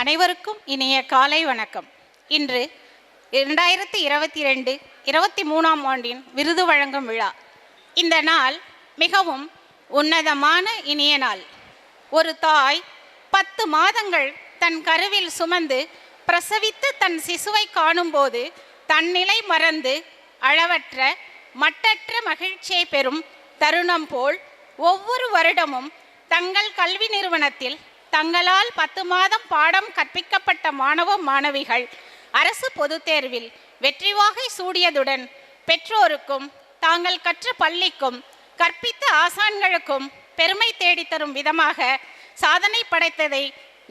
அனைவருக்கும் இனிய காலை வணக்கம். இன்று 2022-23ஆம் ஆண்டின் விருது வழங்கும் விழா. இந்த நாள் மிகவும் உன்னதமான இனிய நாள். ஒரு தாய் 10 மாதங்கள் தன் கருவில் சுமந்து பிரசவித்து தன் சிசுவை காணும்போது தன்னிலை மறந்து அளவற்ற மட்டற்ற மகிழ்ச்சியை பெறும் தருணம் போல் ஒவ்வொரு வருடமும் தங்கள் கல்வி நிறுவனத்தில் தங்களால் 10 மாதம் பாடம் கற்பிக்கப்பட்ட மாணவ மாணவிகள் அரசு பொதுத் தேர்வில் வெற்றி வாகை சூடியதுடன் பெற்றோருக்கும் தாங்கள் கற்ற பள்ளிக்கும் கற்பித்த ஆசான்களுக்கும் பெருமை தேடித்தரும் விதமாக சாதனை படைத்ததை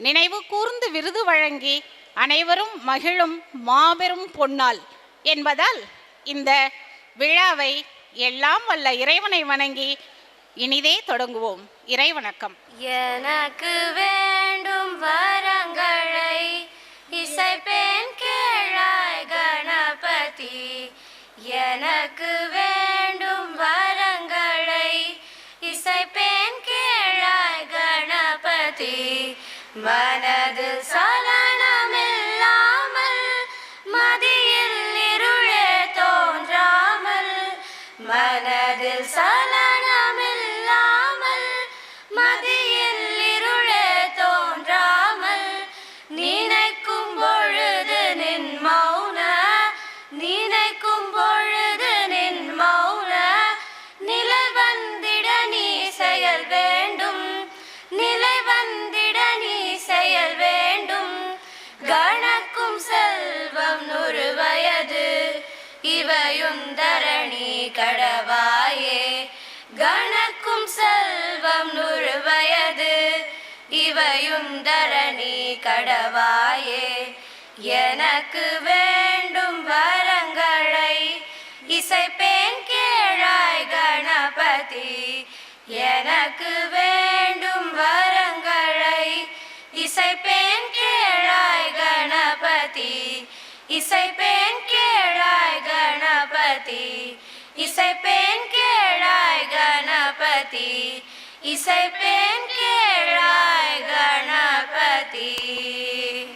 நினைவு கூர்ந்து விருது வழங்கி அனைவரும் மகிழும் மாபெரும் பொன்னாள் என்பதால் இந்த விழாவை எல்லாம் வல்ல இறைவனை வணங்கி இனிதே தொடங்குவோம். இறை வணக்கம். எனக்கு வேண்டும் வரங்களை இசைப்பேன் கேளாய் கணபதி. எனக்கு வேண்டும் வரங்களை இசைப்பேன் கேளாய் கணபதி. மனது சலனமில்லாமல் மதியில் இருளே தோன்றாமல், மனதில் சலனமில்லாமல் மதியில் இருளே தோன்றாமல், நினைக்கும் பொழுது நின் மௌன, நினைக்கும் பொழுது நின் மௌன நிலை வந்திட நீ செயல் வேண்டும், நிலை வந்திட நீ செயல் வேண்டும். கணக்கும் செல்வம் 100 வயது இவையுந்தரணி கடவாயே. கணக்கும் செல்வம் 100 வயது இவையுந்தரணி கடவாயே. எனக்கு வேண்டும் வரங்களை இசைப்பேன் கேளாய் கணபதி. எனக்கு வேண்டும் வரங்களை இசைப்பேன் கேளாய் கணபதி. இசைப்பேன் கேளாய் கணபதி. இசைப்பேன் கேளாய் கணபதி. இசைப்பேன் கேளாய் கணபதி.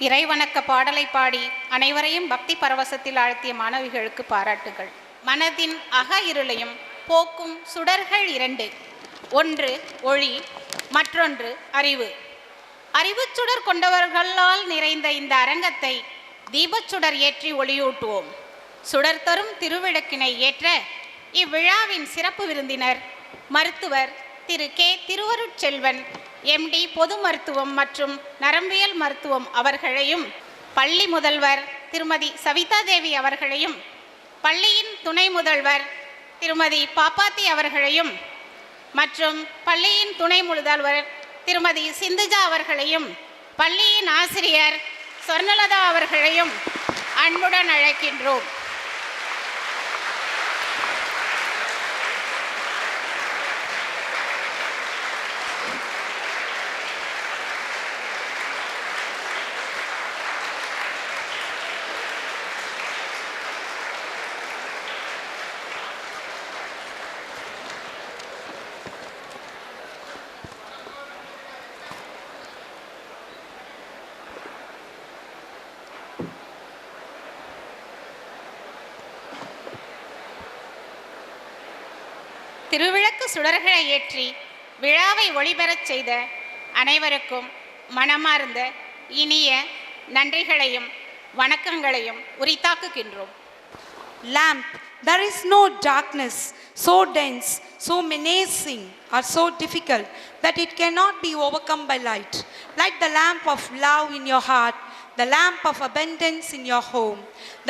இறைவணக்க பாடலை பாடி அனைவரையும் பக்தி பரவசத்தில் ஆழ்த்திய மாணவிகளுக்கு பாராட்டுகள். மனதின் அக இருளையும் போக்கும் சுடர்கள் 2. ஒன்று ஒளி, மற்றொன்று அறிவு. அறிவுச் சுடர் கொண்டவர்களால் நிறைந்த இந்த அரங்கத்தை தீபச்சுடர் ஏற்றி ஒளியூட்டுவோம். சுடர் தரும் திருவிளக்கினை ஏற்ற இவ்விழாவின் சிறப்பு விருந்தினர் மருத்துவர் திரு கே. திருவருட்செல்வன், MD பொது மருத்துவம் மற்றும் நரம்பியல் மருத்துவம் அவர்களையும், பள்ளி முதல்வர் திருமதி சவிதா தேவி அவர்களையும், பள்ளியின் துணை முதல்வர் திருமதி பாப்பாத்தி அவர்களையும் மற்றும் பள்ளியின் துணை முதல்வர் திருமதி சிந்துஜா அவர்களையும், பள்ளியின் ஆசிரியர் சொர்ணலதா அவர்களையும் அன்புடன் அழைக்கின்றோம். திருவிளக்கு சுடர்களை ஏற்றி விழாவை ஒளிபெறச் செய்த அனைவருக்கும் மனமார்ந்த இனிய நன்றிகளையும் வணக்கங்களையும் உரித்தாக்குகின்றோம். Lamp, there is no darkness so dense, so menacing or so difficult that it cannot be overcome by light. Like the lamp of love in your heart, the lamp of abundance in your home,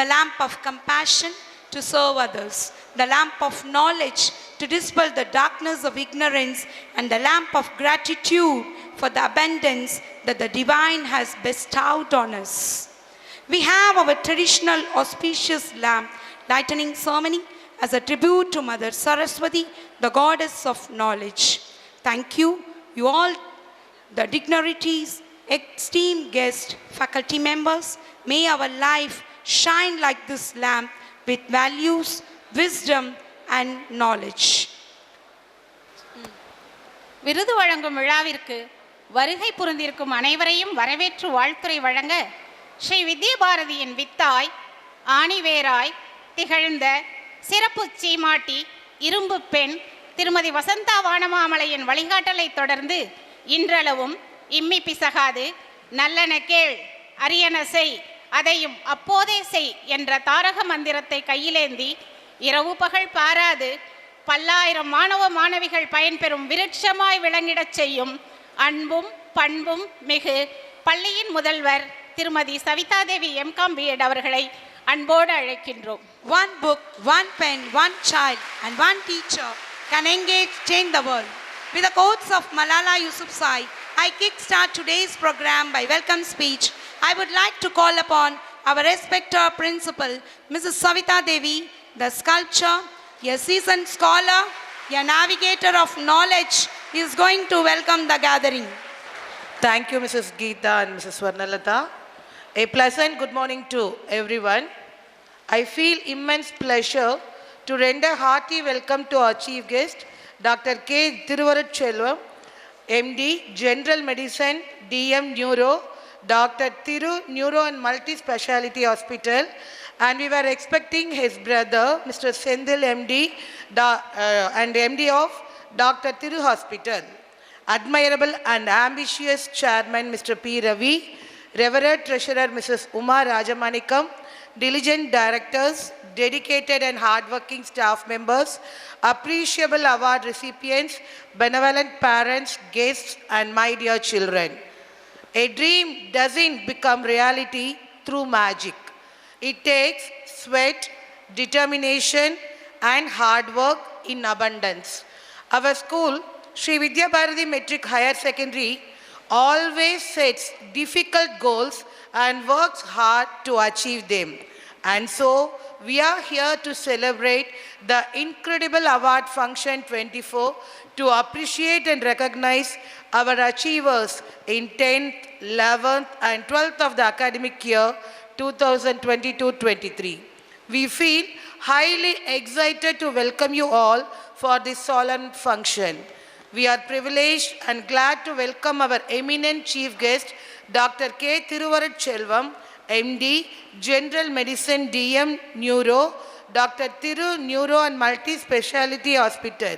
the lamp of compassion to serve others, the lamp of knowledge to dispel the darkness of ignorance, and the lamp of gratitude for the abundance that the divine has bestowed on us. We have our traditional auspicious lamp lightening ceremony as a tribute to Mother Saraswati, the goddess of knowledge. Thank you all, the dignitaries, esteemed guests, faculty members. May our life shine like this lamp with values, wisdom and knowledge. விருது வழங்கும் விழாவிற்கு வருகை புரிந்திருக்கும் அனைவரையும் வரவேற்று வாழ்த்துரை வழங்க ஸ்ரீ வித்யா பாரதியின் வித்தாய் ஆணிவேராய் திகழ்ந்த சிறப்பு சீமாட்டி இரும்பு பெண் திருமதி வசந்தா வானமாமலையின் வழிகாட்டலை தொடர்ந்து இன்றளவும் இம்மி பிசகாது நல்லன கேள் அரியன செய் அதையும் அப்போதே செய் என்ற தாரக மந்திரத்தை கையிலேந்தி இரவு பகல் பாராது பல்லாயிரம் மாணவ மாணவிகள் பயன்பெறும் விருட்சமாய் விளங்கிடச் செய்யும் அன்பும் பண்பும் மிகு பள்ளியின் முதல்வர் திருமதி சவிதா தேவி எம்.காம் B.Ed அவர்களை அன்போடு அழைக்கின்றோம். One book, one pen, one child and one teacher can engage, change the world. With the quotes of Malala Yousafzai, I kickstart today's program by welcome speech. I would like to call upon our respected principal, Mrs. Savita Devi, the sculptor, a seasoned scholar, a navigator of knowledge, is going to welcome the gathering. Thank you, Mrs. Geeta and Mrs. Swarnalatha. A pleasant good morning to everyone. I feel immense pleasure to render hearty welcome to our chief guest, Dr. K. Thiruvarutchelvam, MD, General Medicine, DM Neuro, Dr. Thiru Neuro and Multi-Speciality Hospital, and we were expecting his brother, Mr. Sendil, MD, and MD of Dr. Thiru Hospital. Admirable and ambitious Chairman, Mr. P. Ravi, Reverend Treasurer, Mrs. Uma Rajamanikam, diligent directors, dedicated and hardworking staff members, appreciable award recipients, benevolent parents, guests, and my dear children. A dream doesn't become reality through magic. It takes sweat, determination, and hard work in abundance. Our school, Sri Vidhya Bharati Matric Higher Secondary, always sets difficult goals and works hard to achieve them. And so, we are here to celebrate the incredible award function 24 to appreciate and recognize our achievers in 10th, 11th and 12th of the academic year 2022-23. We feel highly excited to welcome you all for this solemn function. We are privileged and glad to welcome our eminent chief guest, Dr. K. Thiruvarutchelvam, MD, General Medicine, DM, Neuro, Dr. Thiru Neuro and Multi-Speciality Hospital.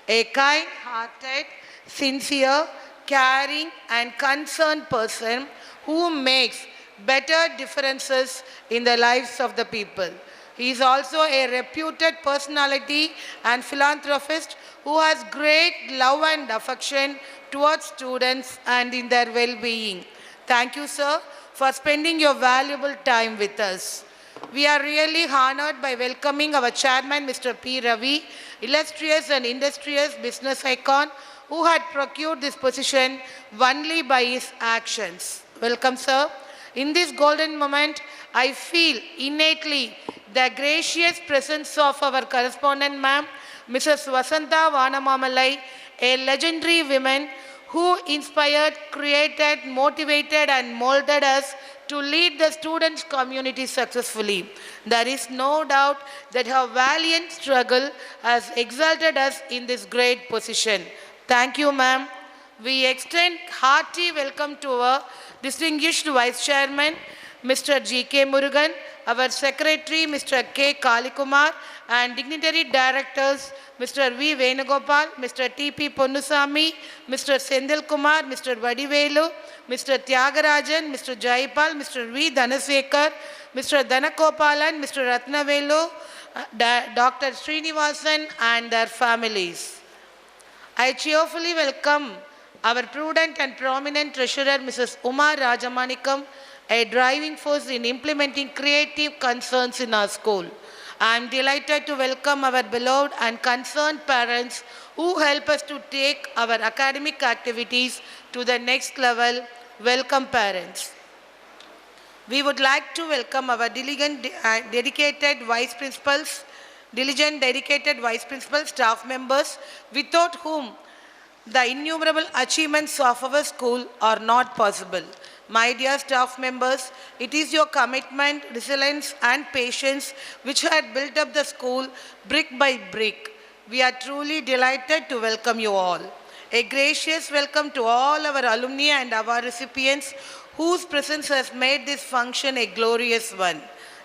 A kind-hearted, sincere, caring and concerned person who makes better differences in the lives of the people. He is also a reputed personality and philanthropist who has great love and affection towards students and in their well-being. Thank you, sir, for spending your valuable time with us. We are really honored by welcoming our chairman, Mr. P. Ravi, illustrious and industrious business icon who had procured this position only by his actions. Welcome, sir. In this golden moment, I feel innately the gracious presence of our correspondent, ma'am, Mrs. Vasantha Vanamamalai, a legendary woman who inspired, created, motivated and molded us to lead the students' community successfully. There is no doubt that her valiant struggle has exalted us in this great position. Thank you, ma'am. We extend hearty welcome to our distinguished Vice Chairman, Mr. G.K. Murugan, our Secretary, Mr. K. Kalikumar, and dignitary directors, Mr. V. Venugopal, Mr. T.P. Ponnusamy, Mr. Sendil Kumar, Mr. Vadivelu, Mr. Tyagarajan, Mr. Jaipal, Mr. V. Dhanasekar, Mr. Dhanakopalan, Mr. Ratnavelu, Dr. Srinivasan, and their families. I cheerfully welcome our prudent and prominent treasurer, Mrs. Uma Rajamanikam, a driving force in implementing creative concerns in our school. I am delighted to welcome our beloved and concerned parents who help us to take our academic activities to the next level. Welcome, parents. We would like to welcome our dedicated vice principals, staff members, without whom the innumerable achievements of our school are not possible. My dear staff members, it is your commitment, resilience and patience which had built up the school brick by brick. We are truly delighted to welcome you all. A gracious welcome to all our alumni and our recipients whose presence has made this function a glorious one.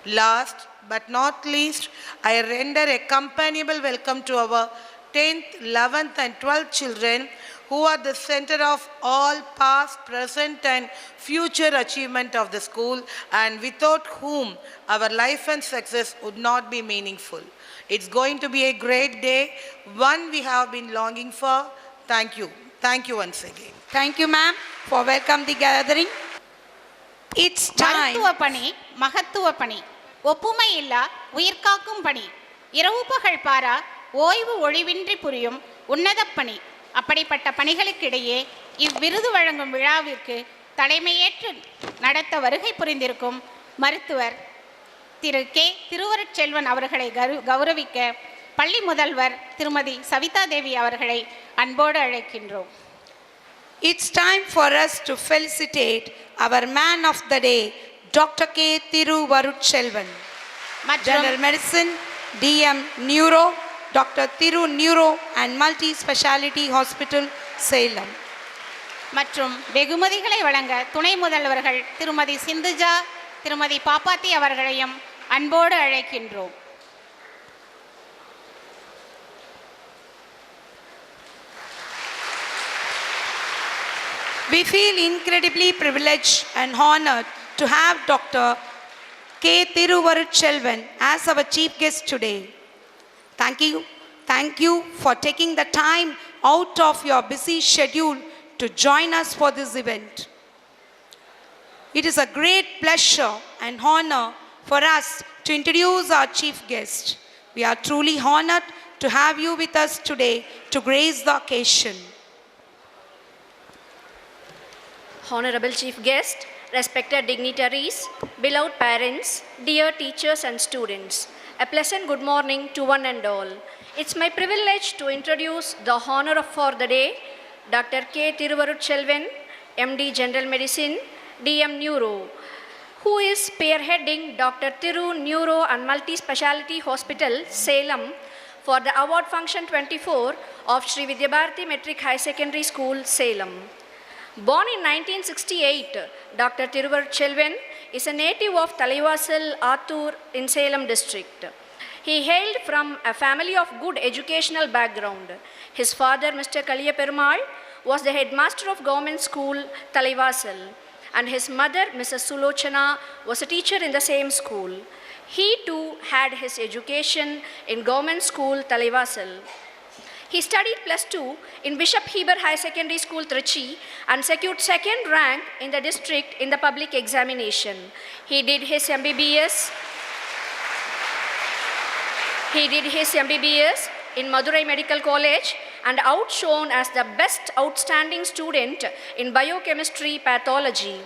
Last but not least, I render a companionable welcome to our 10th, 11th and 12th children who are the center of all past, present and future achievement of the school and without whom our life and success would not be meaningful. It's going to be a great day, one we have been longing for. Thank you. Thank you once again. Thank you, ma'am, for welcome the gathering. It's time. மருத்துவ பணி மகத்துவ பணி, ஒப்புமை இல்லா உயிர்காக்கும் பணி, இரவு பகல் பாரா ஓய்வு ஒழிவின்றி புரியும் உன்னத பணி. அப்படிப்பட்ட பணிகளுக்கிடையே இவ்விருது வழங்கும் விழாவிற்கு தலைமையேற்று நடத்த வருகை புரிந்திருக்கும் மருத்துவர் திரு கே திருவருட்செல்வன் அவர்களை கௌரவிக்க பள்ளி முதல்வர் திருமதி சவிதா தேவி அவர்களை அன்போடு அழைக்கின்றோம். It's time for us to felicitate our man of the day, Dr. K. Thiruvarutchelvan, General Medicine, DM Neuro, Dr. Thiru Neuro and Multi-Speciality Hospital, Salem. மற்றும் வெகுமதிகளை வழங்க துணை முதல்வர்கள் திருமதி சிந்துஜா, திருமதி பாப்பாத்தி அவர்களையும் அன்போடு அழைக்கின்றோம். We feel incredibly privileged and honored to have Dr. K. Thiruvarutchelvan as our chief guest today. Thank you for taking the time out of your busy schedule to join us for this event. It is a great pleasure and honor for us to introduce our chief guest. We are truly honored to have you with us today to grace the occasion. Honorable Chief Guest, respected dignitaries, beloved parents, dear teachers and students, a pleasant good morning to one and all. It's my privilege to introduce the honor for the day, Dr. K. Thiruvarutchelvan, MD General Medicine, DM Neuro, who is spearheading Dr. Thiru Neuro and Multi-Speciality Hospital, Salem, for the award function 24 of Sri Vidhya Bharati Matric High Secondary School, Salem. Born in 1968, Dr. Thiruvarutchelvan is a native of Thalaivassal, Attur in Salem district. He hailed from a family of good educational background. His father, Mr. Kaliya Perumal, was the headmaster of government school, Thalaivassal, and his mother, Mrs. Sulochana, was a teacher in the same school. He too had his education in government school, Thalaivassal. He studied +2 in Bishop Heber High Secondary School, Trichy, and secured second rank in the district in the public examination. He did his MBBS in Madurai Medical College and outshone as the best outstanding student in biochemistry pathology.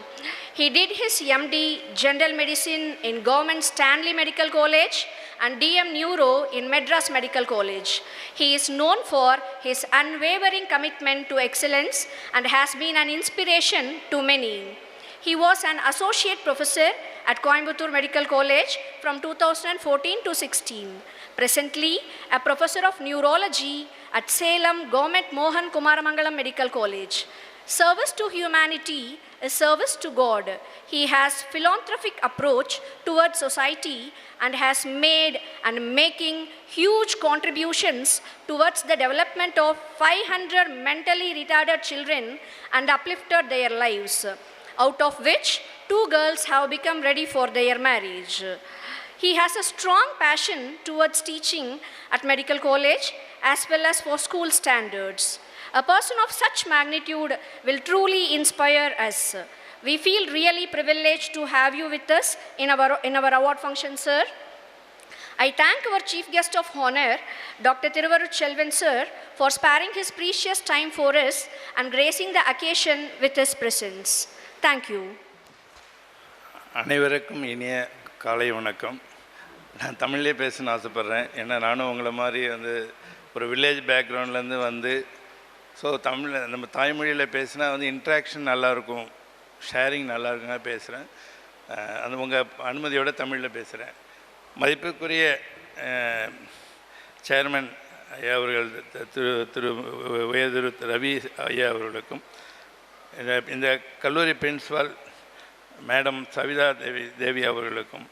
He did his MD General Medicine in Government Stanley Medical College and DM Neuro in Madras Medical College. He is known for his unwavering commitment to excellence and has been an inspiration to many. He was an associate professor at Coimbatore Medical College from 2014 to 16. Presently, a professor of neurology at Salem Government Mohan Kumaramangalam Medical College. Service to humanity is service to God. He has philanthropic approach towards society and has made and making huge contributions towards the development of 500 mentally retarded children and uplifted their lives, out of which 2 girls have become ready for their marriage. He has a strong passion towards teaching at medical college as well as for school standards. A person of such magnitude will truly inspire us. We feel really privileged to have you with us in our award function, sir. I thank our chief guest of honor, Dr. Thiruvarutchelvan, sir, for sparing his precious time for us and gracing the occasion with his presence. Thank you. அனைவருக்கும் இனிய காலை வணக்கம். நான் தமிழ்லேயே பேசணும்னு ஆசைப்பட்றேன். ஏன்னா நானும் உங்களை மாதிரி ஒரு வில்லேஜ் பேக்ரவுண்ட்லேருந்து வந்து ஸோ நம்ம தாய்மொழியில் பேசினா இன்ட்ராக்ஷன் நல்லாயிருக்கும், ஷேரிங் நல்லாயிருக்குங்க பேசுகிறேன். உங்கள் அனுமதியோட தமிழில் பேசுகிறேன். மதிப்புக்குரிய சேர்மன் ஐயா அவர்கள் திரு உயர்திரு ரவி ஐயா அவர்களுக்கும், இந்த கல்லூரி பிரின்சிபால் மேடம் சவிதா தேவி அவர்களுக்கும்,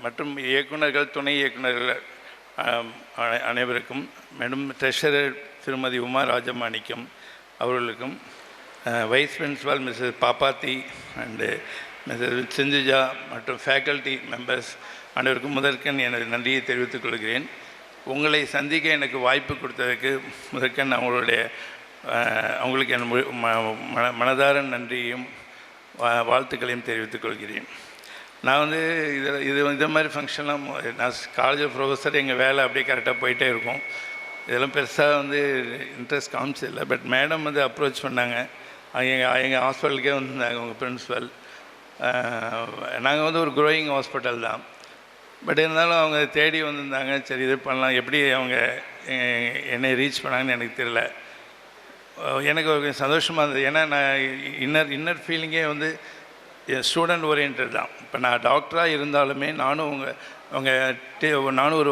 மற்றும் இயக்குநர்கள், துணை இயக்குநர்கள் அனைவருக்கும், மேடம் ட்ரெஷரர் திருமதி உமா ராஜமாணிக்கம் அவர்களுக்கும், vice principal Mrs Pappathi and Mrs Sindhuja மற்றும் ஃபேக்கல்ட்டி மெம்பர்ஸ் அனைவருக்கும் முதற்கண் எனது நன்றியை தெரிவித்துக் கொள்கிறேன். உங்களை சந்திக்க எனக்கு வாய்ப்பு கொடுத்ததுக்கு முதற்கண் அவங்களுக்கு என் மனதார நன்றியையும் வாழ்த்துக்களையும் தெரிவித்துக் கொள்கிறேன். நான் வந்து இந்த மாதிரி ஃபங்க்ஷன்லாம் நான் காலேஜ் ப்ரொஃபஸர், எங்கள் வேலை அப்படியே கரெக்டாக போயிட்டே இருக்கும். இதெல்லாம் பெருசாக வந்து இன்ட்ரெஸ்ட் காமிச்சில்லை. பட் மேடம் வந்து அப்ரோச் பண்ணாங்க. எங்கள் ஹாஸ்பிட்டலுக்கே வந்திருந்தாங்க உங்கள் பிரின்ஸிபல். நாங்கள் வந்து ஒரு க்ரோயிங் ஹாஸ்பிட்டல் தான். பட் இருந்தாலும் அவங்க தேடி வந்திருந்தாங்க. சரி இது பண்ணலாம். எப்படி அவங்க என்னை ரீச் பண்ணாங்கன்னு எனக்கு தெரியல. எனக்கு ஒரு சந்தோஷமாக இருந்தது. ஏன்னா நான் இன்னர் ஃபீலிங்கே வந்து ஸ்டூடெண்ட் ஓரியன்ட் தான். இப்போ நான் டாக்டராக இருந்தாலுமே நானும் நானும் ஒரு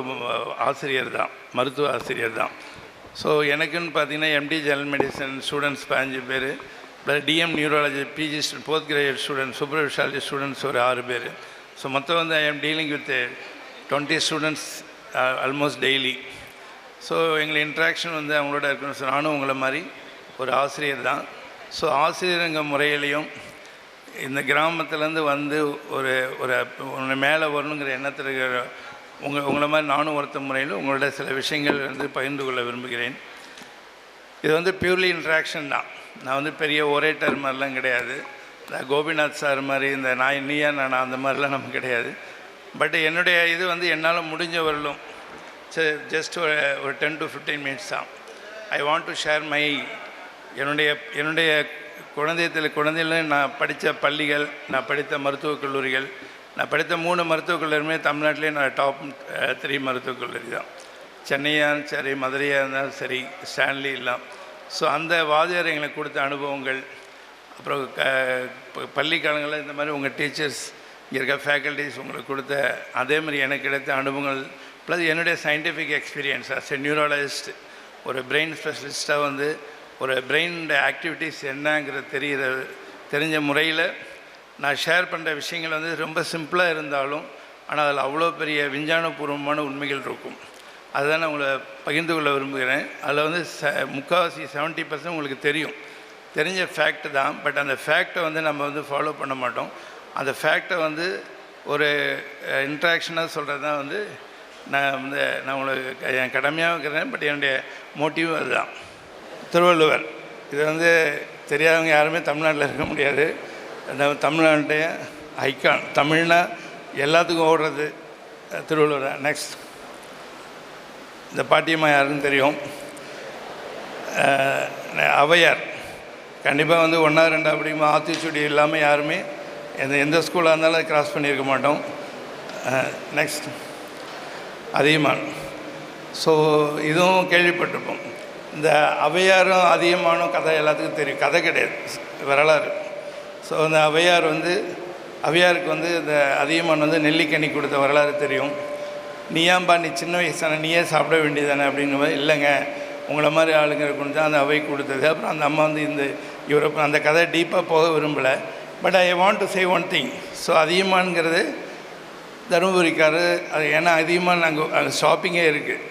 ஆசிரியர் தான், மருத்துவ ஆசிரியர் தான். ஸோ எனக்குன்னு பார்த்தீங்கன்னா எம்டி ஜெனரல் மெடிசன் ஸ்டூடெண்ட்ஸ் 15 பேர், plus DM neurology PG post graduate students, super speciality students ஒரு 6 பேர். ஸோ மொத்தம் வந்து I am dealing with 20 students almost daily. So எங்களை இன்ட்ராக்ஷன் வந்து அவங்களோட இருக்கணும். ஸோ நானும் உங்களை மாதிரி ஒரு ஆசிரியர் தான். ஸோ ஆசிரியருங்க முறையிலையும் இந்த கிராமத்துலேருந்து வந்து ஒரு மேலே வரணுங்கிற எண்ணத்தில் இருக்கிற உங்களை மாதிரி நானும் ஒருத்த முறையில் உங்களோட சில விஷயங்கள் வந்து பகிர்ந்து கொள்ள விரும்புகிறேன். இது வந்து பியூர்லி இன்ட்ராக்ஷன் தான். நான் வந்து பெரிய ஒரேட்டர் மாதிரிலாம் கிடையாது. இந்த கோபிநாத் சார் மாதிரி இந்த நீயா நான் அந்த மாதிரிலாம் நமக்கு கிடையாது. பட் என்னுடைய இது வந்து என்னால் முடிஞ்ச வரலும் ஜஸ்ட் ஒரு 10 to 15 மினிட்ஸ் தான். ஐ வாண்ட் டு ஷேர் என்னுடைய குழந்தையில் நான் படித்த பள்ளிகள், நான் படித்த மருத்துவக் கல்லூரிகள், நான் படித்த 3 மருத்துவக் கல்லூரியுமே தமிழ்நாட்டிலே நான் டாப் 3 மருத்துவக் கல்லூரி தான். சென்னையாக சரி, மதுரையாக இருந்தாலும் சரி, ஸ்டான்லி எல்லாம். ஸோ அந்த வாதியார் எங்களுக்கு கொடுத்த அனுபவங்கள், அப்புறம் பள்ளி காலங்களில் இந்த மாதிரி உங்கள் டீச்சர்ஸ், இங்கே இருக்க ஃபேக்கல்ட்டிஸ் உங்களுக்கு கொடுத்த அதே மாதிரி எனக்கு கிடைத்த அனுபவங்கள், ப்ளஸ் என்னுடைய scientific experience as a neurologist, ஒரு பிரெயின் ஸ்பெஷலிஸ்ட்டாக வந்து ஒரு பிரெயின் ஆக்டிவிட்டீஸ் என்னங்கிற தெரிஞ்ச முறையில் நான் ஷேர் பண்ணுற விஷயங்கள் வந்து ரொம்ப சிம்பிளாக இருந்தாலும் ஆனால் அதில் அவ்வளோ பெரிய விஞ்ஞானபூர்வமான உண்மைகள் இருக்கும். அதுதான் நான் உங்களை பகிர்ந்து கொள்ள விரும்புகிறேன். அதில் வந்து முக்கால்வாசி 70% உங்களுக்கு தெரிஞ்ச ஃபேக்ட் தான். பட் அந்த ஃபேக்டை வந்து நம்ம வந்து ஃபாலோ பண்ண மாட்டோம். அந்த ஃபேக்டை வந்து ஒரு இன்ட்ராக்ஷனாக சொல்கிறது தான் வந்து நான் உங்களுக்கு என் கடமையாக இருக்கிறேன். பட் என்னுடைய மோட்டிவும் அதுதான். திருவள்ளுவர், இது வந்து தெரியாதவங்க யாருமே தமிழ்நாட்டில் இருக்க முடியாது. அந்த தமிழ்நாட்டுடைய ஐக்கான், தமிழ்னா எல்லாத்துக்கும் ஓடுறது திருவள்ளுவர் தான். நெக்ஸ்ட், இந்த பாட்டியம்மா யாருன்னு தெரியும். ஔவையார் கண்டிப்பாக வந்து 1 2 அப்படிங்கிற ஆத்திச்சூடி இல்லாமல் யாருமே எந்த ஸ்கூலாக இருந்தாலும் அதை கிராஸ் பண்ணியிருக்க மாட்டோம். நெக்ஸ்ட், அதியமான். ஸோ இதுவும் கேள்விப்பட்டிருப்போம். இந்த ஔவையாரும் அதியமானும் கதை எல்லாத்துக்கும் தெரியும். கதை கிடையாது, வரலாறு. ஸோ அந்த ஔவையாருக்கு வந்து இந்த அதியமான் வந்து நெல்லிக்கனி கொடுத்த வரலாறு தெரியும். நீயாம்பா நீ சின்ன வயசான நீயே சாப்பிட வேண்டியதானே அப்படிங்கிற மாதிரி, இல்லைங்க உங்களை மாதிரி ஆளுங்க கொண்டு தான் அந்த அவை கொடுத்தது. அப்புறம் அந்த அம்மா வந்து இவரை அந்த கதை டீப்பாக போக விரும்பலை. But I want to say one thing. So அதியமான்ங்கிறது தருமபுரிக்காரர். அது ஏன்னா அதியமான் அங்கே ஷாப்பிங்கே இருக்குது.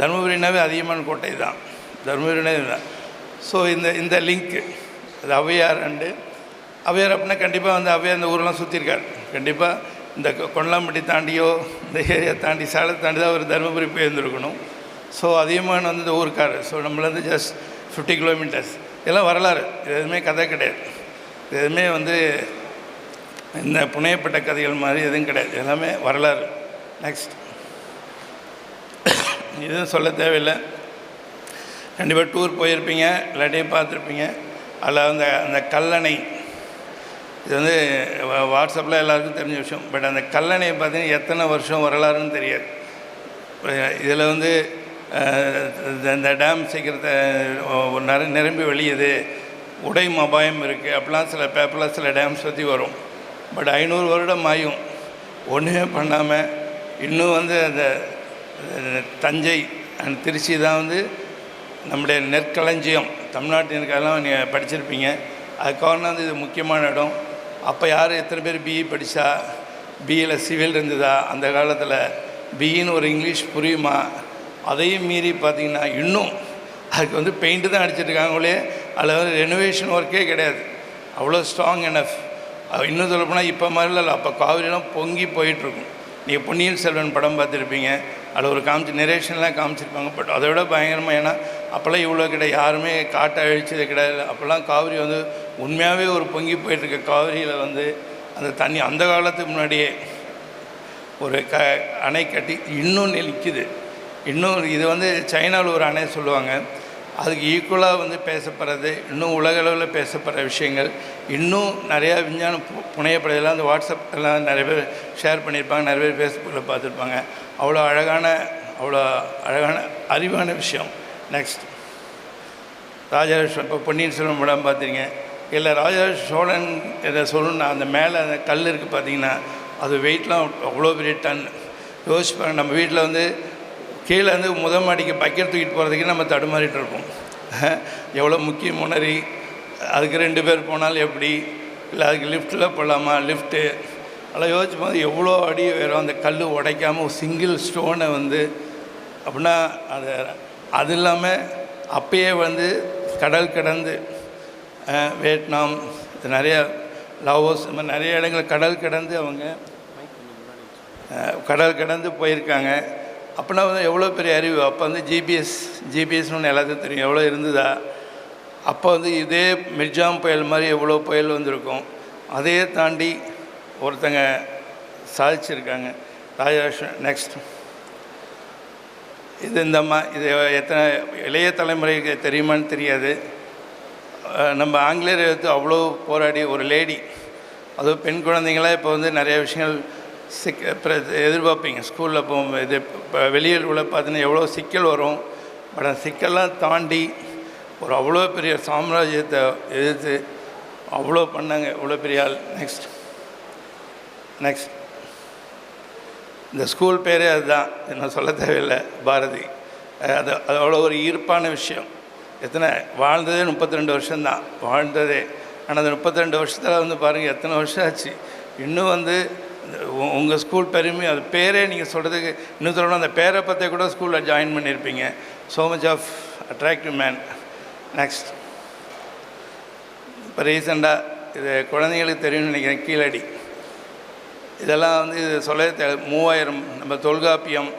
தருமபுரினாவே அதியமான் கோட்டை தான், தருமபுரினே தான். ஸோ இந்த லிங்க்கு அது ஔவையார் அப்படின்னா கண்டிப்பாக வந்து ஔவையார் இந்த ஊரெலாம் சுற்றிருக்கார். கண்டிப்பாக இந்த கொண்டலாம்பட்டி தாண்டியோ இந்த ஏரியா தாண்டி சேலத்தை தாண்டி தான் ஒரு தருமபுரி போயிருந்துருக்கணும். ஸோ அதியமான் வந்து இந்த ஊருக்கார். ஸோ நம்மளது ஜஸ்ட் 50 கிலோமீட்டர்ஸ். இதெல்லாம் வரலாறு, இது எதுவுமே கதை கிடையாது. இது எதுவுமே வந்து இந்த புனையப்பட்ட கதைகள் மாதிரி எதுவும் கிடையாது, எல்லாமே வரலாறு. நெக்ஸ்ட், எதுவும் சொல்ல தேவையில்லை. கண்டிப்பாக டூர் போயிருப்பீங்க, இல்லாட்டியும் பார்த்துருப்பீங்க. அதில் அந்த கல்லணை, இது வந்து வாட்ஸ்அப்பில் எல்லாருக்கும் தெரிஞ்ச விஷயம். பட் அந்த கல்லணையை பார்த்தீங்கன்னா எத்தனை வருஷம் வரலாறுன்னு தெரியாது. இதில் வந்து இந்த டேம் சீக்கிரத்தை நிரம்பி வெளியுது, உடையும் அபாயம் இருக்குது அப்படிலாம் சில பேப்பரில் சில டேம்ஸ் பற்றி வரும். பட் 500 வருடம் ஆயும் ஒன்றுமே பண்ணாமல் இன்னும் வந்து அந்த தஞ்சை அண்ட் திருச்சி தான் வந்து நம்முடைய நெற்களஞ்சியம். தமிழ்நாட்டினருக்கெல்லாம் நீங்கள் படிச்சிருப்பீங்க. அது காரணம் வந்து இது முக்கியமான இடம். அப்போ யார் எத்தனை பேர் பிஇ படித்தா, பிஇயில் சிவில் இருந்ததா, அந்த காலத்தில் பிஇன்னு ஒரு இங்கிலீஷ் புரியுமா? அதையும் மீறி பார்த்திங்கன்னா இன்னும் அதுக்கு வந்து பெயிண்ட்டு தான் அடிச்சிட்ருக்காங்களே, அதில் வந்து ரெனோவேஷன் ஒர்க்கே கிடையாது. அவ்வளோ ஸ்ட்ராங் எனஃப். இன்னும் சொல்லப்போனால் இப்போ மாதிரிலாம் இல்லை, அப்போ காவிரிலாம் பொங்கி போயிட்டுருக்கும். நீங்கள் பொன்னியின் செல்வன் படம் பார்த்துருப்பீங்க, அதில் ஒரு நரேஷன்லாம் காமிச்சிருப்பாங்க. பட் அதை விட பயங்கரமாக, ஏன்னா அப்போல்லாம் இவ்வளோ கிடையாது, யாருமே காட்டை அழிச்சது கிடையாது. அப்போல்லாம் காவிரி வந்து உண்மையாகவே ஒரு பொங்கி போயிட்டுருக்க காவிரியில் வந்து அந்த தண்ணி அந்த காலத்துக்கு முன்னாடியே ஒரு அணை கட்டி இன்னும் நிற்கிது. இன்னும் இது வந்து சைனாவில் ஒரு அணை சொல்லுவாங்க, அதுக்கு ஈக்குவலாக வந்து பேசப்படுறது, இன்னும் உலகளவில் பேசப்படுற விஷயங்கள், இன்னும் நிறையா விஞ்ஞான புனையப்படுறதெல்லாம் அந்த வாட்ஸ்அப் எல்லாம் நிறைய பேர் ஷேர் பண்ணியிருப்பாங்க, நிறைய பேர் ஃபேஸ்புக்கில் பார்த்துருப்பாங்க. அவ்வளோ அழகான அறிவான விஷயம். நெக்ஸ்ட் ராஜராஜ சோழன். இப்போ பொன்னியின் செல்வன் படம் பார்த்துருங்க. இல்லை ராஜராஜ சோழன் இதை சொல்லணுன்னா அந்த மேலே அந்த கல் இருக்குது பார்த்தீங்கன்னா, அது வெயிட்லாம் அவ்வளோ பெரிய டன். யோசிப்பாங்க, நம்ம வீட்டில் வந்து கீழே வந்து முதல் மாடிக்கு பக்கெட் தூக்கிட்டு போகிறதுக்கு நம்ம தடுமாறிட்டு இருப்போம். எவ்வளோ முக்கியம் உணரி, அதுக்கு 2 பேர் போனாலும் எப்படி, இல்லை அதுக்கு லிஃப்ட்டில் போகலாமா, லிஃப்ட்டு அதெல்லாம் யோசிச்சு போது எவ்வளோ அடி வரும். அந்த கல் உடைக்காமல் ஒரு சிங்கிள் ஸ்டோனை வந்து அப்படின்னா அது இல்லாமல் அப்பயே வந்து கடல் கடந்து வியட்நாம், நிறையா லாவோஸ், இந்த மாதிரி நிறைய இடங்கள் கடல் கடந்து போயிருக்காங்க. அப்படின்னா வந்து எவ்வளோ பெரிய அறிவு. அப்போ வந்து ஜிபிஎஸ்னு எல்லாத்துக்கும் தெரியும் எவ்வளோ இருந்ததா. அப்போ வந்து இதே மிர்ஜாம் புயல் மாதிரி எவ்வளோ புயல் வந்திருக்கும். அதையே தாண்டி ஒருத்தங்க சாதிச்சிருக்காங்க ராஜராஜ. நெக்ஸ்ட் இது இது எத்தனை இளைய தலைமுறைக்கு தெரியுமான்னு தெரியாது. நம்ம ஆங்கிலேயர் எடுத்து அவ்வளோ போராடி ஒரு லேடி, அதுவும் பெண் குழந்தைங்களாம் இப்போ வந்து நிறைய விஷயங்கள் எதிர்பார்ப்பீங்க ஸ்கூலில் போகும். இது இப்போ வெளியில் உள்ள பார்த்தீங்கன்னா எவ்வளோ சிக்கல் வரும். பட் அந்த சிக்கல்லாம் தாண்டி ஒரு அவ்வளோ பெரிய சாம்ராஜ்யத்தை எதிர்த்து அவ்வளோ பண்ணாங்க, இவ்வளோ பெரிய ஆள். நெக்ஸ்ட் இந்த ஸ்கூல் பேரே அதுதான், என்ன சொல்ல தேவையில்லை, பாரதி. அது அவ்வளோ ஒரு ஈர்ப்பான விஷயம். எத்தனை வாழ்ந்ததே 32 வருஷம்தான் வாழ்ந்ததே. ஆனால் அந்த 32 வருஷத்தில் வந்து பாருங்கள் எத்தனை வருஷம் ஆச்சு. இன்னும் வந்து உங்கள் ஸ்கூல் பெருமை, அது பேரே நீங்கள் சொல்கிறதுக்கு இன்னும் சொல்லணும், அந்த பேரை பற்றி கூட ஸ்கூலில் ஜாயின் பண்ணியிருப்பீங்க. So much of attractive man. Next இப்போ ரீசெண்டாக இது குழந்தைங்களுக்கு தெரியும்னு நினைக்கிறேன், கீழடி. இதெல்லாம் வந்து இது சொல்ல 3000 நம்ம தொல்காப்பியம்,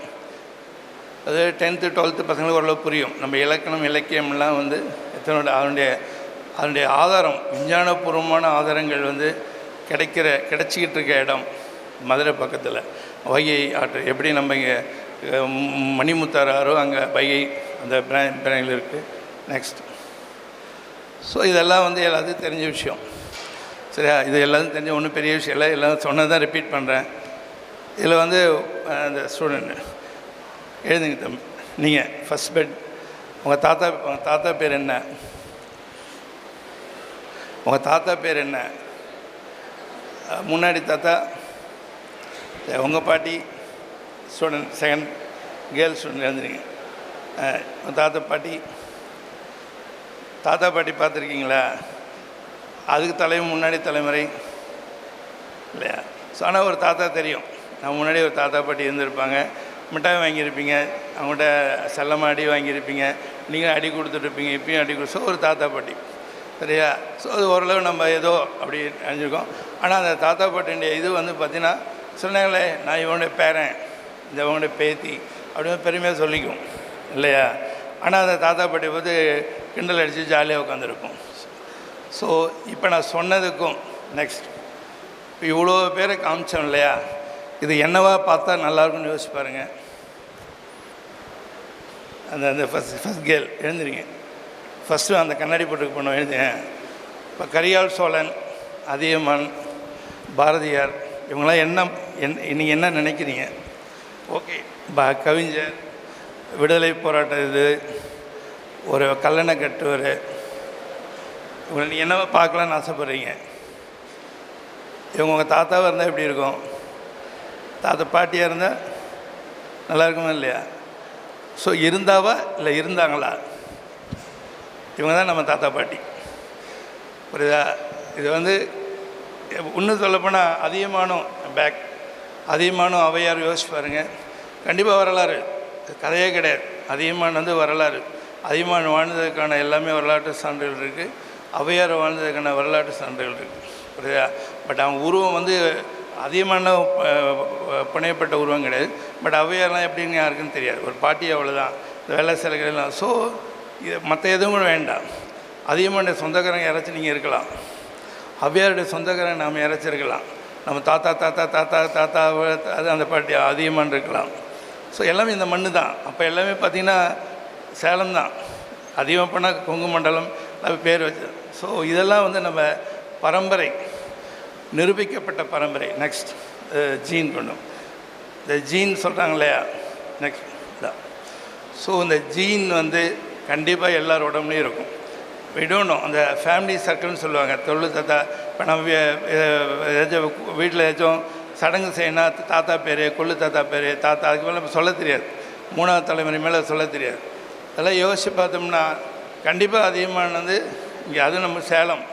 அது 10th 12th பசங்களுக்கு ஓரளவு புரியும். நம்ம இலக்கணம் இலக்கியம்லாம் வந்து எத்தனோட அதனுடைய ஆதாரம், விஞ்ஞானபூர்வமான ஆதாரங்கள் வந்து கிடச்சிக்கிட்டு இருக்க இடம் மதுரை பக்கத்தில் வைகை ஆற்று. எப்படி நம்ம இங்கே மணிமுத்தாரோ அங்கே வைகை அந்த பிராணிகள் இருக்குது. நெக்ஸ்ட் ஸோ இதெல்லாம் வந்து எல்லாத்துக்கும் தெரிஞ்ச விஷயம். சரியா, இது எல்லாத்துக்கும் தெரிஞ்ச ஒன்றும் பெரிய விஷயம் இல்லை, எல்லாம் சொன்னதான் ரிப்பீட் பண்ணுறேன். இதில் வந்து அந்த ஸ்டூடெண்ட் எழுதுங்க தம்பி, நீங்கள் ஃபஸ்ட் பெட் உங்கள் தாத்தா பேர் என்ன? உங்கள் தாத்தா பேர் என்ன? முன்னாடி தாத்தா, உங்கள் பாட்டி. ஸ்டூடெண்ட் செகண்ட் கேர்ள் ஸ்டூடெண்ட் எழுந்துருங்க. தாத்தா பாட்டி பார்த்துருக்கீங்களா? அதுக்கு முன்னாடி தலைமுறை இல்லையா? ஸோ ஆனால் ஒரு தாத்தா தெரியும், நம்ம முன்னாடி ஒரு தாத்தா பாட்டி இருந்திருப்பாங்க. மிட்டாய் வாங்கியிருப்பீங்க, அவங்கள்ட்ட செல்லமாக அடி வாங்கியிருப்பீங்க, நீங்கள் அடி கொடுத்துட்ருப்பீங்க, இப்பயும் அடி ஸோ ஒரு தாத்தா பாட்டி. சரியா? ஸோ அது ஓரளவு நம்ம ஏதோ அப்படி நினச்சிருக்கோம். ஆனால் அந்த தாத்தா பாட்டியுடைய இது வந்து பார்த்திங்கன்னா சொன்னாங்களே, நான் இவனுடைய பேரன், இந்த இவனுடைய பேத்தி அப்படின்னு பெருமையாக சொல்லிக்கும் இல்லையா? ஆனால் அந்த தாத்தா பாட்டி வந்து கிண்டல் அடித்து ஜாலியாக உட்காந்துருக்கும். ஸோ இப்போ நான் சொன்னதுக்கும் நெக்ஸ்ட் இப்போ இவ்வளோ பேரை காமிச்சோம் இல்லையா, இது என்னவா பார்த்தா நல்லாயிருக்குன்னு யோசிச்சு பாருங்கள். அந்த ஃபஸ்ட் கேர்ள் எழுந்துருங்க. ஃபஸ்ட்டு அந்த கண்ணாடி போட்டுக்கு போனோம் எழுதுங்க. இப்போ கரியால் சோழன், அதியமான், பாரதியார், இவங்களாம் நீங்கள் என்ன நினைக்கிறீங்க? ஓகே, கவிஞர், விடுதலை போராட்ட இது ஒரு கல்லணை கட்டுவர், இவங்களை நீங்கள் என்னவா பார்க்கலான்னு ஆசைப்பட்றீங்க? இவங்க உங்கள் தாத்தாவாக இருந்தால் எப்படி இருக்கும்? தாத்தா பாட்டியாக இருந்தால் நல்லா இருக்குமா இல்லையா? ஸோ இருந்தாவா இல்லை இருந்தாங்களா? இவங்க தான் நம்ம தாத்தா பாட்டி. புரியுதா? இது வந்து இன்னும் சொல்லப்போனால் அதிகமான ஔவையார் யோசிச்சு பாருங்கள். கண்டிப்பாக வரலாறு கதையே கிடையாது. அதிகமான வந்து வரலாறு. அதிகமான வாழ்ந்ததுக்கான எல்லாமே வரலாற்று சான்றுகள் இருக்குது. ஔவையார் வாழ்ந்ததுக்கான வரலாற்று சான்றுகள் இருக்குது. புரியுதா? பட் அவங்க உருவம் வந்து அதிகமான புனையப்பட்ட உருவம் கிடையாது. பட் ஔவையார்லாம் எப்படின்னு யாருக்குன்னு தெரியாது. ஒரு பாட்டி அவ்வளோதான். இந்த வெள்ளை சிலைகள்லாம். ஸோ இது மற்ற எதுவும் வேண்டாம். அதிகமான சொந்தக்காரங்க யாராச்சும் நீங்கள் இருக்கலாம். ஔவையாருடைய சொந்தக்காரங்க நாம் யாராச்சும் இருக்கலாம். நம்ம தாத்தா தாத்தா தாத்தா தாத்தா அது அந்த பாட்டி அதிகமான இருக்கலாம். ஸோ எல்லாமே இந்த மண்ணு தான். அப்போ எல்லாமே பார்த்திங்கன்னா சேலம் தான். அதிகமாக பண்ணால் கொங்கு மண்டலம் அது பேர் வச்சு. ஸோ இதெல்லாம் வந்து நம்ம பரம்பரை, நிரூபிக்கப்பட்ட பரம்பரை. நெக்ஸ்ட் ஜீன் கொண்டும் இந்த ஜீன் சொல்கிறாங்க இல்லையா, நெக்ஸ்ட் தான். ஸோ இந்த ஜீன் வந்து கண்டிப்பாக எல்லார் உடம்புலையும் இருக்கும். விடணும் அந்த ஃபேமிலி சர்க்கிள்னு சொல்லுவாங்க. தாத்தா இப்போ நம்ம ஏதாச்சும் வீட்டில் ஏதாச்சும் சடங்கு செய்யணும், தாத்தா பேர், கொள்ளு தாத்தா பேர், தாத்தா அதுக்கு மேலே சொல்ல தெரியாது. 3வது தலைமுறை மேலே சொல்ல தெரியாது. அதெல்லாம் யோசித்து பார்த்தோம்னா கண்டிப்பாக அதிகமானது இங்கே. அதுவும் நம்ம சேலம்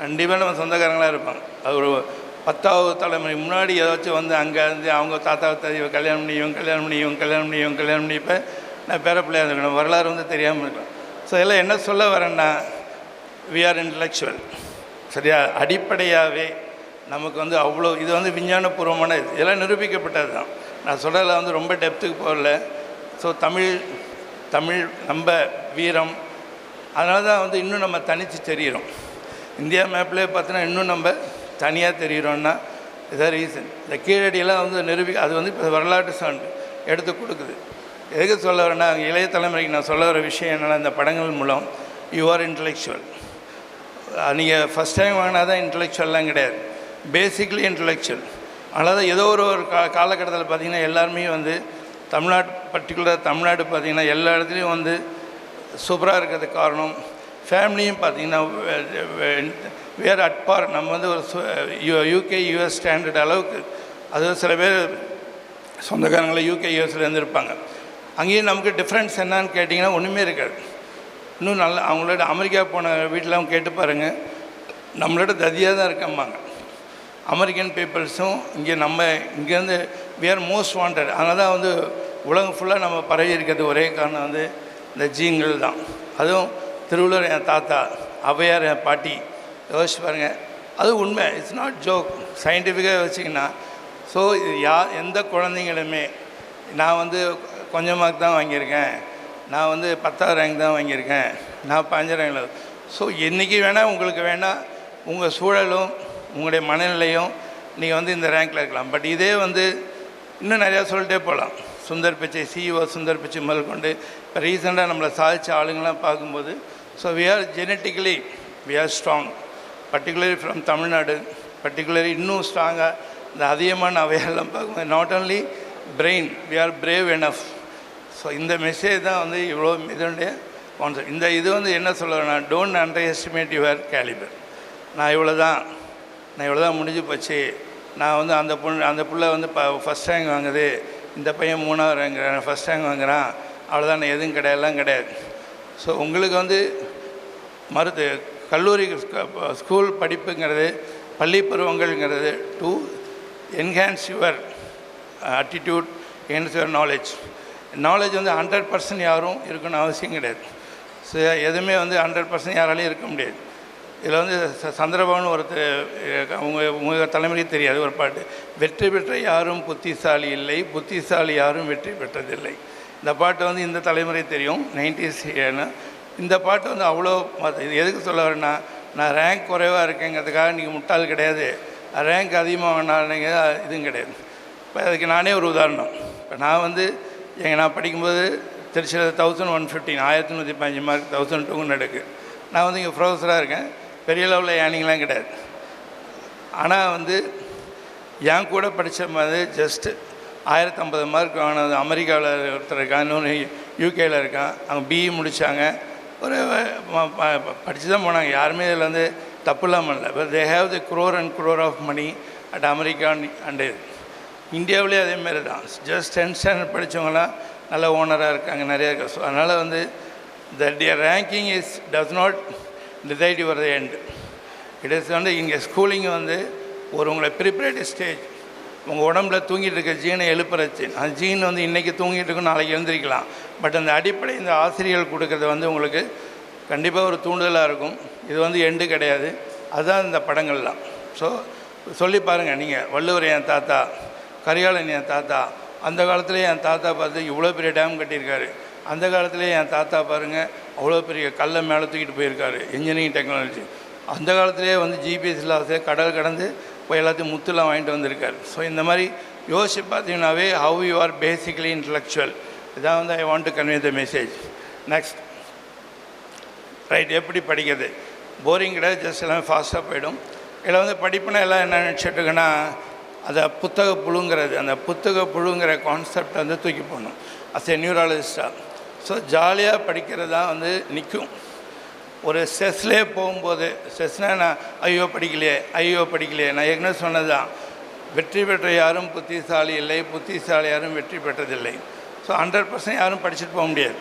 கண்டிப்பாக நம்ம சொந்தக்காரங்களாக இருப்பாங்க. அது ஒரு 10வது தலைமுறை முன்னாடி ஏதாச்சும் வந்து அங்கே இருந்து அவங்க தாத்தா கல்யாணம் பண்ணி இப்போ நான் பேரப்பிள்ளையாக இருக்கணும். வரலாறு வந்து தெரியாமல் இருக்கணும். ஸோ இதெல்லாம் என்ன சொல்ல வரேன்னா, வி ஆர் இன்டலெக்சுவல். சரியா? அடிப்படையாகவே நமக்கு வந்து அவ்வளோ இது வந்து விஞ்ஞானபூர்வமான இதெல்லாம் நிரூபிக்கப்பட்டது தான். நான் சொல்கிறதில் வந்து ரொம்ப டெப்த்துக்கு போகல. ஸோ தமிழ் நம்ம வீரம். அதனால தான் வந்து இன்னும் நம்ம தனித்து தெரிகிறோம். இந்தியா மேப்லேயே பார்த்தோன்னா இன்னும் நம்ம தனியாக தெரிகிறோன்னா இதான் ரீசன். இந்த கீழடியெல்லாம் வந்து அது வந்து இப்போ வரலாற்று சான்று எடுத்து கொடுக்குது. எதுக்கு சொல்ல வரேன்னா, இளைய தலைமுறைக்கு நான் சொல்ல வர விஷயம் என்னென்னா, இந்த படங்கள் மூலம் யூ ஆர் இன்டலெக்சுவல். நீங்கள் ஃபஸ்ட் டைம் வாங்கினா தான் இன்டலெக்சுவல்லாம் கிடையாது. Basically intellectual. அதனால் தான் ஏதோ ஒரு காலகட்டத்தில் பார்த்திங்கன்னா எல்லாருமே வந்து பர்டிகுலராக தமிழ்நாடு பார்த்திங்கன்னா எல்லா இடத்துலையும் வந்து சூப்பராக இருக்கிறதுக்கு காரணம் ஃபேமிலியும் பார்த்திங்கன்னா வேறு அட்பார். நம்ம வந்து ஒரு யூகே யூஎஸ் ஸ்டாண்டர்ட் அளவுக்கு. அது சில பேர் சொந்தக்காரங்களை யூகே யூஎஸ்லேருந்து இருப்பாங்க. அங்கேயும் நமக்கு டிஃப்ரென்ஸ் என்னான்னு கேட்டிங்கன்னா ஒன்றுமே இருக்காது. இன்னும் நல்லா அவங்களோட அமெரிக்கா போன வீட்டில் கேட்டு பாருங்கள், நம்மளோட ததியாக தான் இருக்கம்பாங்க. அமெரிக்கன் பீப்புள்ஸும் இங்கேருந்து வி ஆர் மோஸ்ட் வாண்டட். அதனால தான் வந்து உலகம் ஃபுல்லாக நம்ம பரவி இருக்கிறது ஒரே காரணம் வந்து இந்த ஜீன்கள் தான். அதுவும் திருவள்ளுவர் என் தாத்தா, ஔவையார் என் பாட்டி. யோசிச்சு பாருங்கள், அது உண்மை. It's not joke. சயின்டிஃபிக்காக வச்சிங்கன்னா. ஸோ இது எந்த குழந்தைங்களுமே நான் வந்து கொஞ்சம் மார்க் தான் வாங்கியிருக்கேன், நான் வந்து 10வது ரேங்க் தான் வாங்கியிருக்கேன், நான் 15 ரேங்கில். ஸோ என்றைக்கு வேணால் உங்களுக்கு வேணால் உங்கள் சூழலும் உங்களுடைய மனநிலையும் நீங்கள் வந்து இந்த ரேங்க்கில் இருக்கலாம். பட் இதே வந்து இன்னும் நிறையா சொல்லிட்டே போகலாம். சுந்தர் பிச்சை, CEO சுந்தர் பிச்சை முதல் கொண்டு இப்போ ரீசெண்டாக நம்மளை சாதித்த ஆளுங்கள்லாம் பார்க்கும்போது, so we are genetically we are strong. Particularly from Tamil Nadu particularly இன்னும் ஸ்ட்ராங்காக இந்த அதிகமான அவையெல்லாம் பார்க்கும்போது not only brain, we are brave enough. So இந்த மெசேஜ் தான் வந்து இவ்வளோ இதனுடைய கான்செப்ட். இது வந்து என்ன சொல்லுவேன்னா, don't underestimate your calibre. நான் இவ்வளோ தான் முடிஞ்சு போச்சு. நான் வந்து அந்த புள்ள வந்து ஃபஸ்ட் ரேங்க் வாங்குது, இந்த பையன் 3வது ரேங்க் ஃபஸ்ட் ரேங்க் வாங்குறான், அவ்வளோதான், எதுவும் கிடையாதுலாம் கிடையாது. ஸோ உங்களுக்கு வந்து கல்லூரி ஸ்கூல் படிப்புங்கிறது, பள்ளி பருவங்கள்ங்கிறது to enhance your attitude, enhance your knowledge வந்து 100% யாரும் இருக்கணும்னு அவசியம் கிடையாது. ஸோ எதுவுமே வந்து 100% யாராலையும் இருக்க முடியாது. இதில் வந்து சந்திரபாபுன்னு ஒருத்தர் உங்கள் தலைமுறைக்கு தெரியாது ஒரு பாட்டு, வெற்றி பெற்ற யாரும் புத்திசாலி இல்லை, புத்திசாலி யாரும் வெற்றி பெற்றதில்லை. இந்த பாட்டு வந்து இந்த தலைமுறை தெரியும், 90s. இந்த பாட்டு வந்து அவ்வளோ இது எதுக்கு சொல்ல வரேன்னா, நான் ரேங்க் குறைவாக இருக்கேங்கிறதுக்காக நீங்கள் முட்டாள் கிடையாது, ரேங்க் அதிகமாக வேணாங்க இதுவும் கிடையாது. இப்போ அதுக்கு நானே ஒரு உதாரணம். இப்போ நான் வந்து நான் படிக்கும்போது திருச்சியில் 1115 1115 மார்க் 1002 எடுக்கு. நான் வந்து இங்கே ப்ரொஃபஸராக இருக்கேன். பெரிய லெவலில் ஏர்னிங்லாம் கிடையாது. ஆனால் வந்து என் கூட படித்த மாதிரி ஜஸ்ட்டு 1050 மார்க் வாங்கினது அமெரிக்காவில் ஒருத்தர் இருக்கான், இன்னொன்று யூகேயில் இருக்கான். அவங்க பிஇ முடித்தாங்க, ஒரு படித்து தான் போனாங்க. யாருமே இதில் வந்து தப்புலாம் பண்ணல. But they have the crore of money at America and இந்தியாவிலே அதேமாரி தான். ஜஸ்ட் 10th ஸ்டாண்டர்ட் படித்தவங்களாம் நல்ல ஓனராக இருக்காங்க, நிறையா இருக்காங்க. ஸோ அதனால் வந்து the ranking does not decide your end. It is வந்து இங்கே ஸ்கூலிங் வந்து உங்களை ப்ரிப்பரேட்டரி ஸ்டேஜ். உங்கள் உடம்புல தூங்கிட்டு இருக்க ஜீனை எழுப்புறச்சு. அந்த ஜீன் வந்து இன்றைக்கி தூங்கிட்டு இருக்கும், நாளைக்கு எழுந்திரிக்கலாம். பட் அந்த அடிப்படை இந்த ஆசிரியர்கள் கொடுக்கறது வந்து உங்களுக்கு கண்டிப்பாக ஒரு தூண்டுதலாக இருக்கும். இது வந்து எண்டு கிடையாது. அதுதான் இந்த படங்கள்லாம். ஸோ சொல்லி பாருங்கள், நீங்கள் வள்ளுவர் என் தாத்தா, கரிகாலன் என் தாத்தா, அந்த காலத்துலேயே என் தாத்தா பார்த்து இவ்வளோ பெரிய டேம் கட்டியிருக்காரு, அந்த காலத்துலேயே என் தாத்தா பாருங்கள் அவ்வளோ பெரிய கல்லை மேலே தூக்கிட்டு போயிருக்காரு, இன்ஜினியரிங் டெக்னாலஜி. அந்த காலத்துலேயே வந்து ஜிபிஎஸ் இல்லாத கடல் கடந்து போய் எல்லாத்தையும் முத்துலாம் வாங்கிட்டு வந்திருக்காரு. ஸோ இந்த மாதிரி யோசிச்சு பார்த்தீங்கன்னாவே how you are basically intellectual. இதான் வந்து I want to convey the message. Next right, எப்படி படிக்கிறது? போரிங் கிடையாது, ஜஸ்ட் எல்லாமே ஃபாஸ்ட்டாக போயிடும். இதில் வந்து படிப்புனா எல்லாம் என்ன நினச்சிட்டுருக்குன்னா அதை புத்தக புழுங்கிறது, அந்த புத்தக புழுங்கிற கான்செப்டை வந்து தூக்கி போடணும் அஸ் எ நியூராலஜிஸ்டாக. ஸோ ஜாலியாக படிக்கிறது தான் வந்து நிற்கும். ஒரு ஸ்ட்ரெஸ்லேயே போகும்போது, ஸ்ட்ரெஸ்னால் நான் ஐயோ படிக்கலையே, நான் ஏற்கனவே சொன்னது தான், வெற்றி பெற்ற யாரும் புத்திசாலி இல்லை, புத்திசாலி யாரும் வெற்றி பெற்றதில்லை. ஸோ 100% யாரும் படிச்சுட்டு போக முடியாது.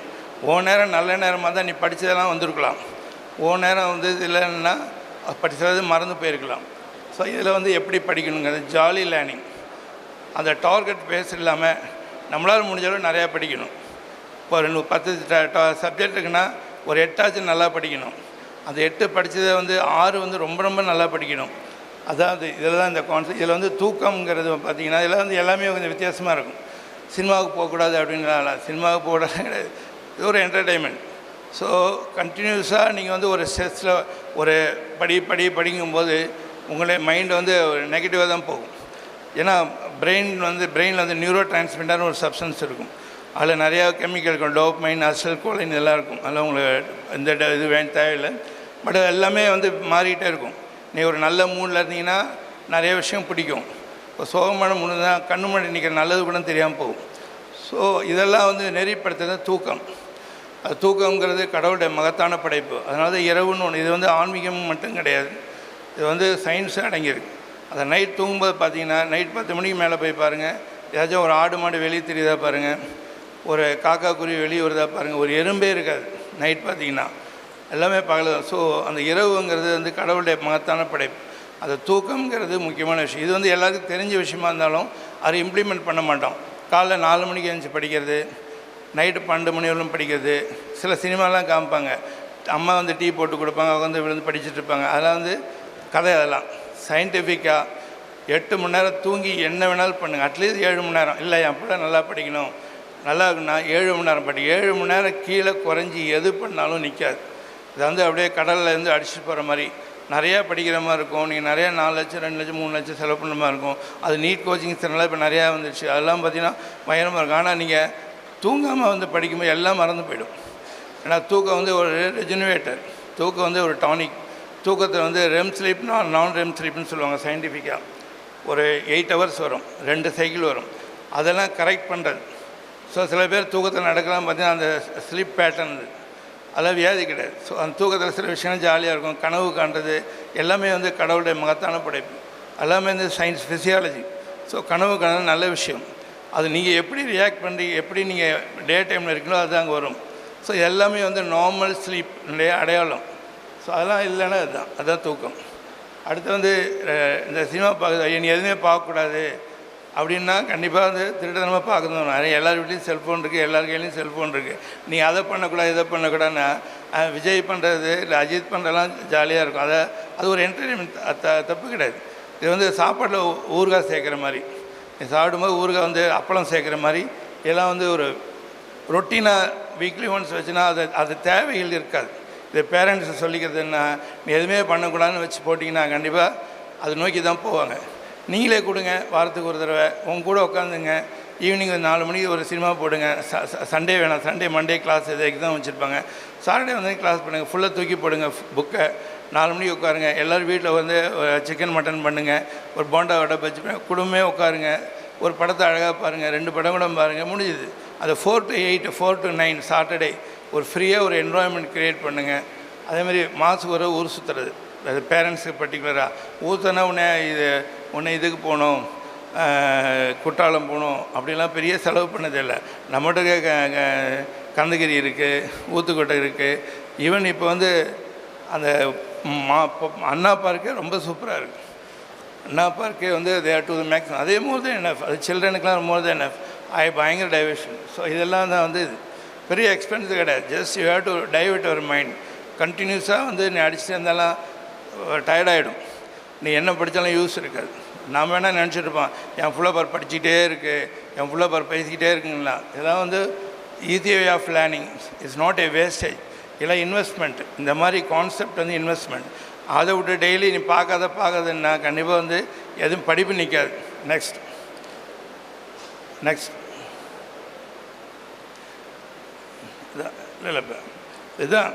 நேரம் நல்ல நேரமாக தான் நீ படித்ததெல்லாம் வந்திருக்கலாம், நேரம் வந்து இல்லைன்னா படித்தது மறந்து போயிருக்கலாம். ஸோ இதில் வந்து எப்படி படிக்கணுங்கிறது ஜாலி லேர்னிங். அந்த டார்கெட் பேஸ் இல்லாமல் நம்மளால் முடிஞ்சாலும் நிறையா படிக்கணும். இப்போ ஒரு 10 சப்ஜெக்ட் இருக்குன்னா ஒரு 8 நல்லா படிக்கணும். அந்த 8 படித்ததை வந்து 6 வந்து ரொம்ப ரொம்ப நல்லா படிக்கணும். அதாவது இதில் தான் இந்த கான்செப்ட். இதில் வந்து தூக்கம்ங்கிறது பார்த்திங்கன்னா இதில் வந்து எல்லாமே கொஞ்சம் வித்தியாசமாக இருக்கும். சினிமாவுக்கு போகக்கூடாது அப்படிங்கிறதால சினிமாவுக்கு போகக்கூடாது கிடையாது, இது ஒரு என்டர்டெயின்மெண்ட். ஸோ கண்டினியூஸாக நீங்கள் வந்து ஒரு ஸ்ட்ரெஸ்ஸில் ஒரு படிக்கும்போது உங்களே மைண்டு வந்து ஒரு நெகட்டிவாக தான் போகும். ஏன்னா பிரெயினில் வந்து நியூரோ டிரான்ஸ்மிட்டர்னு ஒரு சப்ஸ்டன்ஸ் இருக்கும். அதில் நிறையா கெமிக்கல் இருக்கும், டோபமைன், அசில்கோலின் இதெல்லாம் இருக்கும். அதெல்லாம் உங்களுக்கு இந்த இது தேவையில்லை. பட் எல்லாமே வந்து மாறிக்கிட்டே இருக்கும். நீ ஒரு நல்ல மூடில் இருந்தீங்கன்னா நிறைய விஷயம் பிடிக்கும். இப்போ சோகமான மூணு தான் கண்ணு முன்னாடி நிற்கிற நல்லது கூட தெரியாமல் போகும். ஸோ இதெல்லாம் வந்து நெறிப்படுத்துறது தூக்கம். அது தூக்கங்கிறது கடவுளுடைய மகத்தான படைப்பு. அதனால தான் இரவுன்னு ஒன்று. இது வந்து ஆன்மீகம் மட்டும் கிடையாது, இது வந்து சயின்ஸும் அடங்கியிருக்கு. அதை நைட் தூங்கும்போது பார்த்தீங்கன்னா நைட் 10 மணிக்கு மேலே போய் பாருங்கள், ஏதாச்சும் ஒரு ஆடு மாடு வெளியே தெரியுதா பாருங்கள், ஒரு காக்கா குருவி வெளியே வருதா பாருங்கள், ஒரு எறும்பே இருக்காது நைட் பார்த்திங்கன்னா, எல்லாமே பகல் தான். ஸோ அந்த இரவுங்கிறது வந்து கடவுளுடைய மகத்தான படைப்பு. அந்த தூக்கங்கிறது முக்கியமான விஷயம். இது வந்து எல்லாத்துக்கும் தெரிஞ்ச விஷயமா இருந்தாலும் அதை இம்ப்ளிமெண்ட் பண்ண மாட்டோம். காலைல 4 மணிக்கு எழுந்துச்சி படிக்கிறது, நைட்டு 12 மணி வரலும் படிக்கிறது. சில சினிமாலாம் காமிப்பாங்க, அம்மா வந்து டீ போட்டு கொடுப்பாங்க, அவங்க வந்து விழுந்து படிச்சுட்டு இருப்பாங்க. அதெல்லாம் வந்து கதை. அதெல்லாம் சயின்டிஃபிக்காக 8 மணி நேரம் தூங்கி என்ன வேணாலும் பண்ணுங்கள். அட்லீஸ்ட் 7 மணி நேரம் இல்லை, என் பிள்ளை நல்லா படிக்கணும், நல்லா இருக்குன்னா 7 மணி நேரம் படி. 7 மணி நேரம் கீழே குறைஞ்சி எது பண்ணாலும் நிற்காது. இது வந்து அப்படியே கடலில் இருந்து அடிச்சுட்டு போகிற மாதிரி நிறையா படிக்கிற மாதிரி இருக்கும். நீங்கள் நிறையா 4 லட்சம் 2 லட்சம் 3 லட்சம் செலவு பண்ண மாதிரி இருக்கும். அது நீட் கோச்சிங் சென்டர்லாம் இப்போ நிறையா வந்துடுச்சு. அதெல்லாம் பார்த்திங்கன்னா பயங்கரமாக இருக்கும். ஆனால் நீங்கள் தூங்காமல் வந்து படிக்கும்போது எல்லாம் மறந்து போயிடும். ஏன்னா தூக்கம் வந்து ஒரு ரெஜுனவேட்டர், தூக்கம் வந்து ஒரு டானிக். தூக்கத்தை வந்து ரெம் ஸ்லீப், நான் ரெம் ஸ்லீப்னு சொல்லுவாங்க சயின்டிஃபிக்காக. ஒரு 8 ஹவர்ஸ் வரும், 2 சைக்கிள் வரும். அதெல்லாம் கரெக்ட் பண்ணுறது. ஸோ சில பேர் தூக்கத்தில் நடக்கலாம் பார்த்தீங்கன்னா அந்த ஸ்லீப் பேட்டர்ன், அதெல்லாம் வியாதி கிடையாது. ஸோ அந்த தூக்கத்தில் சில விஷயங்கள் ஜாலியாக இருக்கும். கனவு காண்றது எல்லாமே வந்து கடவுளுடைய மகத்தான படைப்பு. எல்லாமே வந்து சயின்ஸ், ஃபிசியாலஜி. ஸோ கனவு காண்றது நல்ல விஷயம். அது நீங்கள் எப்படி ரியாக்ட் பண்ணுறீங்க, எப்படி நீங்கள் டே டைமில் இருக்கீங்களோ அது அங்கே வரும். ஸோ எல்லாமே வந்து நார்மல் ஸ்லீப்னுடைய அடையாளம். ஸோ அதெல்லாம் இல்லைன்னா அதுதான் தூக்கம். அடுத்து வந்து இந்த சினிமா பார்க்குறது, நீ எதுவுமே பார்க்கக்கூடாது அப்படின்னா கண்டிப்பாக வந்து திருட்டுத்தனமாக பார்க்கணும். நிறைய எல்லார் வீட்லேயும் செல்ஃபோன் இருக்குது, எல்லார் கையிலையும் செல்ஃபோன் இருக்குது. நீ அதை பண்ணக்கூடாது இதை பண்ணக்கூடாதுன்னா விஜய் பண்ணுறது இல்லை அஜித் பண்ணுறதுலாம் ஜாலியாக இருக்கும். அது ஒரு என்டர்டெயின்மெண்ட், தப்பு கிடையாது. இது வந்து சாப்பாட்டில் ஊறுகாய் சேர்க்குற மாதிரி, நீ சாப்பிடும்போது ஊறுகாய் வந்து அப்பளம் சேர்க்குற மாதிரி எல்லாம் வந்து ஒரு ரொட்டீனாக வீக்லி ஒன்ஸ் வச்சுன்னா அது தேவைகள் இருக்காது. இது பேரண்ட்ஸை சொல்லிக்கிறதுன்னா நீ எதுவுமே பண்ணக்கூடாதுன்னு வச்சு போட்டிங்கன்னா கண்டிப்பாக அது நோக்கி தான் போவாங்க. நீங்களே கொடுங்க, வாரத்துக்கு ஒரு தடவை உங்க கூட உட்காந்துங்க. ஈவினிங் 4 மணிக்கு ஒரு சினிமா போடுங்க. சண்டே வேணாம், சண்டே மண்டே கிளாஸ் எது எக்ஸாம் வச்சுருப்பாங்க, சாட்டர்டே வந்து கிளாஸ் பண்ணுங்கள். ஃபுல்லாக தூக்கி போடுங்க புக்கை. 4 மணிக்கு உட்காருங்க. எல்லோரும் வீட்டில் வந்து சிக்கன் மட்டன் பண்ணுங்கள், ஒரு போண்டா வடை பஜ்ஜி குடும்பமே உட்காருங்க, ஒரு படத்தை அழகாக பாருங்கள், 2 படம் கூட பாருங்கள், முடிஞ்சுது. அது 4 to 8, 4 to 9 சாட்டர்டே ஒரு ஃப்ரீயாக ஒரு என்வாயன்மெண்ட் க்ரியேட் பண்ணுங்கள். அதேமாதிரி மாதத்துக்கு ஒரு ஊர் சுற்றுறது, அது பேரண்ட்ஸுக்கு பர்டிகுலராக ஊற்றுனா உடனே இதுக்கு போகணும், குற்றாலம் போகணும் அப்படிலாம் பெரிய செலவு பண்ணதில்லை. நம்மகிட்ட கந்தகிரி இருக்குது, ஊத்துக்கோட்டை இருக்குது. ஈவன் இப்போ வந்து அந்த அண்ணா பார்க்கே ரொம்ப சூப்பராக இருக்குது. அண்ணா பார்க்கே வந்து they are to the maximum. அதே மோர் தான் என்எஃப். அது சில்ட்ரனுக்குலாம் மோர் தான் என்எஃப். பயங்கர டைவர்ஷன். ஸோ இதெல்லாம் தான் வந்து பெரிய எக்ஸ்பென்ஸ் கிடையாது. Just you have to divert your mind. கண்டினியூஸாக வந்து நீ அடிச்சுட்டு இருந்தாலும் டயர்டாகிடும். நீ என்ன படித்தாலும் யூஸ் இருக்காது. நாம் வேணால் நினச்சிட்டு இருப்பான், என் ஃபுல்லாக பார் படிச்சுக்கிட்டே இருக்குது, என் ஃபுல்லாக பார் பேசிக்கிட்டே இருக்குங்களா. இதெல்லாம் வந்து easy way of learning. It's not a wastage. இதெல்லாம் இன்வெஸ்ட்மெண்ட். இந்த மாதிரி கான்செப்ட் வந்து இன்வெஸ்ட்மெண்ட். அதை விட்டு டெய்லி நீ பார்க்காதன்னா கண்டிப்பாக வந்து எதுவும் படிப்பு நிற்காது. நெக்ஸ்ட் இல்லை இதுதான்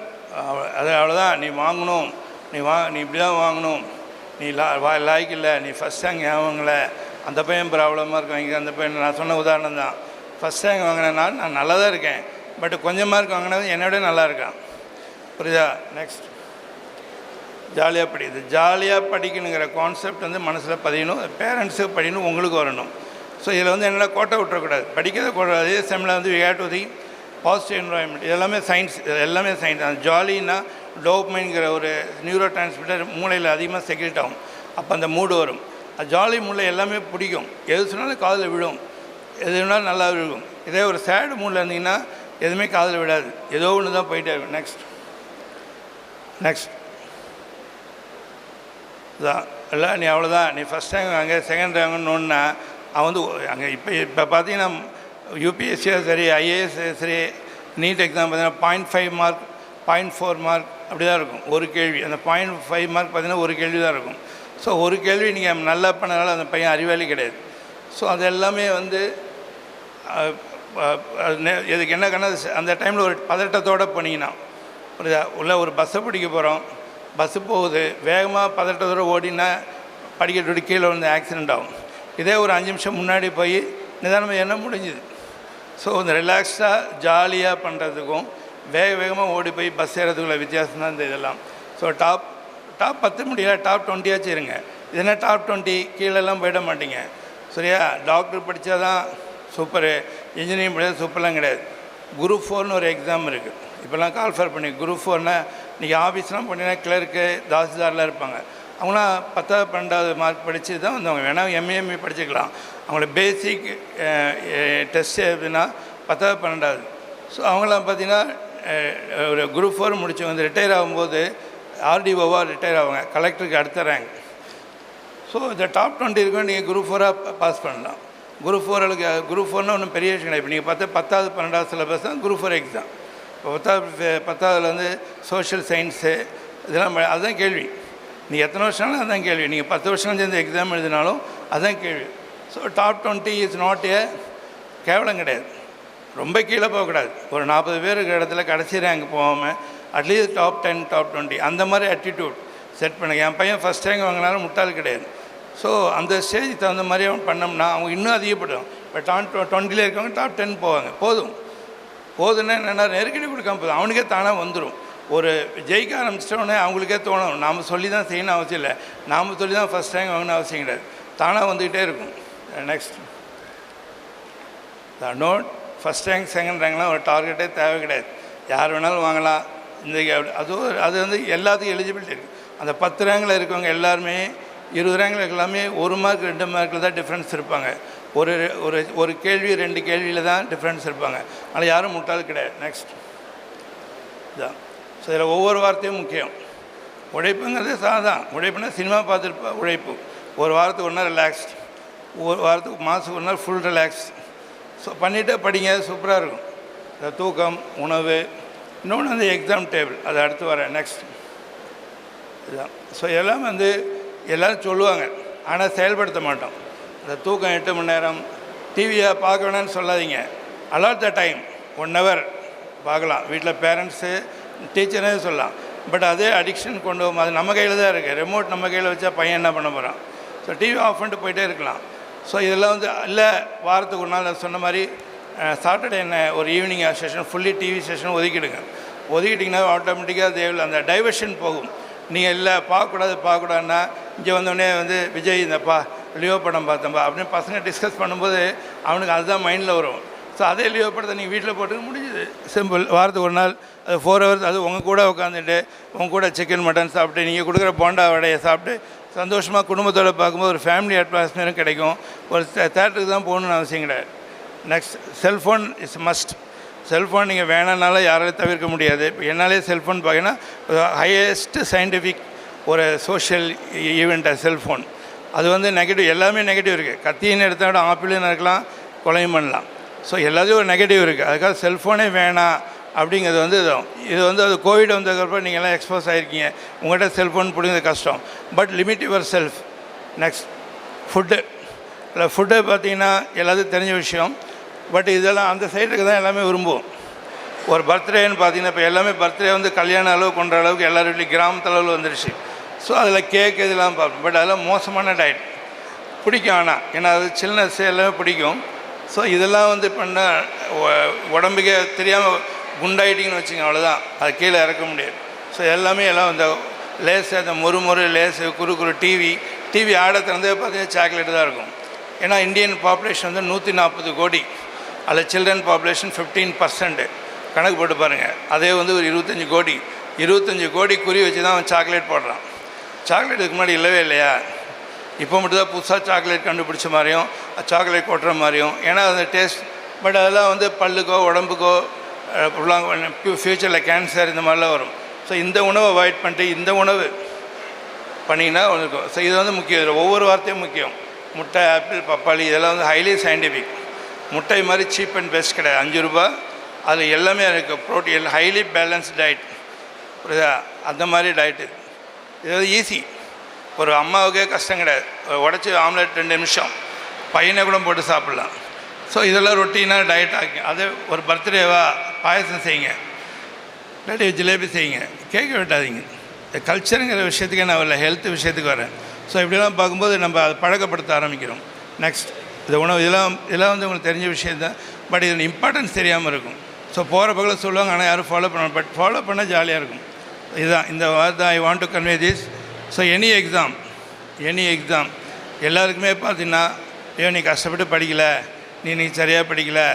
அது அவ்வளோதான். நீ வாங்கணும், நீ இப்படி தான் வாங்கணும், நீ லாய்க்கு இல்லை, நீ ஃபஸ்ட் ரேங்க் வாங்கலை, அந்த பையன் ப்ராப்ளமாக இருக்கு வாங்கி. அந்த பையன் நான் சொன்ன உதாரணம் தான். ஃபஸ்ட் ரேங்க் வாங்கினேன்னா நான் நல்லா தான் இருக்கேன், பட் கொஞ்சம் மார்க் வாங்கினது என்னோட நல்லா இருக்கான். புரியுதா? நெக்ஸ்ட் ஜாலியாக படிக்குது. ஜாலியாக படிக்கணுங்கிற கான்செப்ட் வந்து மனசில் பதியணும். பேரண்ட்ஸுக்கு படிக்கணும், உங்களுக்கு வரணும். ஸோ இதில் வந்து என்னென்னா கோட்டை விட்டுறக்கூடாது, படிக்கிறத கூடாது. அதே செம்மில் வந்து we have to the positive environment. இதெல்லாமே சயின்ஸ். எல்லாமே சயின்ஸ். அந்த ஜாலின்னா டோப்மைன்கிற ஒரு நியூரோ டிரான்ஸ்மிட்டர் மூளையில் அதிகமாக செக்ரெட் ஆகும். அப்போ அந்த மூடு வரும். அது ஜாலி மூளை எல்லாமே பிடிக்கும். எது சொன்னாலும் காதில் விழும், எது வேணாலும் நல்லா விழுகும். இதே ஒரு சேடு மூடில் இருந்தீங்கன்னா எதுவுமே காதில் விடாது, ஏதோ ஒன்று தான் போயிட்டே இருக்கும். நெக்ஸ்ட் தான் இல்லை, நீ அவ்வளோதான், நீ ஃபஸ்ட் ரேங்க் வாங்க, செகண்ட் ரேங்க்னு அவன் வந்து அங்கே இப்போ பார்த்தீங்கன்னா யூபிஎஸ்சியாக சரி, ஐஏஎஸ் சரி, நீட் எக்ஸாம் பார்த்தீங்கன்னா 0.5 மார்க், 0.4 மார்க் அப்படி தான் இருக்கும் ஒரு கேள்வி. அந்த 0.5 மார்க் பார்த்தீங்கன்னா ஒரு கேள்வி தான் இருக்கும். ஸோ ஒரு கேள்வி நீங்கள் நல்லா பண்ணனால அந்த பையன் அறிவாளி கிடையாது. ஸோ அது எல்லாமே வந்து இதுக்கு என்ன கண்ணா அந்த டைமில் ஒரு பதட்டத்தோடு போனீங்கன்னா ஒரு பஸ்ஸை பிடிக்க போகிறோம், பஸ்ஸு போகுது, வேகமாக பதட்டத்தோடு ஓடினா படிக்கட்டு கீழே வந்து ஆக்சிடெண்ட் ஆகும். இதே ஒரு 5 நிமிஷம் முன்னாடி போய் நிதானமாக என்ன முடிஞ்சுது. ஸோ இந்த ரிலாக்ஸ்டாக ஜாலியாக பண்ணுறதுக்கும் வேகமாக ஓடி போய் பஸ் ஏறதுக்குள்ள வித்தியாசம் தான் இந்த இதெல்லாம். ஸோ டாப் 10 முடியல, டாப் 20 இருங்க. இதுனா டாப் 20 கீழெல்லாம் போயிட மாட்டீங்க. சரியா? டாக்டர் படித்தா தான் சூப்பரு, இன்ஜினியரிங் படித்தா சூப்பர்லாம் கிடையாது. குரூப் 4னு ஒரு எக்ஸாம் இருக்குது. இப்போல்லாம் கால்ஃபர் பண்ணி குரூப் 4னா இன்றைக்கி ஆஃபீஸ்லாம் பண்ணிங்கன்னா கிளர்க்கு, தாசில்தார்லாம் இருப்பாங்க. அவங்களாம் 10வது 12வது மார்க் படித்து தான் வந்தவங்க. வேணால் எம்ஏ படிச்சுக்கலாம். அவங்கள பேசிக் டெஸ்ட் எப்படின்னா 10வது 12வது. ஸோ அவங்களாம் பார்த்திங்கன்னா ஒரு குரூப் 4 முடிச்சு வந்து ரிட்டையர் ஆகும்போது ஆர்டிஓவாக ரிட்டையர் ஆவாங்க, கலெக்டருக்கு அடுத்த ரேங்க். ஸோ இந்த டாப் 20 இருக்கும், நீங்கள் குரூப் 4ஆக பாஸ் பண்ணலாம். குரூப் 4னா ஒன்றும் பெரிய விஷயம் கிடையாது. இப்போ நீங்கள் 10வது 12வது சிலபஸ் தான் குரூப் 4 எக்ஸாம். இப்போ 10வதுல வந்து சோஷியல் சயின்ஸு இதெல்லாம் அதுதான் கேள்வி. நீங்கள் எத்தனை வருஷம்னாலும் அதுதான் கேள்வி. நீங்கள் 10 வருஷம் சேர்ந்து எக்ஸாம் எழுதினாலும் அதுதான் கேள்வி. ஸோ டாப் 20 இஸ் நாட் ஏ கேவலம் கிடையாது. ரொம்ப கீழே போகக்கூடாது. ஒரு 40 பேர் இருக்கிற இடத்துல கடைசி ரேங்க் போகாமல் அட்லீஸ்ட் டாப் 10 டாப் 20 அந்த மாதிரி ஆட்டிடியூட் செட் பண்ணுங்க. என் பையன் ஃபஸ்ட் ரேங்க் வாங்கினாலும் முட்டாள் கிடையாது. ஸோ அந்த ஸ்டேஜுக்கு தகுந்த மாதிரி அவன் பண்ணோம்னா அவங்க இன்னும் அதிகப்படும். இப்போ டாப் 20 இருக்கவங்க டாப் 10 போவாங்க. போதுன்னா என்னென்னா நெருக்கடி கொடுக்காம போதும், அவனுக்கே தானாக வந்துடும். ஒரு ஜெயிக்க ஆரம்பிச்சிட்டோடனே அவங்களுக்கே தோணும், நாம் சொல்லி தான் செய்யணும் அவசியம் இல்லை, நாம் சொல்லி தான் ஃபஸ்ட் ரேங்க் வாங்கணும் அவசியம் கிடையாது, தானாக வந்துக்கிட்டே இருக்கும். Next note, first rank second ரேங்க்லாம் ஒரு டார்கெட்டே தேவை கிடையாது. யார் வேணாலும் வாங்கலாம். இந்த அது வந்து எல்லாத்துக்கும் எலிஜிபிலிட்டி இருக்குது. அந்த 10 ரேங்கில் இருக்கவங்க எல்லாருமே 20 ரேங்கில் எல்லாமே 1 மார்க் 2 மார்க்கில் தான் டிஃப்ரென்ஸ் இருப்பாங்க. ஒரு கேள்வி 2 கேள்வியில் தான் டிஃப்ரென்ஸ் இருப்பாங்க. அதனால் யாரும் முட்டாள் கிடையாது. நெக்ஸ்ட் இதான். ஸோ இதில் ஒவ்வொரு வார்த்தையும் முக்கியம். உழைப்புங்கிறது சாதான். உழைப்புனா சினிமா பார்த்துருப்பா உழைப்பு. ஒரு வாரத்துக்கு ஒரு நாள் ரிலாக்ஸ்ட், ஒரு வாரத்துக்கு மாதத்துக்கு ஒரு நாள் ஃபுல் ரிலாக்ஸ். ஸோ பண்ணிவிட்டு படிங்க, சூப்பராக இருக்கும். இந்த தூக்கம், உணவு, இன்னொன்று வந்து எக்ஸாம் டேபிள், அது அடுத்து வர நெக்ஸ்ட் இதுதான். ஸோ எல்லாம் வந்து எல்லோரும் சொல்லுவாங்க, ஆனால் செயல்படுத்த மாட்டோம். இந்த தூக்கம் 8 மணி நேரம், டிவியை பார்க்க வேணான்னு சொல்லாதீங்க. அலாட் த டைம் 1 hour பார்க்கலாம். வீட்டில் பேரண்ட்ஸு டீச்சரே சொல்லலாம். பட் அதே அடிக்ஷன் கொண்டு போகும். அது நம்ம கையில் தான் இருக்குது. ரிமோட் நம்ம கையில் வச்சா பையன் என்ன பண்ண போகிறான்? ஸோ டிவி ஆஃப் பண்ணிட்டு போயிட்டே இருக்கலாம். ஸோ இதெல்லாம் வந்து இல்லை, வாரத்துக்கு ஒரு நாள் சொன்ன மாதிரி சாட்டர்டே என்ன ஒரு evening session fully TV session ஒதுக்கிட்டிங்கன்னா ஆட்டோமேட்டிக்காக தேவையில்லை, அந்த டைவர்ஷன் போகும். நீங்கள் இல்லை பார்க்கக்கூடாதுன்னா இங்கே வந்தோடனே வந்து விஜய் இந்தப்பா லியோ படம் பார்த்தோம்பா அப்படின்னு பசங்க டிஸ்கஸ் பண்ணும்போது அவனுக்கு அதுதான் மைண்டில் வரும். ஸோ அதே லியோ படத்தை நீங்கள் வீட்டில் போட்டு முடிஞ்சுது, சிம்பிள். வாரத்துக்கு ஒரு நாள் அது 4 hours அது உங்கள் கூட உட்காந்துட்டு உங்கள் கூட சிக்கன் மட்டன் சாப்பிட்டு நீங்கள் கொடுக்குற போண்டா வடையை சாப்பிட்டு சந்தோஷமாக குடும்பத்தோடு பார்க்கும்போது ஒரு ஃபேமிலி அட்மாஸ்பியரும் கிடைக்கும். ஒரு தேட்டருக்கு தான் போகணுன்னு அவசியம் கிடையாது. Next, cellphone is must. Cellphone நீங்கள் வேணானாலும் யாராலையும் தவிர்க்க முடியாது. இப்போ என்னாலே செல்ஃபோன் பார்த்தீங்கன்னா ஹையஸ்ட்டு சயின்டிஃபிக் ஒரு சோஷியல் ஈவெண்ட்டாக செல்ஃபோன். அது வந்து நெகட்டிவ், எல்லாமே நெகட்டிவ் இருக்குது. கத்தின்னு எடுத்தால் ஆப்பிளுன்னு இருக்கலாம், கொலையும் பண்ணலாம். ஸோ எல்லாத்தையும் ஒரு நெகட்டிவ் இருக்குது. அதுக்காக செல்ஃபோனே வேணாம் அப்படிங்கிறது வந்து இது வந்து அது கோவிட் வந்ததுக்கப்புறம் நீங்கள் எல்லாம் எக்ஸ்போஸ் ஆகிருக்கீங்க, உங்கள்கிட்ட செல்ஃபோன் பிடிக்கிறது கஷ்டம். But limit your self. Next, food. இல்லை, ஃபுட்டு பார்த்திங்கன்னா எல்லாத்துக்கும் தெரிஞ்ச விஷயம். பட் இதெல்லாம் அந்த சைடுக்கு தான் எல்லாமே விரும்புவோம். ஒரு பர்த்டேன்னு பார்த்தீங்கன்னா இப்போ எல்லாமே பர்த்டே வந்து கல்யாண அளவு கொண்ட அளவுக்கு எல்லார் வீட்லையும் கிராமத்து அளவில் வந்துடுச்சு. ஸோ அதில் கேக் இதெல்லாம் பார்ப்போம். பட் அதெல்லாம் மோசமான டயட். பிடிக்கும் ஆனால் ஏன்னா அது சில்னஸ் எல்லாமே பிடிக்கும். ஸோ இதெல்லாம் வந்து பண்ணால் உடம்புக்கே தெரியாமல் குண்டாயிட்டிங்கன்னு வச்சுங்க, அவ்வளோதான். அது கீழே இறக்க முடியாது. ஸோ எல்லாமே எல்லாம் இந்த லேஸு, அந்த முறு லேஸு, குறு டிவி ஆடை திறந்தே பார்த்தீங்கன்னா சாக்லேட்டு தான் இருக்கும். ஏன்னா இந்தியன் பாப்புலேஷன் வந்து 140 கோடி. அதில் சில்ட்ரன் பாப்புலேஷன் 15%. கணக்கு போட்டு பாருங்கள். அதே வந்து ஒரு 25 கோடி குறி வச்சு தான் அவன் சாக்லேட் போடுறான். சாக்லேட் இதுக்கு முன்னாடி இல்லவே இல்லையா? இப்போ மட்டும்தான் புதுசாக சாக்லேட் கண்டுபிடிச்ச மாதிரியும் சாக்லேட் கொட்டுற மாதிரியும். ஏன்னா அந்த டேஸ்ட். பட் அதெல்லாம் வந்து பல்லுக்கோ உடம்புக்கோ ஃப்யூச்சரில் கேன்சர் இந்த மாதிரிலாம் வரும். ஸோ இந்த உணவை அவாய்ட் பண்ணிட்டு இந்த உணவு பண்ணிங்கன்னா இருக்கும். ஸோ இது வந்து முக்கியம். இதில் ஒவ்வொரு வார்த்தையும் முக்கியம். முட்டை, ஆப்பிள், பப்பாளி இதெல்லாம் வந்து ஹைலி சயின்டிஃபிக். முட்டை மாதிரி சீப் அண்ட் பெஸ்ட் கிடையாது. 5 ரூபா, அதில் எல்லாமே இருக்குது. Protein, highly balanced diet. புரியுதா? அந்த மாதிரி டயட்டு இது வந்து ஈஸி. ஒரு அம்மாவுக்கே கஷ்டம் கிடையாது. உடச்சி ஆம்லெட் 2 நிமிஷம், பையனை கூட போட்டு சாப்பிட்லாம். ஸோ இதெல்லாம் ரொட்டீனாக டயட் ஆகி அது ஒரு பர்த்டேவா பாயசம் செய்யுங்க, இல்லாட்டி ஜிலேபி செய்யுங்க, கேட்க விட்டாதீங்க. கல்ச்சருங்கிற விஷயத்துக்கு நான் வரல, ஹெல்த் விஷயத்துக்கு வரேன். ஸோ இப்படிலாம் பார்க்கும்போது நம்ம அதை பழக்கப்படுத்த ஆரம்பிக்கிறோம். நெக்ஸ்ட், இந்த உணவு இதெல்லாம் வந்து உங்களுக்கு தெரிஞ்ச விஷயந்தான். பட் இதில் இம்பார்ட்டன்ஸ் தெரியாமல் இருக்கும். ஸோ போகிற பக்கத்தில் சொல்லுவாங்க, ஆனால் யாரும் ஃபாலோ பண்ணுவாங்க. பட் ஃபாலோ பண்ணால் ஜாலியாக இருக்கும். இதுதான் இந்த வார்த்தை. ஐ want to convey this. So any exam எல்லாருக்குமே பார்த்தீங்கன்னா, ஐயோ நீ கஷ்டப்பட்டு படிக்கலை, நீ சரியாக படிக்கலை,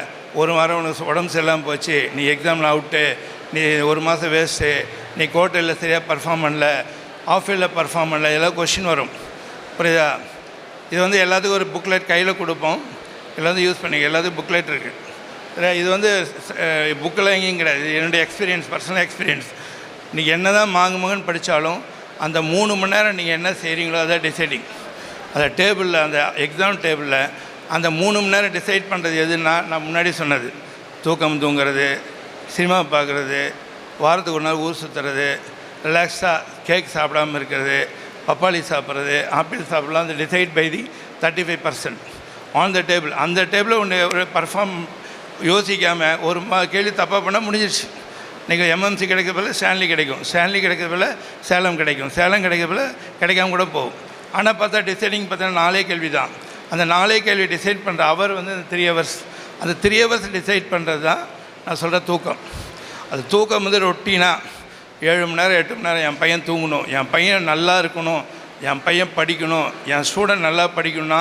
ஒரு வாரம் உனக்கு உடம்பு சரியில்லாமல் போச்சு, நீ எக்ஸாமில் அவுட்டு, நீ 1 மாதம் வேஸ்ட்டு, நீ கோர்ட்டில் சரியாக பர்ஃபார்ம் பண்ணல, ஆஃபீல்டில் பர்ஃபார்ம் பண்ணல, இதெல்லாம் கொஷின் வரும். புரியுதா? இது வந்து எல்லாத்துக்கும் ஒரு புக்லெட் கையில் கொடுப்போம், எல்லாத்தையும் யூஸ் பண்ணிக்க. எல்லாத்துக்கும் புக்லெட் இருக்குது. இது வந்து புக்கில் எங்கேயும் கிடையாது. இது என்னுடைய எக்ஸ்பீரியன்ஸ், பர்சனல் எக்ஸ்பீரியன்ஸ். நீங்கள் என்ன தான் மாங்குன்னு படித்தாலும் அந்த 3 மணி நேரம் நீங்கள் என்ன செய்கிறீங்களோ அதான் டிசைடிங். அந்த டேபிளில், அந்த எக்ஸாம் டேபிளில் அந்த 3 மணி நேரம் டிசைட் பண்ணுறது எதுன்னா, நான் முன்னாடி சொன்னது, தூங்குறது, சினிமா பார்க்குறது, வாரத்துக்கு ஒரு நாள் ஊர் சுற்றுறது, ரிலாக்ஸாக கேக் சாப்பிடாமல் இருக்கிறது, பப்பாளி சாப்பிட்றது, ஆப்பிள் சாப்பிட்லாம். அந்த decide by the 35% on the table. அந்த டேபிளில் ஒன்று ஒரு பர்ஃபார்ம் யோசிக்காமல் ஒரு கேள்வி தப்பாக பண்ணால் முடிஞ்சிடுச்சு. நீங்கள் எம்எம்சி கிடைக்கிறதில்ல ஸ்டான்லி கிடைக்கும், ஸ்டான்லி கிடைக்கிறதில்ல சேலம் கிடைக்கும், சேலம் கிடைக்கிறதில்ல கிடைக்காம கூட போகும். ஆனால் பார்த்தா டிசைடிங் பார்த்தீங்கன்னா 4 கேள்வி தான். அந்த 4 கேள்வி டிசைட் பண்ணுற அவர் வந்து அந்த 3 hours. அந்த 3 hours டிசைட் பண்ணுறது தான் நான் சொல்கிற தூக்கம். அது தூக்கம் வந்து ரொட்டீனாக 7 மணி நேரம் 8 மணி நேரம் என் பையன் தூங்கணும், என் பையன் நல்லா இருக்கணும், என் பையன் படிக்கணும், என் ஸ்டூடெண்ட் நல்லா படிக்கணும்னா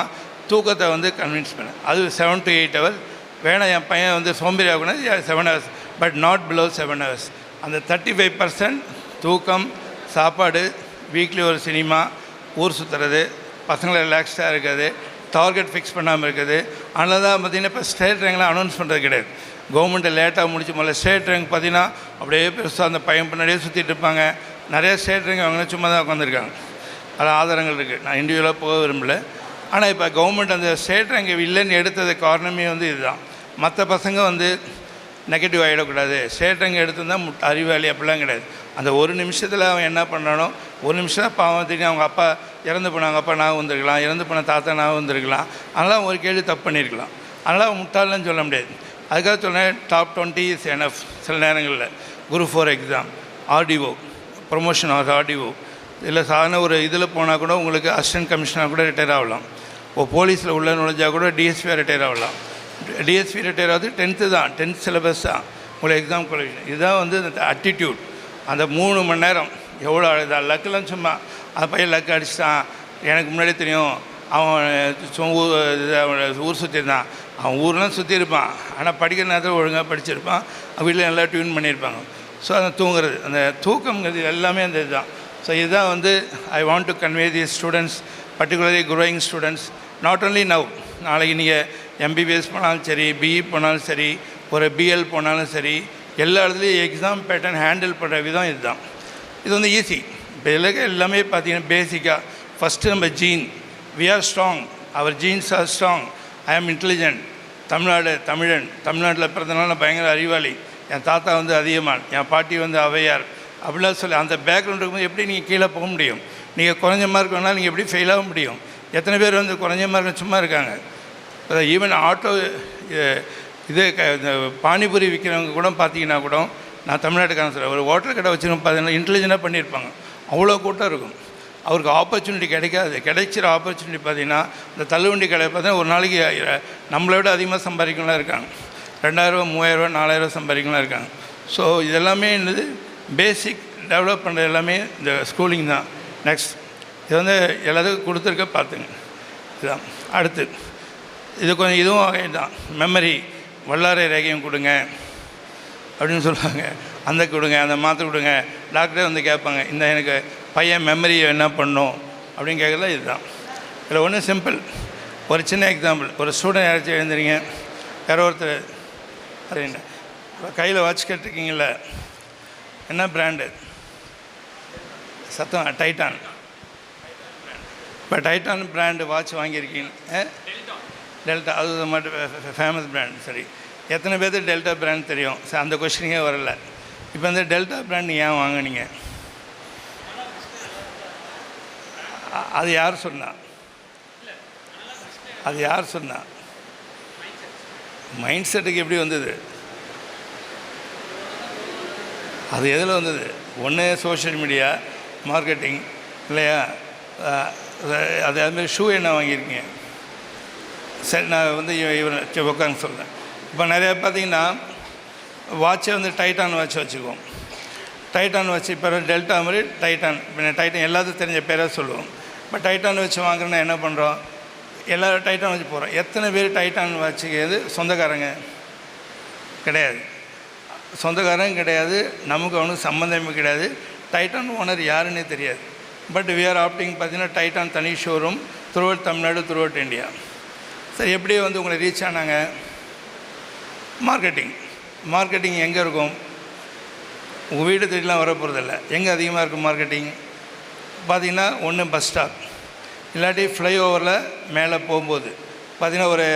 தூக்கத்தை வந்து கன்வின்ஸ் பண்ணேன். அது 7 to 8 hours. வேணாம் என் பையன் வந்து சோம்பேறி ஆகணும், 7 hours, but not below 7 hours. அந்த 35% தூக்கம், சாப்பாடு, வீக்லி ஒரு சினிமா, ஊர் சுற்றுறது, பசங்களை ரிலாக்ஸ்டாக இருக்கிறது, டார்கெட் ஃபிக்ஸ் பண்ணாமல் இருக்குது. அதனால தான் பார்த்திங்கன்னா இப்போ ஸ்டேட் ரேங்க்லாம் அனௌன்ஸ் பண்ணுறது கிடையாது. கவர்மெண்ட்டை லேட்டாக முடிச்சு முதல்ல ஸ்டேட் ரேங்க் பார்த்திங்கன்னா அப்படியே பெருசாக அந்த பையன் பின்னாடியே சுற்றிட்டு இருப்பாங்க. நிறைய ஸ்டேட் ரேங்க் அவங்க சும்மா தான் உட்காந்துருக்காங்க. அது ஆதாரங்கள் இருக்குது. நான் இண்டிவிஜுவலாக போக விரும்பல. ஆனால் இப்போ கவர்மெண்ட் அந்த ஸ்டேட் ரேங்க் இல்லைன்னு எடுத்தது காரணமே வந்து இதுதான். மற்ற பசங்க வந்து நெகட்டிவ் ஆகிடக்கூடாது, ஸ்டேட் ரேங்க் எடுத்துருந்தால் அறிவாளி அப்படிலாம் கிடையாது. அந்த ஒரு நிமிஷத்தில் அவன் என்ன பண்ணானோ, ஒரு நிமிஷம் பாவம் தெரியும். அவங்க அப்பா இறந்து போனாங்க, அப்பா நான் வந்திருக்கலாம், இறந்து போன தாத்தா நான் வந்திருக்கலாம், அதனால் ஒரு கேள்வி தப்பு பண்ணியிருக்கலாம். அதனால் அவன் முட்டாள்னு சொல்ல முடியாது. அதுக்காக சொன்னேன் டாப் 20 இஸ் எனஃப். சில நேரங்களில் group 4 exam, RDO promotion or RDO இல்லை சாதாரண ஒரு இதில் போனால் கூட உங்களுக்கு அசிஸ்டன்ட் கமிஷனர் கூட ரிட்டையர் ஆகலாம். போலீஸில் உள்ள நுழைஞ்சால் கூட டிஎஸ்பியாக ரிட்டையர் ஆகலாம். டிஎஸ்பி ரிட்டையர் ஆகுது 10th தான், 10th சிலபஸ் தான் உங்களுக்கு எக்ஸாம் குவாலிஃபிகேஷன். இதுதான் வந்து அந்த அட்டிடியூட். அந்த 3 மணி நேரம் எவ்வளோ அழுதா லக்கெல்லாம் சும்மா அந்த பையன் லக்கு அடிச்சிட்டான், எனக்கு முன்னாடி தெரியும், அவன் ஊர் சுற்றிருந்தான். அவன் ஊர்லாம் சுற்றியிருப்பான், ஆனால் படிக்கிற நேரத்தில் ஒழுங்காக படிச்சிருப்பான், வீட்டில் நல்லா டியூன் பண்ணியிருப்பாங்க. ஸோ அந்த தூங்குறது, அந்த தூக்கங்கிறது எல்லாமே அந்த இதுதான். ஸோ இதுதான் வந்து I want to convey the students, particularly growing students, not only now. நாளைக்கு நீங்கள் எம்பிபிஎஸ் போனாலும் சரி, பிஇ போனாலும் சரி, ஒரு பிஎல் போனாலும் சரி, எல்லா இடத்துலையும் எக்ஸாம் பேட்டர்ன் ஹேண்டில் பண்ணுற விதம் இதுதான். இது வந்து ஈஸி. இப்போ இதில் எல்லாமே பார்த்தீங்கன்னா பேசிக்காக ஃபஸ்ட்டு நம்ம gene, we are strong, our genes are strong, I am intelligent, தமிழன், தமிழ்நாட்டில் பிறந்தனால நான் பயங்கர அறிவாளி, என் தாத்தா வந்து அதிகமான், என் பாட்டி வந்து ஔவையார், அப்படிலாம் சொல்லி அந்த பேக்ரவுண்ட் இருக்கும்போது எப்படி நீங்கள் கீழே போக முடியும்? நீங்கள் குறைஞ்ச மார்க் வேணால் நீங்கள் எப்படி ஃபெயில் ஆக முடியும்? எத்தனை பேர் வந்து குறைஞ்ச மார்க் சும்மா இருக்காங்க? ஈவன் ஆட்டோ இது பானிபூரி விற்கிறவங்க கூட பார்த்தீங்கன்னா கூட, நான் தமிழ்நாட்டுக்கான சொல்கிறேன், ஒரு ஹோட்டல் கடை வச்சுருக்கோம் பார்த்தீங்கன்னா இன்டெலிஜென்ட்டாக பண்ணியிருப்பாங்க, அவ்வளோ கூட்டம் இருக்கும். அவருக்கு ஆப்பர்ச்சுனிட்டி கிடைக்காது. கிடைச்சிற ஆப்பர்ச்சுனிட்டி பார்த்திங்கன்னா இந்த தள்ளுவண்டி கடை பார்த்தீங்கன்னா ஒரு நாளைக்கு நம்மளை விட அதிகமாக சம்பாதிக்கலாம் இருக்காங்க. 2000, 3000, 4000 சம்பாதிக்கலாம் இருக்காங்க. ஸோ இதெல்லாமே என்னது பேசிக் டெவலப் பண்ணுறது எல்லாமே இந்த ஸ்கூலிங் தான். நெக்ஸ்ட் இது வந்து எல்லாத்துக்கும் கொடுத்துருக்க பார்த்துங்க. இதுதான் அடுத்து. இது கொஞ்சம் இதுவும் தான் மெமரி, வல்லாரை ரேகையும் கொடுங்க அப்படின்னு சொல்லுவாங்க. அந்த கொடுங்க, அந்த மாத்திரை கொடுங்க. டாக்டரே வந்து கேட்பாங்க, இந்த எனக்கு பையன் மெமரி என்ன பண்ணும் அப்படின்னு கேட்கல. இதுதான் இதில் ஒன்றும் சிம்பிள். ஒரு சின்ன எக்ஸாம்பிள், ஒரு ஸ்டூடெண்ட் யாராச்சும் எழுந்துறீங்க, யாரோ ஒருத்தர் அது என்ன கையில் வாட்ச் கேட்டிருக்கீங்கள, என்ன பிராண்டு? சத்தம். டைட்டான். இப்போ டைட்டான் பிராண்டு வாட்ச் வாங்கியிருக்கீங்க. டெல்டா, அது மட்டும் ஃபேமஸ் பிராண்ட். சரி, எத்தனை பேர்த்து டெல்டா பிராண்ட் தெரியும்? சார் அந்த கொஸ்டினே வரல. இப்போ இந்த டெல்டா பிராண்ட் ஏன் வாங்கினீங்க? அது யார் சொன்னா? அது யார் சொன்னா? மைண்ட் செட்டுக்கு எப்படி வந்தது? அது எதில் வந்தது? ஒன்று சோஷியல் மீடியா மார்க்கெட்டிங் இல்லையா? அது அதுமாதிரி ஷூ என்ன வாங்கியிருக்கீங்க? சரி, நான் வந்து இவர் உட்காந்து சொல்கிறேன். இப்போ நிறையா பார்த்தீங்கன்னா வாட்சை வந்து டைட்டான் வாட்ச் வச்சுக்குவோம். டைட்டான் வச்சு இப்போ டெல்டா மாதிரி டைட்டான், இப்போ டைட்டான் எல்லாத்துக்கும் தெரிஞ்ச பேராக சொல்லுவோம். இப்போ டைட்டான் வச்சு வாங்குறேன்னா என்ன பண்ணுறோம்? எல்லோரும் டைட்டான் வச்சு போகிறோம். எத்தனை பேர் டைட்டான் வச்சுக்கிறது சொந்தக்காரங்க? கிடையாது. சொந்தக்காரங்க கிடையாது, நமக்கு அவனுக்கு சம்மந்தமே கிடையாது. டைட்டான் ஓனர் யாருன்னே தெரியாது. பட் வி ஆர் ஆப்டிங் பார்த்தீங்கன்னா டைட்டான் தனி showroom throughout Tamil Nadu, throughout India. சரி, எப்படியே வந்து உங்களை ரீச் ஆனாங்க? மார்க்கெட்டிங் எங்கே இருக்கும்? உங்கள் வீடு தேடிலாம் வர போகிறதில்ல. எங்கே அதிகமாக இருக்கும் மார்க்கெட்டிங் பார்த்திங்கன்னா? ஒன்று பஸ் ஸ்டாப், இல்லாட்டி ஃப்ளைஓவரில் மேலே போகும்போது பார்த்திங்கன்னா ஒரு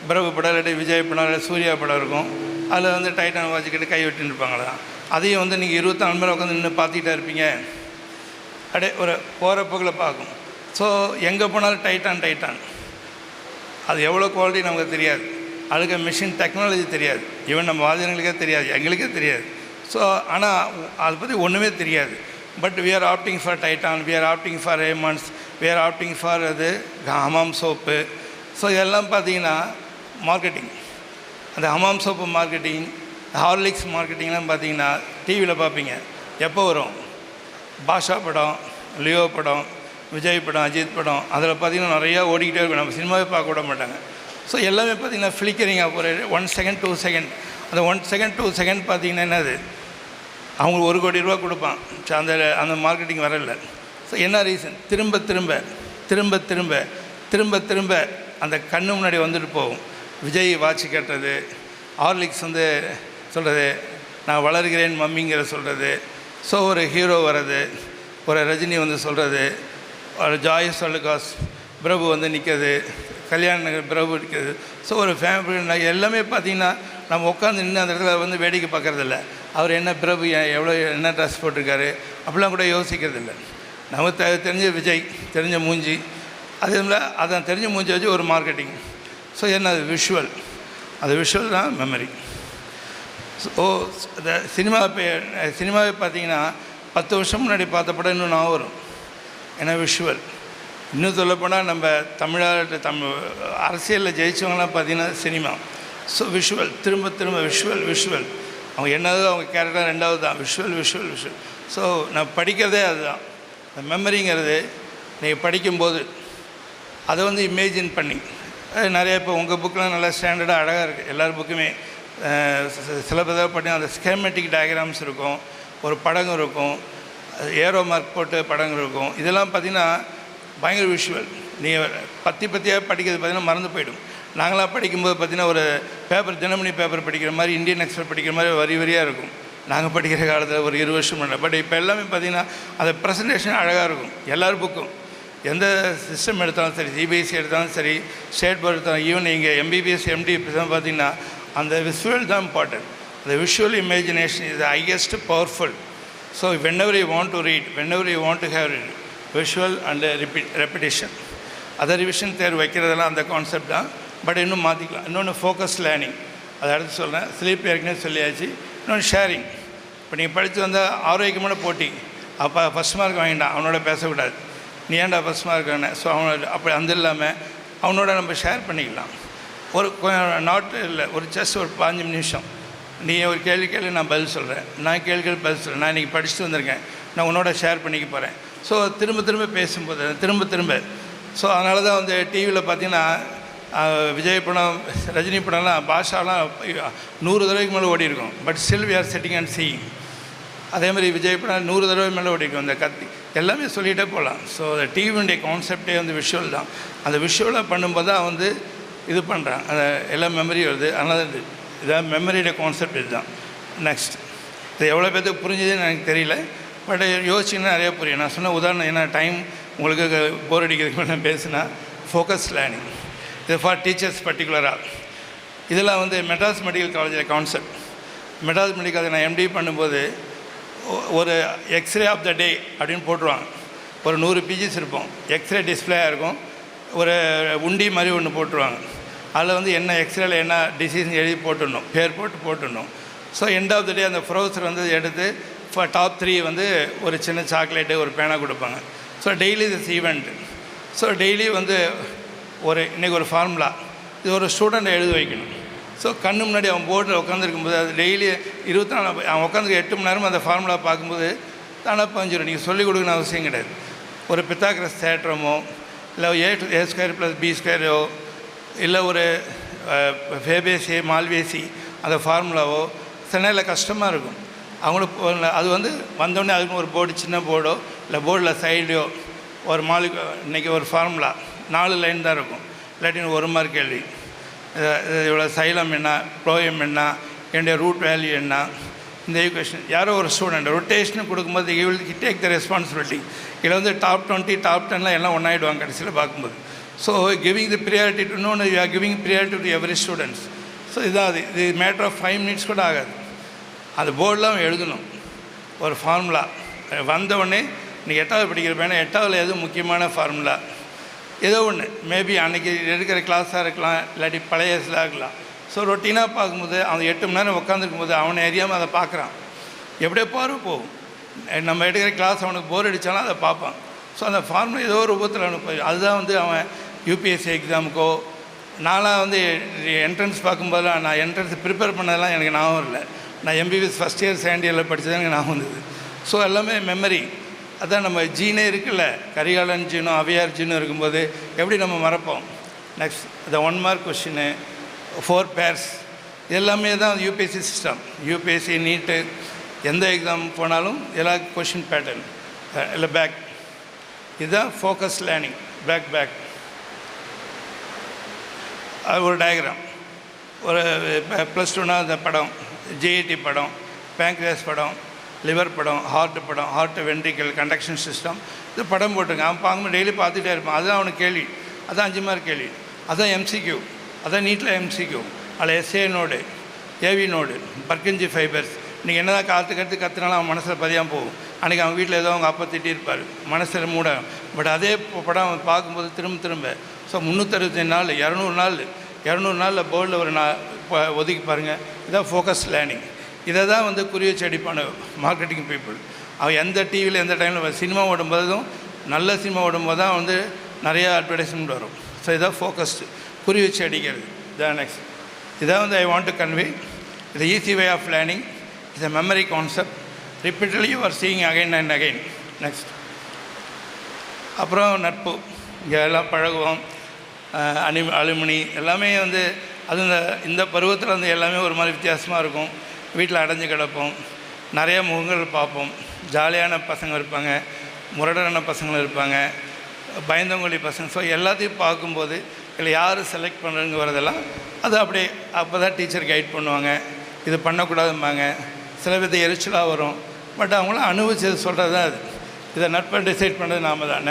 பிரபு படம், இல்லாட்டி விஜய் படம், இல்லை சூர்யா படம் இருக்கும். அதில் வந்து டைட்டான் வாட்சிக்கிட்டு கை வெட்டின்னு இருப்பாங்களா. அதையும் வந்து நீங்கள் 24 மணி உட்காந்து நின்று பார்த்துக்கிட்டே இருப்பீங்க. அப்படியே ஒரு போகிற போக்கில் பார்க்கும். ஸோ எங்கே போனாலும் டைட்டான். அது எவ்வளோ குவாலிட்டி நமக்கு தெரியாது. அதுக்கு மிஷின் டெக்னாலஜி தெரியாது. ஈவன் நம்ம வாதியர்களுக்கே தெரியாது, எங்களுக்கே தெரியாது. ஸோ ஆனால் அதை பற்றி ஒன்றுமே தெரியாது. But we are opting for Titan, we are opting for Raymonds, we are opting for அது ஹமாம் சோப்பு. ஸோ இதெல்லாம் பார்த்தீங்கன்னா மார்க்கெட்டிங். அந்த ஹமாம் சோப்பு மார்க்கெட்டிங், ஹார்லிக்ஸ் மார்க்கெட்டிங்லாம் பார்த்தீங்கன்னா டிவியில் பார்ப்பீங்க. எப்போ வரும்? பாஷா படம், லியோ படம், விஜய் படம், அஜித் படம், அதில் பார்த்திங்கன்னா நிறையா ஓடிக்கிட்டே இருக்கும். நம்ம சினிமாவே பார்க்க விட மாட்டாங்க. ஸோ எல்லாமே பார்த்திங்கன்னா ஃப்ளிக்கரிங்காக ஒரு 1 செகண்ட் 2 செகண்ட். அந்த 1 செகண்ட் 2 செகண்ட் பார்த்திங்கன்னா என்னது? அவங்களுக்கு 1 கோடி ரூபா கொடுப்பான். அந்த மார்க்கெட்டிங் வரல. ஸோ என்ன ரீசன்? திரும்ப அந்த கண்ணு முன்னாடி வந்துட்டு போகும். விஜய் வாட்ச் கட்டுறது, ஹார்லிக்ஸ் வந்து சொல்கிறது நான் வளர்கிறேன் மம்மிங்கிற சொல்கிறது. ஸோ ஒரு ஹீரோ வர்றது, ஒரு ரஜினி வந்து சொல்கிறது, ஒரு ஜாய்ஸ் அலுகாஸ் பிரபு வந்து நிற்கிறது, கல்யாண நகர் பிரபு நிற்கிறது. ஸோ ஒரு ஃபேமிலி எல்லாமே பார்த்திங்கன்னா நம்ம உட்காந்து நின்று அந்த இடத்துல வந்து வேடிக்கை பார்க்குறதில்ல. அவர் என்ன பிரபு எவ்வளோ என்ன ட்ரெஸ் போட்டிருக்காரு அப்படிலாம் கூட யோசிக்கிறதில்ல. நமக்கு தெரிஞ்ச விஜய், தெரிஞ்ச மூஞ்சி, அதே மாதிரி அதான் தெரிஞ்ச மூஞ்சி வச்சு ஒரு மார்க்கெட்டிங். ஸோ என்ன அது விஷுவல், அது விஷுவல் தான் மெமரி. ஸோ இந்த சினிமாவை பார்த்தீங்கன்னா 10 வருஷம் முன்னாடி பார்த்த படம் இன்னும் நான் வரும். ஏன்னா விஷுவல். இன்னும் சொல்லப்போனால் நம்ம அரசியலில் ஜெயித்தவங்களாம் பார்த்திங்கன்னா சினிமா. ஸோ விஷுவல், திரும்ப விஷுவல். அவங்க என்னதோ அவங்க கேரக்டர் ரெண்டாவது தான் விஷுவல். ஸோ நான் படிக்கிறதே அதுதான். இந்த மெமரிங்கிறது நீங்கள் படிக்கும்போது அதை வந்து இமேஜின் பண்ணி நிறைய இப்போ உங்கள் புக்கெலாம் நல்லா ஸ்டாண்டர்டாக அழகாக இருக்குது. எல்லார் புக்குமே சிலபஸாக பண்ணி அந்த ஸ்கேமெட்டிக் டயக்ராம்ஸ் இருக்கும், ஒரு படங்கள் இருக்கும், ஏரோ மார்க் போட்டு படங்கள் இருக்கும். இதெல்லாம் பார்த்திங்கன்னா பயங்கர விஷுவல். நீங்கள் பத்தியாக படிக்கிறது பார்த்திங்கன்னா மறந்து போயிடும். நாங்களாம் படிக்கும்போது பார்த்திங்கன்னா ஒரு பேப்பர் தினமணி பேப்பர் படிக்கிற மாதிரி, இந்தியன் எக்ஸ்பிரஸ் படிக்கிற மாதிரி வரியாக இருக்கும். நாங்கள் படிக்கிற காலத்தில் ஒரு 20 வருஷம் பண்ணல. பட் இப்போ எல்லாமே பார்த்திங்கன்னா அந்த ப்ரெசன்டேஷன் அழகாக இருக்கும். எல்லார் புக்கும் எந்த சிஸ்டம் எடுத்தாலும் சரி, சிபிஎஸ்சி எடுத்தாலும் சரி, ஸ்டேட் போர்டு எடுத்தாலும், ஈவன் இங்கே எம்பிபிஎஸ் எம்டி இப்படிதான் பார்த்திங்கன்னா அந்த விஷுவல் தான் important. The visual imagination is the highest powerful. So whenever you want to read, whenever you want to have visual and repetition. அதை ரிவிஷன் தேர்வு வைக்கிறதெல்லாம் அந்த கான்செப்ட் தான். பட் இன்னும் மாற்றிக்கலாம். இன்னொன்று ஃபோக்கஸ் லேர்னிங், அதை அடுத்து சொல்கிறேன். ஸ்லீப் ஏற்கனவே சொல்லியாச்சு. இன்னொன்று ஷேரிங். இப்போ நீங்கள் படித்து வந்தால் ஆரோக்கியமான போட்டி. அப்போ ஃபஸ்ட் மார்க் வாங்கிட்டான், அவனோட பேசக்கூடாது. நீ ஏன்டா ஃபஸ்ட் மார்க் வாங்கின, ஸோ அவனோட அப்படி அந்த இல்லாமல் அவனோட நம்ம ஷேர் பண்ணிக்கலாம். ஒரு நாட்டு இல்லை, ஒரு ஜஸ்ட் ஒரு 5 நிமிஷம் நீ ஒரு கேள்வி நான் பதில் சொல்கிறேன், நான் கேள்வி பதில் சொல்கிறேன், நான் இன்றைக்கி படிச்சுட்டு வந்திருக்கேன், நான் உன்னோட ஷேர் பண்ணிக்க போகிறேன். ஸோ திரும்ப பேசும்போது திரும்ப ஸோ அதனால தான் வந்து டிவியில் பார்த்திங்கன்னா விஜய் படம், ரஜினி படம்லாம் பாஷாலாம் 100 தடவைக்கு மேலே ஓடி இருக்கும். But still we are setting and seeing. அதே மாதிரி விஜய் படம் 100 தடவை மேலே ஓடி இருக்கும். அந்த கத்தி எல்லாமே சொல்லிகிட்டே போகலாம். ஸோ அந்த டிவியுடைய கான்செப்டே வந்து விஷுவல் தான். அந்த விஷுவலாக பண்ணும்போது தான் வந்து இது பண்ணுறான், அந்த எல்லாம் மெமரி வருது. அதனால இதான் மெமரியோட கான்செப்ட் இதுதான். நெக்ஸ்ட் இது எவ்வளோ பேருக்கு புரிஞ்சுதுன்னு எனக்கு தெரியல. பட் யோசிச்சிங்கன்னா நிறையா புரியும். நான் சொன்ன உதாரணம் என்ன, டைம் உங்களுக்கு போர் அடிக்கிறதுக்கு மேலே பேசுனா ஃபோக்கஸ் லேர்னிங். இது ஃபார் டீச்சர்ஸ் பர்டிகுலராக. இதெல்லாம் வந்து மெட்ராஸ் மெடிக்கல் காலேஜில் கான்செப்ட். மெட்ராஸ் மெடிக்கல் காலேஜ் நான் எம்டி பண்ணும்போது ஒரு எக்ஸ்ரே ஆஃப் த டே அப்படின்னு போட்டுருவாங்க. ஒரு 100 பேஜஸ் இருப்போம், எக்ஸ்ரே டிஸ்பிளேயாக இருக்கும். ஒரு உண்டி மாதிரி ஒன்று போட்டுருவாங்க. அதில் வந்து என்ன எக்ஸ்ரேல என்ன டிசீஸ்னு எழுதி போட்டுடணும், பேர் போட்டுடணும். ஸோ எண்ட் ஆஃப் த டே அந்த ப்ரொஃபஸர் வந்து எடுத்து டாப் 3 வந்து ஒரு சின்ன சாக்லேட்டு ஒரு பேனா கொடுப்பாங்க. So daily this event. So daily வந்து இன்றைக்கி ஒரு ஃபார்முலா இது ஒரு ஸ்டூடெண்ட்டை எழுதி வைக்கணும். ஸோ கண்ணு முன்னாடி அவன் போர்டில் உட்காந்துருக்கும்போது அது டெய்லி 24 அவன் உட்காந்து 8 மணி நேரமும் அந்த ஃபார்முலா பார்க்கும்போது தானாக பதிஞ்சிடும். நீங்கள் சொல்லிக் கொடுக்கணும் அவசியம் கிடையாது. ஒரு பித்தாகரஸ் தேற்றமோ இல்லை A² + B² இல்லை ஒரு ஃபேபேசி மால்வேசி அந்த ஃபார்முலாவோ சில நேரில் கஷ்டமாக இருக்கும் அவங்களுக்கு. அது வந்து வந்தோடனே அதுக்கு ஒரு போர்டு, சின்ன போர்டோ இல்லை போர்டில் சைடோ ஒரு இன்றைக்கி ஒரு ஃபார்முலா 4 லைன் தான் இருக்கும். இல்லாட்டின்னு 1 மார்க் கேள்வி. இவ்வளோ சைலம் என்ன, ப்ளோயம் என்ன, என்னுடைய ரூட் வேல்யூ என்ன, இந்த ஈக்குவேஷன். யாரோ ஒரு ஸ்டூடெண்ட் ரொட்டேஷன் கொடுக்கும்போது you will take the responsibility. இதில் வந்து டாப் 20 டாப் 10 எல்லாம் ஒன்றாயிடுவாங்க கடைசியில் பார்க்கும்போது. So giving the priority to know you are giving priority to every students. So இதான் அது. இது மேட்டர் ஆஃப் 5 மினிட்ஸ் கூட ஆகாது. அது போர்டெலாம் எழுதணும். ஒரு ஃபார்முலா வந்தவுடனே நீங்கள் 8வது படிக்கிற பையனா 8வதுல எதுவும் முக்கியமான ஃபார்முலா ஏதோ ஒன்று மேபி அன்றைக்கி எடுக்கிற கிளாஸாக இருக்கலாம், இல்லாட்டி பழைய இதில் இருக்கலாம். ஸோ ரொட்டீனாக பார்க்கும்போது அவன் 8 மணி நேரம் உட்காந்துருக்கும்போது அவனை அறியாமல் அதை பார்க்குறான். எப்படியோ பார்வை போகும். நம்ம எடுக்கிற கிளாஸ் அவனுக்கு போர் அடித்தாலும் அதை பார்ப்பான். ஸோ அந்த ஃபார்முலா ஏதோ ஒரு ரூபத்தில் அவனுக்கு போய் அதுதான் வந்து அவன் யூபிஎஸ்சி எக்ஸாமுக்கோ நான்லாம் வந்து என்ட்ரன்ஸ் பார்க்கும்போதெல்லாம் நான் என்ட்ரன்ஸ் ப்ரிப்பேர் பண்ணதெல்லாம் எனக்கு ஞாபகம் இல்லை. நான் எம்பிபிஎஸ் ஃபஸ்ட் இயர் செகண்ட் இயரில் படித்தது எனக்கு ஞாபகம் வந்தது. ஸோ எல்லாமே மெமரி. அதான் நம்ம ஜீனே இருக்குல்ல, கரிகாலன் ஜீனும் அவையார் ஜீனும் இருக்கும்போது எப்படி நம்ம மறப்போம். நெக்ஸ்ட் இந்த 1 மார்க் கொஷின்னு 4 பேர்ஸ் எல்லாமே தான் யூபிஎஸ்சி சிஸ்டம். யூபிஎஸ்சி நீட்டு எந்த எக்ஸாம் போனாலும் எல்லா கொஷின் பேட்டர்ன் இல்லை பேக். இதுதான் ஃபோக்கஸ் லேர்னிங். பேக் ஒரு டயக்ராம். ஒரு +2னா அந்த படம், ஜேஇடி படம், பேங்க்ரியாஸ் படம், லிவர் படம், ஹார்ட் வென்ட்ரிக்கல் கண்டக்ஷன் சிஸ்டம், இது படம் போட்டுருங்க. அவன் பார்க்கும்போது டெய்லி பார்த்துட்டே இருப்பான். அதுதான் அவனுக்கு கேள்வி. அதுதான் 5 மார்க் கேள்வி. அதுதான் எம்சிக்யூ. அதான் நீட்டில் எம்சிக்யூ. அதில் S A node, AV node, பர்கஞ்சி fibres. நீங்கள் என்ன தான் கற்றுனாலும் அவன் மனசில் பதியாமல் போகும். அன்றைக்கி அவன் வீட்டில் ஏதோ அவங்க அப்பா திட்டியிருப்பார், மனசில் மூட. பட் அதே படம் அவன் பார்க்கும்போது திரும்ப ஸோ 365 நாள் 200 நாளில் போர்டில் ஒரு ஒதுக்கி பாருங்கள். இதான் ஃபோக்கஸ் லேர்னிங். இதை தான் வந்து குறி வச்சு அடிப்பான மார்க்கெட்டிங் பீப்புள். அவன் எந்த டிவியில் எந்த டைமில் சினிமா ஓடும்போதும் நல்ல சினிமா ஓடும்போது தான் வந்து நிறையா அட்வர்டைஸ்மெண்ட் வரும். ஸோ இதான் ஃபோக்கஸ்டு, குறி வச்சு அடிக்கிறது. இதான் நெக்ஸ்ட். இதான் வந்து ஐ வாண்ட் டு கன்வே இது easy way of learning. It's a memory concept. Repeatedly you are seeing again and again. Next அப்புறம் நட்பு. இங்கே எல்லாம் பழகுவோம். அலுமினி எல்லாமே வந்து அது இந்த பருவத்தில் வந்து எல்லாமே ஒரு மாதிரி வித்தியாசமாக இருக்கும். வீட்டில் அடைஞ்சு கிடப்போம், நிறைய முகங்கள் பார்ப்போம். ஜாலியான பசங்க இருப்பாங்க, முரடரான பசங்களும் இருப்பாங்க, பயந்தவங்களி பசங்க. ஸோ எல்லாத்தையும் பார்க்கும்போது இல்லை யார் செலக்ட் பண்ணுறதுங்க வரதெல்லாம் அது அப்படியே அப்போ தான் டீச்சர் கைட் பண்ணுவாங்க. இது பண்ணக்கூடாதும்பாங்க, சில வித எரிச்சலாக வரும். பட் அவங்களாம் அனுபவிச்சது சொல்கிறது தான் அது. இதை நட்பை டிசைட் பண்ணுறது நாம தான்.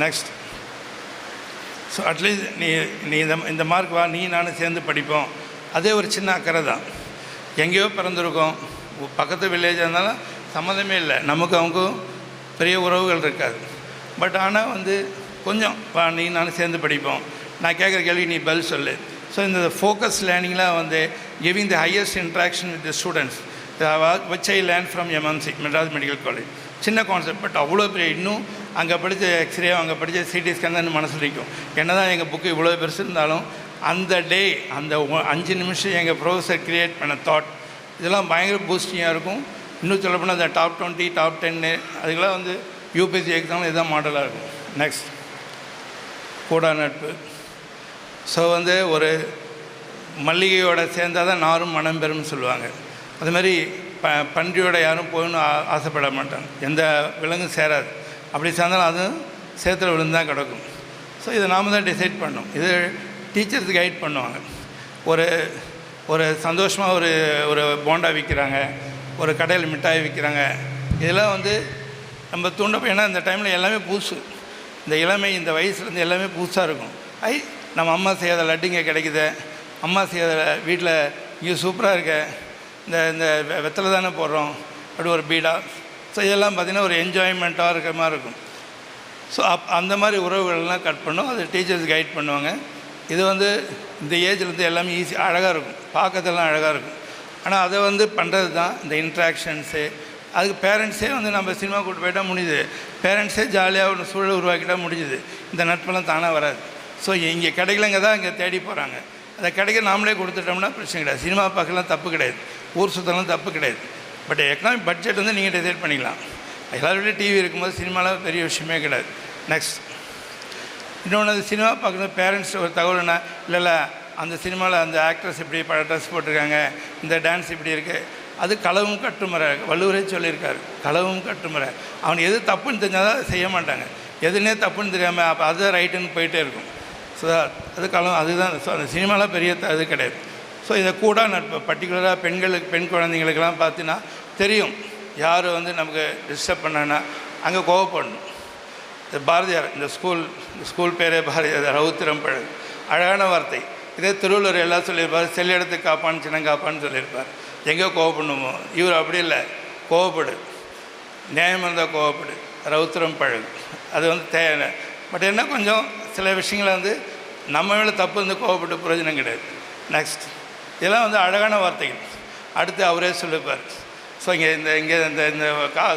நெக்ஸ்ட் ஸோ அட்லீஸ்ட் நீ இந்த மார்க் வா, நீ நானும் சேர்ந்து படிப்போம். அதே ஒரு சின்ன அக்கறை தான். எங்கேயோ பிறந்திருக்கோம், பக்கத்து வில்லேஜாக இருந்தாலும் சம்மந்தமே இல்லை, நமக்கு அவங்களுக்கும் பெரிய உறவுகள் இருக்காது. பட் ஆனால் வந்து கொஞ்சம் வா, நீ நானும் சேர்ந்து படிப்போம், நான் கேட்குற கேள்வி நீ பதில் சொல்லு. ஸோ இந்த ஃபோக்கஸ் லேர்னிங்லாம் வந்து giving the highest interaction with the students which I learn from MMC Madras medical college. சின்ன கான்செப்ட், பட் அவ்வளோ பெரிய. இன்னும் அங்கே படித்த எக்ஸ்ரே, அங்கே படித்த சிடி ஸ்கேன் தான் மனசில் இருக்கும். என்ன தான் எங்கள் புக்கு இவ்வளோ பெருசு இருந்தாலும் அந்த டே, அந்த 5 நிமிஷம் எங்கள் ப்ரொஃபஸர் க்ரியேட் பண்ண தாட், இதெல்லாம் பயங்கர பூஸ்டிங்காக இருக்கும். இன்னும் சொல்லப்போனால் அந்த டாப் 20 டாப் 10 அதுக்கெல்லாம் வந்து யூபிஎஸ்சி எக்ஸாம் இதுதான் மாடலாக இருக்கும். நெக்ஸ்ட் கூடா நட்பு. ஸோ வந்து ஒரு மல்லிகையோட சேர்ந்தால் தான் நாரும் மனம் பெறும்னு சொல்லுவாங்க. அதுமாதிரி பன்றியோட யாரும் போகணும்னு ஆசைப்பட மாட்டாங்க, எந்த விலங்கும் சேராது. அப்படி சேர்ந்தாலும் அதுவும் சேத்துல விழுந்து தான் கிடக்கும். ஸோ இதை நாம் தான் டிசைட் பண்ணோம். இது டீச்சர்ஸ் கைட் பண்ணுவாங்க. ஒரு சந்தோஷமாக ஒரு போண்டா விற்கிறாங்க, ஒரு கடையில் மிட்டாய் விற்கிறாங்க. இதெல்லாம் வந்து நம்ம தூண்டப்போ, ஏன்னா இந்த டைமில் எல்லாமே புதுசு, இந்த இளமை, இந்த வயசுலேருந்து எல்லாமே புதுசாக இருக்கும். நம்ம அம்மா செய்யாத லட்டுங்க கிடைக்குது, அம்மா செய்யாத வீட்டில் இங்கே சூப்பராக இருக்க, இந்த வெத்தலை தானே போடுறோம், அப்படி ஒரு பீடா. ஸோ இதெல்லாம் பார்த்திங்கன்னா ஒரு என்ஜாய்மெண்ட்டாக இருக்கிற மாதிரி இருக்கும். ஸோ அந்த மாதிரி உறவுகள்லாம் கட் பண்ணோம். அது டீச்சர்ஸ் கைட் பண்ணுவாங்க. இது வந்து இந்த ஏஜ்லேருந்து எல்லாமே அழகாக இருக்கும், பார்க்கறதெல்லாம் அழகாக இருக்கும். ஆனால் அதை வந்து பண்ணுறது தான் இந்த இன்ட்ராக்ஷன்ஸு. அதுக்கு பேரண்ட்ஸே வந்து நம்ம சினிமா கூட்டு போயிட்டால் முடியுது, பேரண்ட்ஸே ஜாலியாக ஒரு சூழல் உருவாக்கிட்டால் முடிஞ்சுது. இந்த நட்பெல்லாம் தானாக வராது. ஸோ இங்கே கிடைக்கலங்க தான் இங்கே தேடி போகிறாங்க. அதை கிடைக்க நாமளே கொடுத்துட்டோம்னா பிரச்சனை கிடையாது. சினிமா பார்க்கலாம் தப்பு கிடையாது, ஊர் சுற்றலாம் தப்பு கிடையாது. பட் எக்கனாமிக் பட்ஜெட் வந்து நீங்கள் டிசைட் பண்ணிக்கலாம். எல்லாருடைய டிவி இருக்கும்போது சினிமாவில் பெரிய விஷயமே கிடையாது. நெக்ஸ்ட் இன்னொன்று, அது சினிமா பார்க்குறது பேரண்ட்ஸ் ஒரு தகவல்னா, இல்லை அந்த சினிமாவில் அந்த ஆக்ட்ரஸ் இப்படி ட்ரெஸ் போட்டிருக்காங்க, இந்த டான்ஸ் இப்படி இருக்குது, அது களவும் கட்டுமுறை. வள்ளுவரே சொல்லியிருக்காரு, களவும் கட்டுமுறை. அவன் எது தப்புன்னு தெரிஞ்சால் தான் செய்ய மாட்டாங்க, எதுனே தப்புன்னு தெரியாமல் அப்போ அது ரைட்டுன்னு போயிட்டே இருக்கும். ஸோ அது களம், அதுதான். ஸோ அந்த சினிமாலாம் பெரிய இது கிடையாது. ஸோ இதை கூட நட்பு பர்டிகுலராக பெண் குழந்தைங்களுக்கெல்லாம் பார்த்தீங்கன்னா தெரியும், யார் வந்து நமக்கு டிஸ்டர்ப் பண்ணான்னா அங்கே கோவப்படணும். இந்த பாரதியார், இந்த ஸ்கூல் பேரே பாரதியார், ரவுத்திரம் பழகு, அழகான வார்த்தை. இதே திருவள்ளுவர் எல்லாம் சொல்லியிருப்பார், செல்லெடுத்து காப்பான்னு சின்னங்காப்பான்னு சொல்லியிருப்பார். எங்கேயோ கோவப்படணுமோ, இவர் அப்படி இல்லை, கோவப்படு, நியாயம் இருந்தால் கோவப்படு, ரவுத்திரம் பழகு. அது வந்து தேவை. பட் என்ன கொஞ்சம் சில விஷயங்களை வந்து நம்ம மேலே தப்பு வந்து கோவப்பட்டு பிரயோஜனம் கிடையாது. நெக்ஸ்ட் இதெல்லாம் வந்து அழகான வார்த்தைகள். அடுத்து அவரே சொல்லிப்பார். ஸோ இந்த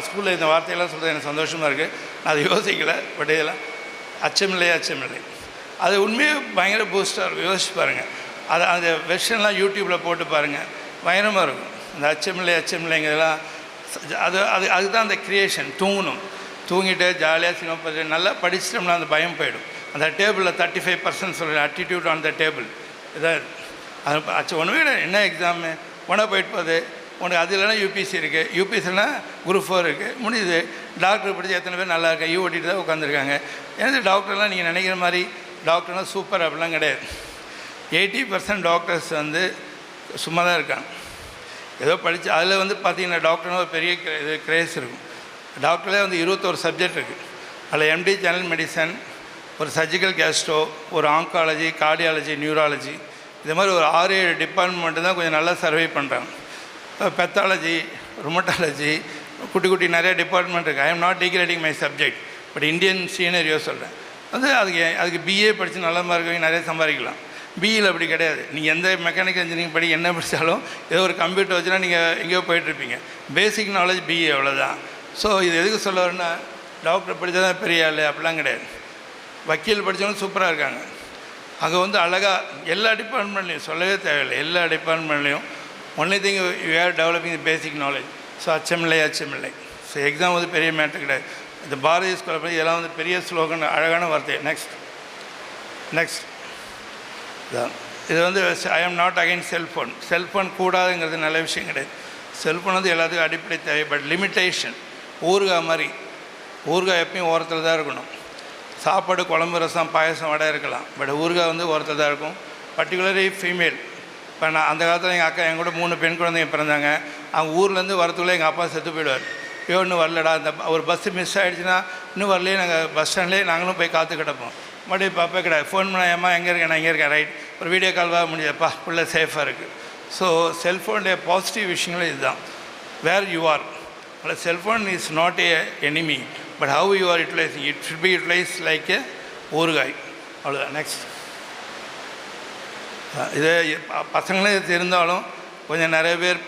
ஸ்கூலில் இந்த வார்த்தையெல்லாம் சொல்கிறது எனக்கு சந்தோஷமாக இருக்குது. நான் அதை யோசிக்கலை. பட் இதெல்லாம் அச்சமில்லை. அது உண்மையே பயங்கர பூஸ்டாக இருக்கும். யோசிச்சு பாருங்கள். அந்த வெர்ஷன்லாம் யூடியூப்பில் போட்டு பாருங்கள், பயங்கரமாக இருக்கும். இந்த அச்சமில்லைங்கிறதெல்லாம் அதுதான் அந்த க்ரியேஷன். தூங்கிட்டு ஜாலியாக சினிமா பார்த்து நல்லா படிச்சிட்டோம்னா அந்த பயம் போயிடும். அந்த டேபிளில் 35% சொல்கிற அட்டிடியூட் ஆன் த டேபிள் இதான். அது ஒன்றுமே கிடையாது. என்ன எக்ஸாமு உடனே போயிட்டு போகுது, உனக்கு அது இல்லைனா யூபிஎஸ்சி இருக்குது, யூபிஎஸ்சினா குரூப் 4 இருக்குது, முடியுது. டாக்டர் படித்து எத்தனை பேர் நல்லா இருக்கா, ஓட்டிட்டு தான் உட்காந்துருக்காங்க. ஏன்னா டாக்டர்லாம் நீங்கள் நினைக்கிற மாதிரி டாக்டர்னால் சூப்பர் அப்படிலாம் கிடையாது. 80% டாக்டர்ஸ் வந்து சும்மா தான் இருக்காங்க, ஏதோ படித்து. அதில் வந்து பார்த்திங்கன்னா டாக்டர்னால் ஒரு பெரிய இது கிரேஸ் இருக்கும். டாக்டர்லேயே வந்து 21 சப்ஜெக்ட் இருக்குது. அதில் எம்டி ஜெனரல் மெடிசன், ஒரு சர்ஜிக்கல் கேஸ்ட்ரோ, ஒரு ஆங்காலஜி, கார்டியாலஜி, நியூராலஜி, இது மாதிரி ஒரு 6-7 டிபார்ட்மெண்ட்டு தான் கொஞ்சம் நல்லா சர்வே பண்ணுறாங்க. பெத்தாலஜி, ருமட்டாலஜி, குட்டி நிறைய டிபார்ட்மெண்ட் இருக்குது. I am not degrading my subject, but Indian scenario சொல்கிறேன். வந்து அதுக்கு பிஏ படித்து நல்ல மார்க்கு நிறைய சம்பாதிக்கலாம். பிஇயில் அப்படி கிடையாது. நீங்கள் எந்த மெக்கானிக்கல் இன்ஜினியரிங் படி என்ன படித்தாலும் ஏதோ ஒரு கம்ப்யூட்டர் வச்சுன்னா நீங்கள் எங்கேயோ போயிட்டுருப்பீங்க. பேசிக் நாலேஜ் பிஏ அவ்வளோதான். ஸோ இது எதுக்கு சொல்ல வரேன்னா, டாக்டர் படித்தா தான் பெரிய ஆள் அப்படிலாம் கிடையாது. வக்கீல் படித்தவங்க சூப்பராக இருக்காங்க. அங்கே வந்து அழகாக எல்லா டிபார்ட்மெண்ட்லேயும் சொல்லவே தேவையில்லை, எல்லா டிபார்ட்மெண்ட்லேயும் only thing you have developing the basic knowledge. So அச்சமில்லை. ஸோ எக்ஸாம் வந்து பெரிய மேட்டர் கிடையாது. இந்த பாரதி ஸ்கூலில் படி இதெல்லாம் வந்து பெரிய ஸ்லோகன், அழகான வார்த்தை. நெக்ஸ்ட் நெக்ஸ்ட் இது வந்து I am not again cellphone. Cellphone கூடாதுங்கிறது நல்ல விஷயம் கிடையாது. செல்ஃபோன் வந்து எல்லாத்துக்கும் அடிப்படை தேவை. But limitation. ஊறுகாய் மாதிரி, ஊறுகாய் எப்பயும் ஓரத்தில் தான் இருக்கணும். சாப்பாடு குழம்பு ரசம் பாயசம் வடை இருக்கலாம், பட் ஊறுகாய் வந்து ஓரத்தில் தான் இருக்கும். Particularly female. இப்போ நான் அந்த காலத்தில் எங்கள் அக்கா என் கூட 3 பெண் குழந்தைங்க பிறந்தாங்க. அவங்க ஊர்லேருந்து வரத்துக்குள்ளே எங்கள் அப்பா செத்து போயிடுவார். இன்னும் வரலடா, அந்த ஒரு பஸ்ஸு மிஸ் ஆகிடுச்சுன்னா இன்னும் வரலையே, நாங்கள் பஸ் ஸ்டாண்ட்லேயே நாங்களும் போய் காத்து கிடப்போம். மறுபடியும் பாப்பா கிடையாது. ஃபோன் பண்ண ஏம்மா எங்கே இருக்கேன், நான் இங்கே இருக்கேன், ரைட், ஒரு வீடியோ கால் வர முடியாதுப்பா, உள்ள சேஃபாக இருக்குது. ஸோ செல்ஃபோனுடைய பாசிட்டிவ் விஷயங்களும் இதுதான். Where you are, cellphone is not a enemy, but how you are utilising it should be utilise like a ஊறுகாய். அவ்வளோதான். நெக்ஸ்ட், இது பசங்களே இருந்தாலும் கொஞ்சம் நிறைய பேர்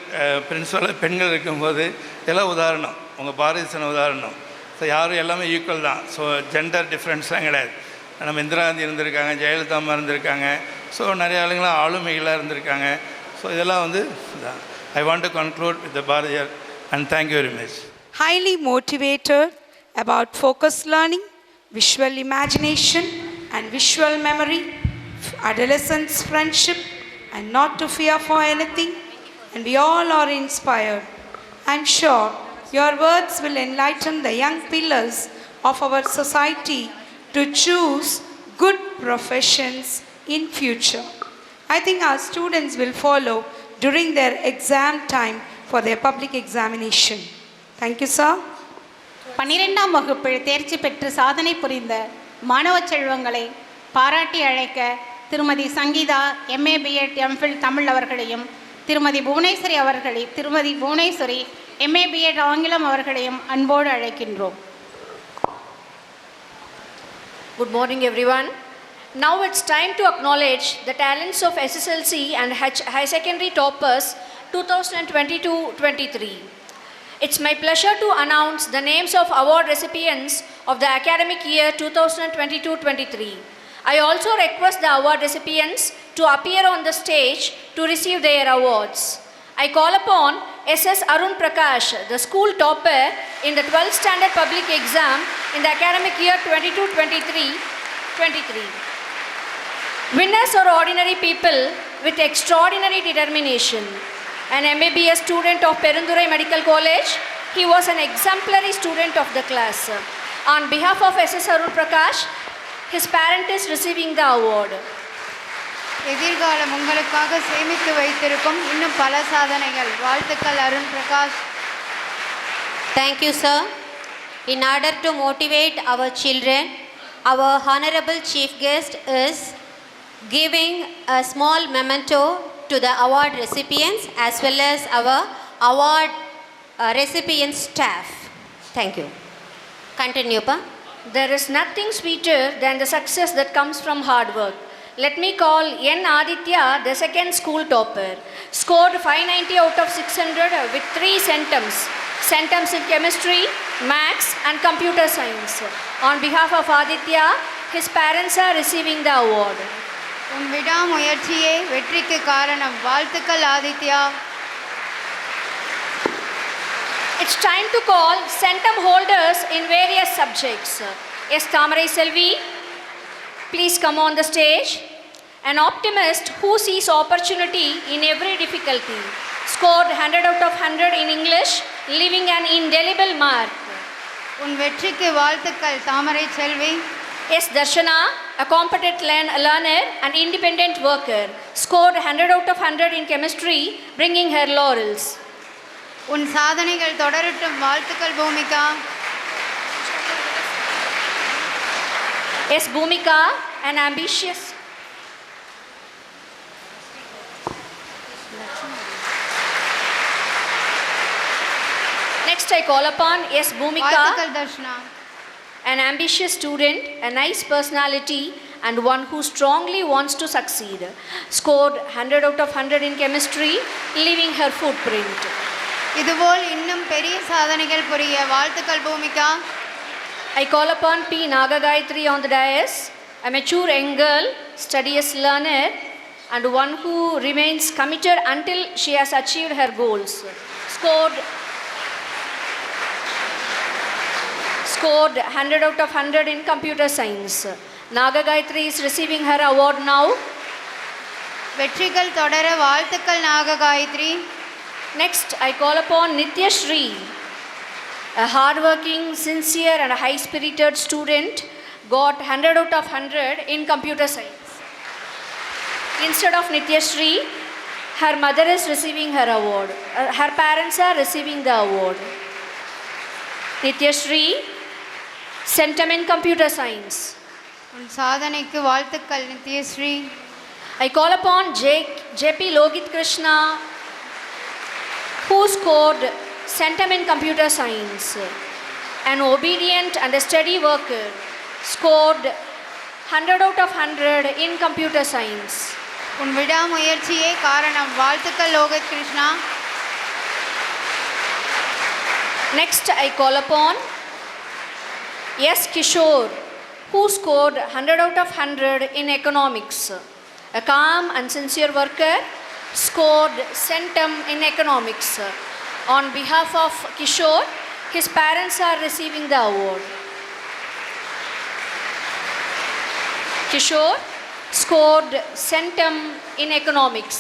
பிரின்சிபலாக பெண்கள் இருக்கும்போது இதெல்லாம் உதாரணம். உங்கள் பாரதி சொன்ன உதாரணம். ஸோ யாரும் எல்லாமே ஈக்குவல் தான். ஸோ ஜெண்டர் டிஃப்ரென்ஸ்லாம் கிடையாது. நம்ம இந்திரா காந்தி இருந்திருக்காங்க, ஜெயலலிதா அம்மா இருந்திருக்காங்க, ஸோ நிறைய ஆளுங்களாம் ஆளுமைகளாக இருந்திருக்காங்க. ஸோ இதெல்லாம் வந்து I want to conclude with the Bharathiyar and thank you very much. Highly motivated about focused learning, visual imagination and visual memory, adolescence friendship and not to fear for anything, and we all are inspired. I'm sure your words will enlighten the young pillars of our society to choose good professions in future. I think our students will follow during their exam time for their public examination. Thank you, sir. 12ஆம் வகுப்பில் தேர்ச்சி பெற்று சாதனை புரிந்த மாணவ செல்வங்களை பாராட்டி அழைக்க திருமதி Sangeetha MA BEd MPhil Tamil அவர்களையும், திருமதி புவனேஸ்வரி MA BEd ஆங்கிலம் அவர்களையும் அன்போடு அழைக்கின்றோம். Good morning, everyone. Now it's time to acknowledge the talents of SSLC and high secondary toppers 2022-23. It's my pleasure to announce the names of award recipients of the academic year 2022-23. I also request the award recipients to appear on the stage to receive their awards. I call upon SS Arun Prakash, the school topper in the 12th standard public exam in the academic year 22-23. Winners are ordinary people with extraordinary determination. An MABS student of Perundurai Medical College, he was an exemplary student of the class. On behalf of SS Arun Prakash, his parent is receiving the award. எதிர்காலம் உங்களுக்காக சேமித்து வைத்திருக்கும் இன்னும் பல சாதனைகள். வாழ்த்துக்கள் Arun Prakash. Thank you, sir. In order to motivate our children, our honorable chief guest is giving a small memento to the award recipients as well as our award recipient staff. Thank you. Continue, Pa. There is nothing sweeter than the success that comes from hard work. Let me call N. Aditya, the second school topper. Scored 590 out of 600 with 3 centums. Centums in chemistry, maths and computer science. On behalf of Aditya, his parents are receiving the award. உன் விடாமுயற்சியே வெற்றிக்கு காரணம். வாழ்த்துக்கள் Aditya. It's time to call centum holders in various subjects. Yes, Thamarai Selvi, please come on the stage. An optimist who sees opportunity in every difficulty. Scored 100 out of 100 in English, leaving an indelible mark. உன் வெற்றிக்கு வாழ்த்துக்கள் தாமரை செல்வி. Yes, Darshana, a competent learner and independent worker. Scored 100 out of 100 in chemistry, bringing her laurels. உன் சாதனைகள் தொடரட்டும். வாழ்த்துக்கள் Bhumika. Yes, Bhumika, an ambitious. Next I call upon S. Bhumika, வாழ்த்துக்கள் Darshana. an ambitious student, a nice personality and one who strongly wants to succeed. Scored 100 out of 100 in chemistry, leaving her footprint. இதுபோல் இன்னும் பெரிய சாதனைகள் புரிய வாழ்த்துக்கள் Bhumika. I call upon P. Nagagayatri on the dais, a mature young girl, studious learner and one who remains committed until she has achieved her goals. Scored 100 out of 100 in computer science. Nagagayatri is receiving her award now. வெற்றிகள் தொடர வாழ்த்துக்கள் நாககாயத்ரி. Next, I call upon Nitya Shri, a hardworking, sincere and high-spirited student, got 100 out of 100 in computer science. Instead of Nitya Shri, her mother is receiving her award. Her parents are receiving the award. Nitya Shri, Centum in Computer Science. உன் சாதனைக்கு வாழ்த்துக்கள் Nithyasri. I call upon JP Logit Krishna, who scored Centum in Computer Science. An obedient and a steady worker, scored 100 out of 100 in Computer Science. உன் விடாமுயற்சியே காரணம். வாழ்த்துக்கள் Lohith Krishna. Next, I call upon S. Kishore, who scored 100 out of 100 in economics. A calm and sincere worker, scored Centum in economics. On behalf of Kishore, his parents are receiving the award. Kishore scored Centum in economics.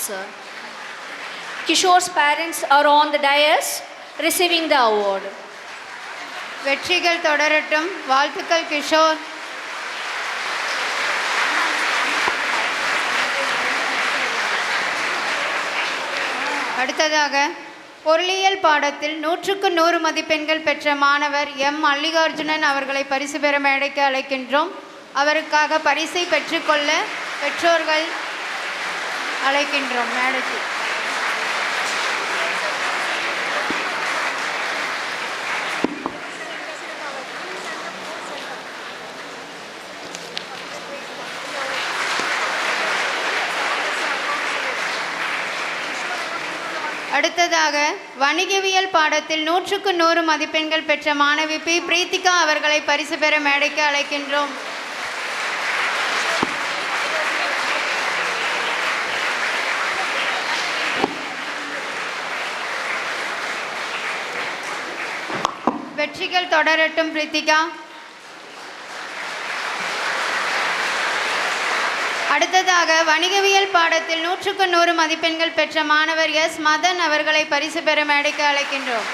Kishore's parents are on the dais receiving the award. வெற்றிகள் தொடரட்டும். வாழ்த்துக்கள் கிஷோர். அடுத்ததாக பொருளியல் பாடத்தில் 100க்கு 100 மதிப்பெண்கள் பெற்ற மாணவர் எம் மல்லிகார்ஜுனன் அவர்களை பரிசு பெற மேடைக்கு அழைக்கின்றோம். அவருக்காக பரிசை பெற்றுக்கொள்ள பெற்றோர்கள் அழைக்கின்றோம் மேடைக்கு. அடுத்ததாக வணிகவியல் பாடத்தில் 100க்கு 100 மதிப்பெண்கள் பெற்ற மாணவி பி பிரீத்திகா அவர்களை பரிசு பெற மேடைக்கு அழைக்கின்றோம். வெற்றிகள் தொடரட்டும் பிரீத்திகா. அடுத்ததாக வணிகவியல் பாடத்தில் 100க்கு 100 மதிப்பெண்கள் பெற்ற மாணவர் எஸ் மதன் அவர்களை பரிசு பெற மேடைக்கு அழைக்கின்றோம்.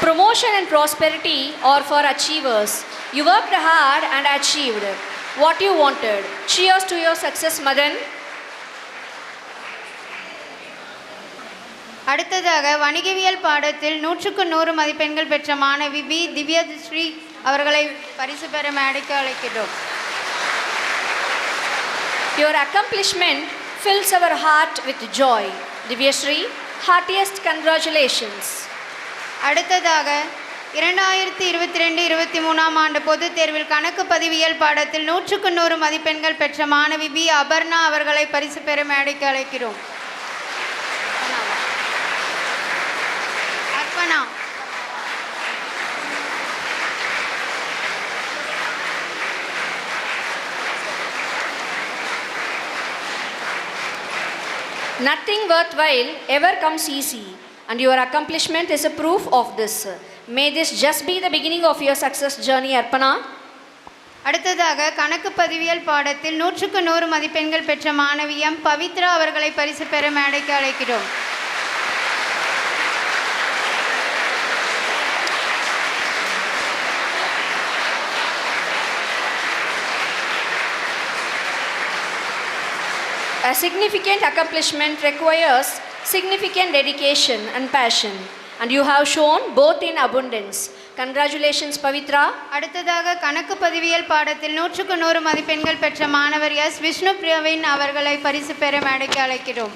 Promotion and prosperity are for achievers. You worked hard and achieved what you wanted. Cheers to your success, Madan. அடுத்ததாக வணிகவியல் பாடத்தில் 100க்கு 100 மதிப்பெண்கள் பெற்ற மாணவி பி திவ்யஸ்ரீ அவர்களை பரிசு பெற மேடைக்கு அழைக்கிறோம். Your accomplishment fills our heart with joy. Divyashree, heartiest congratulations. அடுத்ததாக 2022-23 ஆண்டு பொதுத் தேர்வில் கணக்கு பதிவியல் பாடத்தில் 100க்கு 100 மதிப்பெண்கள் பெற்ற மாணவி பி அபர்ணா அவர்களை பரிசு பெற மேடைக்கு அழைக்கிறோம். Arpana. Nothing worthwhile ever comes easy, and your accomplishment is a proof of this. May this just be the beginning of your success journey, Arpana. அடுத்ததாக கணக்கு பதிவியல் பாடத்தில் 100க்கு 100 மதிப்பெண்கள் பெற்ற மாணவி எம் பவித்ரா அவர்களை பரிசு பெற மேடைக்கு அழைக்கிறோம். A significant accomplishment requires significant dedication and passion, and you have shown both in abundance. Congratulations, Pavitra. அடுத்ததாக கணக்கு பதிவியல் பாடத்தில் 100க்கு 100 மதிப்பெண்கள் பெற்ற மாணவர் எஸ் விஷ்ணு பிரவீன் அவர்களை பரிசு பெற மேடைக்கு அழைக்கிறோம்.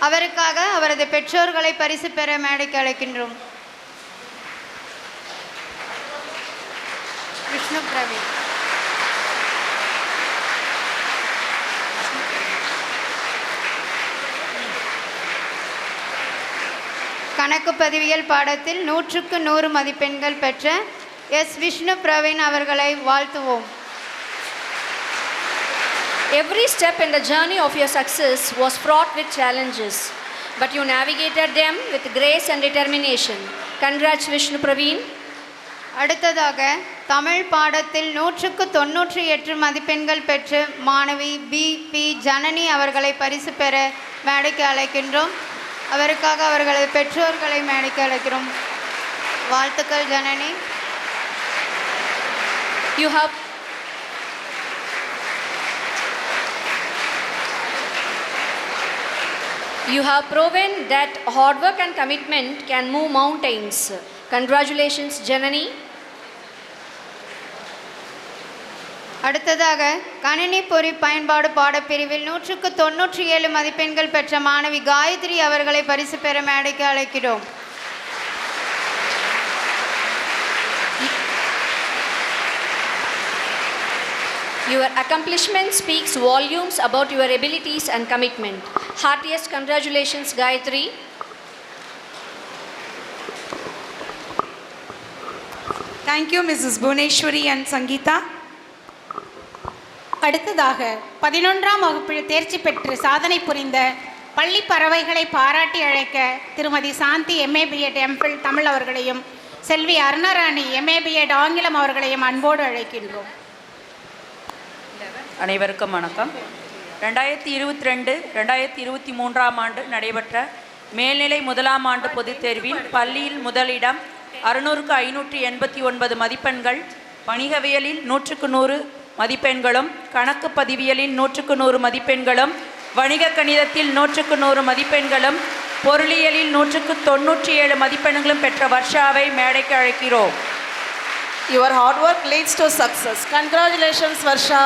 அவருக்காக அவரது பெற்றோர்களை பரிசு பெற மேடைக்கு அழைக்கின்றோம். விஷ்ணு பிரவீன். கணக்கு பதிவியல் பாடத்தில் 100க்கு 100 மதிப்பெண்கள் பெற்ற எஸ் விஷ்ணு பிரவீன் அவர்களை வாழ்த்துவோம். Every step in the journey of your success was fraught with challenges, but you navigated them with grace and determination. Congrats, Vishnu Praveen. அடுத்ததாக தமிழ் பாடத்தில் 198 மதிப்பெண்கள் பெற்று மாணவி பி ஜனனி அவர்களை பரிசு பெற மேடைக்கு அழைக்கின்றோம். அவருக்காக அவர்களது பெற்றோர்களை மேடைக்கு அழைக்கிறோம். வாழ்த்துக்கள் Janani. You have proven that hard work and commitment can move mountains. Congratulations, Janani. அடுத்ததாக கணினி பொறி பயன்பாடு பாடப்பிரிவில் 197 மதிப்பெண்கள் பெற்ற மாணவி காயத்ரி அவர்களை பரிசு பெற மேடைக்கு அழைக்கிறோம். Your accomplishment speaks volumes about your abilities and commitment. Heartiest congratulations, Gayatri. Thank you, Mrs. Bhuneshwari and Sangeeta. அடுத்ததாக 11ஆம் வகுப்பில் தேர்ச்சி பெற்று சாதனை புரிந்த பள்ளி பறவைகளை பாராட்டி அழைக்க திருமதி சாந்தி MA B.Ed MPhil தமிழ் அவர்களையும் செல்வி அருணராணி MA B.Ed ஆங்கிலம் அவர்களையும் அன்போடு அழைக்கின்றோம். அனைவருக்கும் வணக்கம். 2022-2023ஆம் ஆண்டு நடைபெற்ற மேல்நிலை முதலாம் ஆண்டு பொதுத் தேர்வில் பள்ளியில் முதலிடம் 600க்கு 589 மதிப்பெண்கள், வணிகவியலில் 100க்கு 100 மதிப்பெண்களும், கணக்கு பதிவியலில் 100க்கு 100 மதிப்பெண்களும், வணிக கணிதத்தில் 100க்கு 100 மதிப்பெண்களும், பொருளியலில் 100க்கு 97 மதிப்பெண்களும் பெற்ற வர்ஷாவை மேடைக்கு அழைக்கிறோம். Your hard work leads to success. Congratulations, Varsha.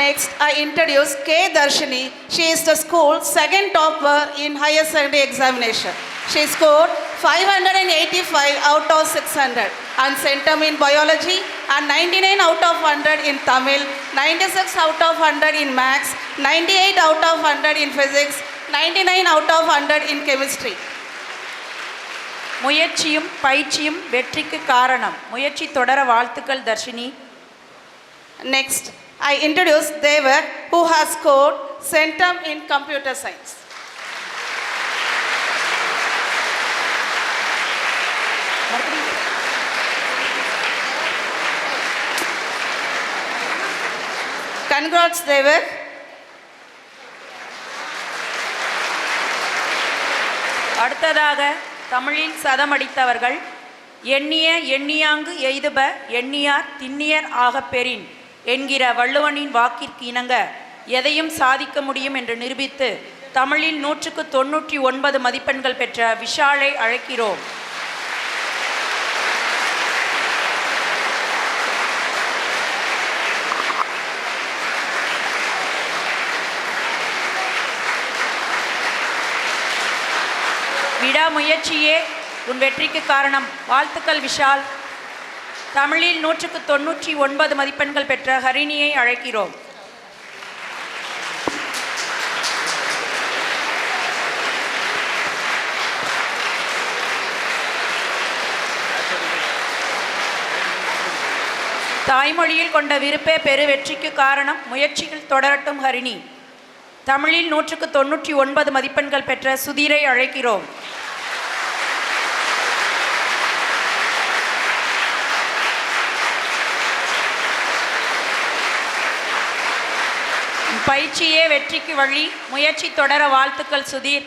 Next, I introduce K. Darshini. She is the school's second topper in higher secondary examination. She scored 585 out of 600 and centum in biology and 99 out of 100 in Tamil, 96 out of 100 in maths, 98 out of 100 in physics, 99 out of 100 in chemistry. முயற்சியும் பயிற்சியும் வெற்றிக்கு காரணம். முயற்சி தொடர வாழ்த்துக்கள் Dharshini. Next, I introduce Devak, who has scored centum in computer science. Congrats, Devak. அடுத்ததாக தமிழில் சதமடித்தவர்கள் எண்ணிய எண்ணியாங்கு எய்துப எண்ணியார் திண்ணியர் ஆகப் பெறின் என்கிற வள்ளுவனின் வாக்கிற்கு இணங்க எதையும் சாதிக்க முடியும் என்று நிரூபித்து தமிழில் 100க்கு 99 மதிப்பெண்கள் பெற்ற விஷாலை அழைக்கிறோம். விடாமுயற்சியே உன் வெற்றிக்கு காரணம். வாழ்த்துக்கள் விஷால். தமிழில் 100க்கு 99 மதிப்பெண்கள் பெற்ற ஹரிணியை அழைக்கிறோம். தாய்மொழியில் கொண்ட விருப்பே பெரு வெற்றிக்கு காரணம். முயற்சிகள் தொடரட்டும் ஹரிணி. தமிழில் 100க்கு 99 மதிப்பெண்கள் பெற்ற சுதீரை அழைக்கிறோம். பயிற்சியே வெற்றிக்கு வழி. முயற்சி தொடர வாழ்த்துக்கள் சுதீர்.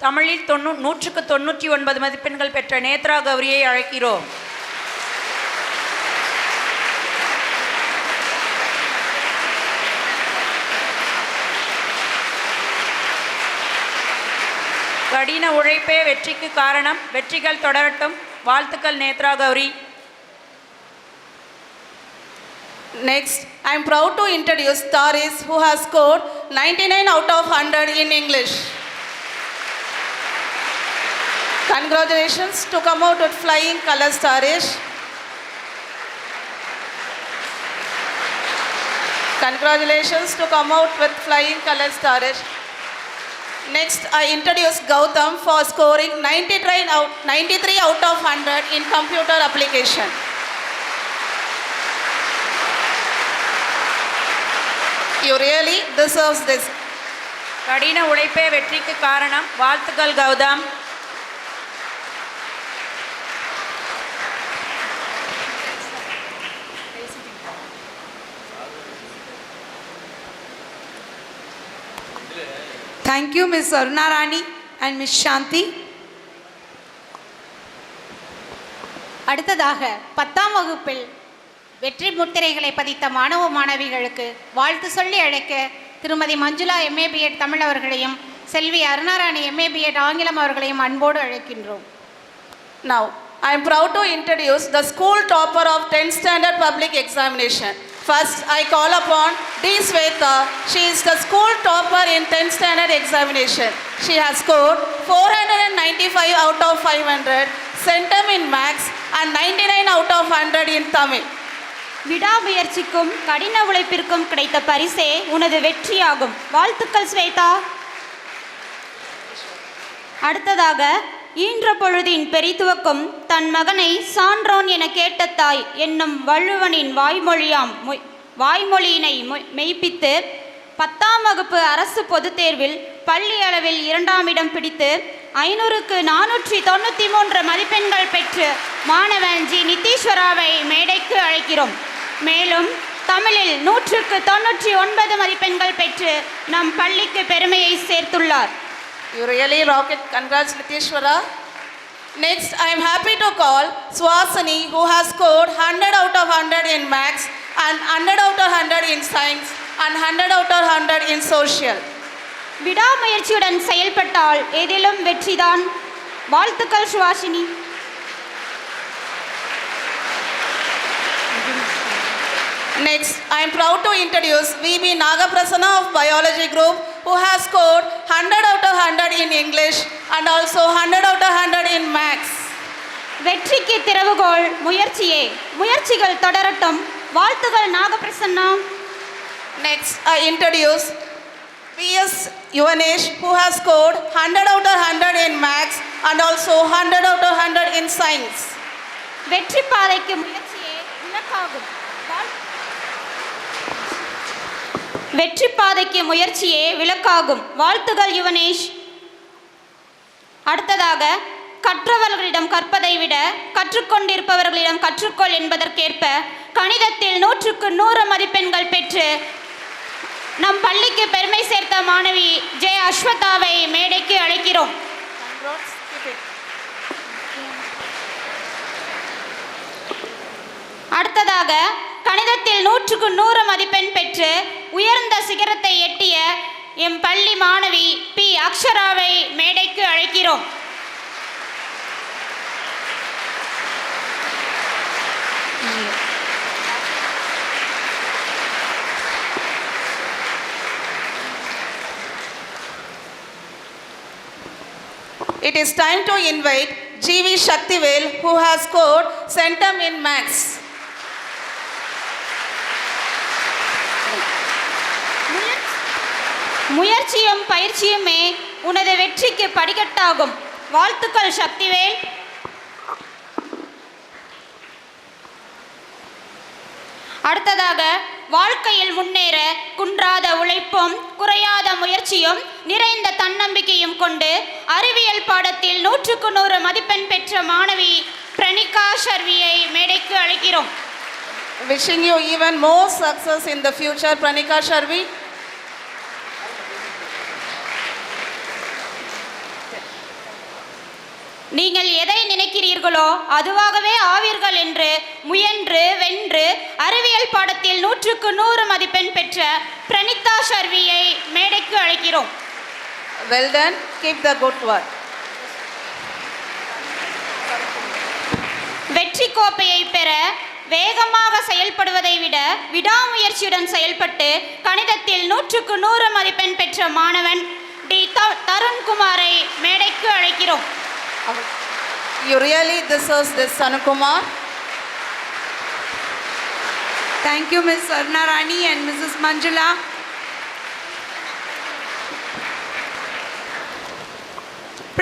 தமிழில் 100க்கு 99 மதிப்பெண்கள் பெற்ற நேத்ரா கௌரியை அழைக்கிறோம். கடின உழைப்பே வெற்றிக்கு காரணம். வெற்றிகள் தொடரட்டும். வாழ்த்துக்கள் Nethra Gowri. Next, I am proud to introduce Taris, who has scored 99 out of 100 in English. Congratulations to come out with flying colors, Taris. Congratulations to come out with flying colors, Taris. Next, I introduce Gautam for scoring 93 out of 100 in computer application. You really deserve this. கடின உழைப்பே வெற்றிக்கு காரணம். வாழ்த்துக்கள் Gautham. Thank you, Ms. Aruna Rani and Ms. Shanti. அடுத்ததாக 10ஆம் வகுப்பில் வெற்றி முத்திரைகளை பதித்த மாணவ மாணவிகளுக்கு வாழ்த்து சொல்லி அழைக்க திருமதி மஞ்சுளா MA BEd தமிழ் அவர்களையும் செல்வி அருணாராணி MA BEd ஆங்கிலம் அவர்களையும் அன்போடு அழைக்கின்றோம். Now, I am proud to introduce the school topper of 10th standard public examination. First, I call upon D. Sweta. She is the school topper in 10th standard examination. She has scored 495 out of 500, centum in maths and 99 out of 100 in Tamil. விடாமுயற்சிக்கும் கடின உழைப்பிற்கும் கிடைத்த பரிசே உனது வெற்றியாகும். வாழ்த்துக்கள் ஸ்வேதா. அடுத்ததாக ஈன்ற பொழுதின் பெரிதுவக்கும் தன் மகனை சான்றோன் என கேட்ட தாய் என்னும் வள்ளுவனின் வாய்மொழியினை மெய்ப்பித்து 10ஆம் வகுப்பு அரசு பொதுத் தேர்வில் பள்ளி அளவில் 2ஆம் இடம் பிடித்து 500க்கு 493 மதிப்பெண்கள் பெற்று மாணவன் ஜி நித்தீஸ்வராவை மேடைக்கு அழைக்கிறோம். மேலும் தமிழில் 100க்கு 99 மதிப்பெண்கள் பெற்று நம் பள்ளிக்கு பெருமையை சேர்த்துள்ளார். You really rock it. Congrats, Nitishwara. Next, I am happy to call Swasini, who has scored 100 out of 100 in maths and 100 out of 100 in science and 100 out of 100 in social. விடாமுயற்சியுடன் செயல்பட்டால் எதிலும் வெற்றிதான். வாழ்த்துக்கள் Suvasini. Next, I am proud to introduce VB Nagaprasanna of Biology Group, who has scored 100 out of 100 in English and also 100 out of 100 in maths. வெற்றிக்கு திறவுகோல் முயற்சியே. முயற்சிகள் தொடரட்டும். வாழ்த்துக்கள் நாகப்பிரசன்னா. Next, I introduce PS Yuvanesh, who has scored 100 out of 100 in maths and also 100 out of 100 in science. வெற்றி பாதைக்கு முயற்சியே இலக்காகும். வெற்றி பாதைக்கு முயற்சியே விளக்காகும். வாழ்த்துகள் யுவனேஷ். அடுத்ததாக கற்றவர்களிடம் கற்பதை விட கற்றுக்கொண்டிருப்பவர்களிடம் கற்றுக்கொள் என்பதற்கேற்ப கணிதத்தில் 100க்கு 100 மதிப்பெண்கள் பெற்று நம் பள்ளிக்கு பெருமை சேர்த்த மாணவி ஜே அஸ்வதாவை மேடைக்கு அழைக்கிறோம். அடுத்ததாக கணிதத்தில் 100க்கு 100 மதிப்பெண் பெற்று உயர்ந்த சிகரத்தை எட்டிய எம் பள்ளி மாணவி பி அக்ஷராவை மேடைக்கு அழைக்கிறோம். It is time to invite GV Shaktivel, who has scored centum in maths. முயற்சியும் பயிற்சியுமே உனது வெற்றிக்கு படிக்கட்டாகும். வாழ்த்துக்கள் சக்திவேல். அடுத்ததாக வாழ்க்கையில் முன்னேற குன்றாத உழைப்பும் குறையாத முயற்சியும் நிறைந்த தன்னம்பிக்கையும் கொண்டு அறிவியல் பாடத்தில் 100க்கு 100 மதிப்பெண் பெற்ற மாணவி பிரணிகா ஷர்வியை மேடைக்கு அழைக்கிறோம். Wishing you even more success in the future, Pranika Sharvi. நீங்கள் எதை நினைக்கிறீர்களோ அதுவாகவே ஆவீர்கள் என்று முயன்று வென்று அறிவியல் பாடத்தில் 100க்கு 100 மதிப்பெண் பெற்ற பிரணிதா ஷர்வியை மேடைக்கு அழைக்கிறோம். Well done. Keep the good work. வெற்றி கோப்பையை பெற வேகமாக செயல்படுவதை விட விடாமுயற்சியுடன் செயல்பட்டு கணிதத்தில் 100க்கு 100 மதிப்பெண் பெற்ற மாணவன் டி தருண்குமாரை மேடைக்கு அழைக்கிறோம். You really deserve this, Sanukumar. Thank you, Ms. Aruna Rani and Mrs. Manjula.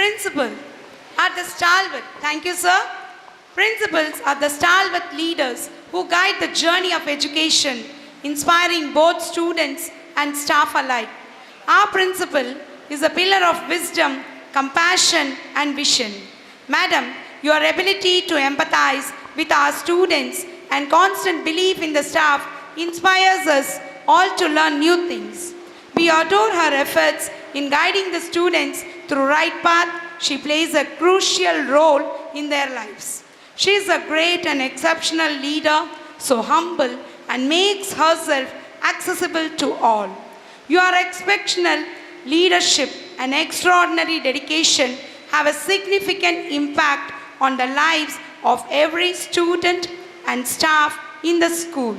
Principal are the stalwart. Thank you, sir. Principals are the stalwart leaders who guide the journey of education, inspiring both students and staff alike. Our principal is a pillar of wisdom, compassion, and vision. Madam, your ability to empathize with our students and constant belief in the staff inspires us all to learn new things. We adore her efforts in guiding the students through right path. She plays a crucial role in their lives. She is a great and exceptional leader, so humble and makes herself accessible to all. Your exceptional leadership and extraordinary dedication have a significant impact on the lives of every student and staff in the school.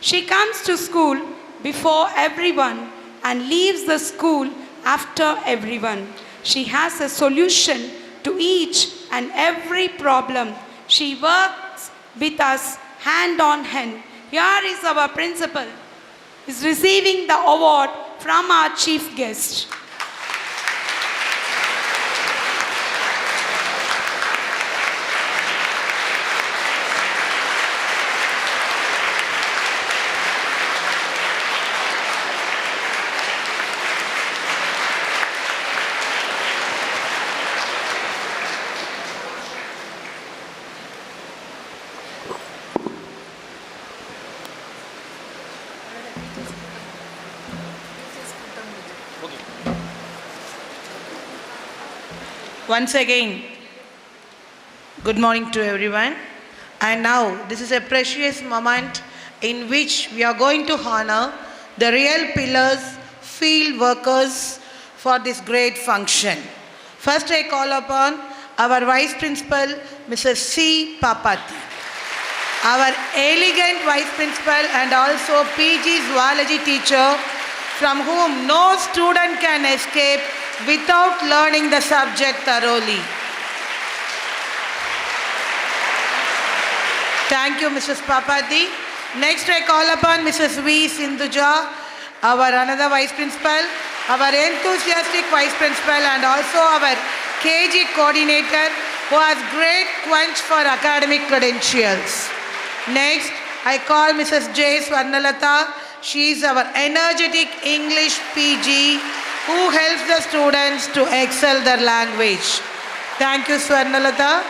She comes to school before everyone and leaves the school after everyone. She has a solution to each and every problem. She works with us hand on hand. Here is our principal, is receiving the award from our chief guest. Once again, good morning to everyone. And now, this is a precious moment in which we are going to honor the real pillars, field workers for this great function. First, I call upon our Vice Principal, Mrs. C. Papati. Our elegant Vice Principal and also PG Zoology teacher, from whom no student can escape without learning the subject thoroughly. Thank you, Mrs. Papati. Next, I call upon Mrs. V. Sindhuja, our another Vice Principal, our enthusiastic Vice Principal and also our KG Coordinator who has great quench for academic credentials. Next, I call Mrs. J. Swarnalata. She is our energetic English PG who helps the students to excel their language. Thank you, Swarnalata.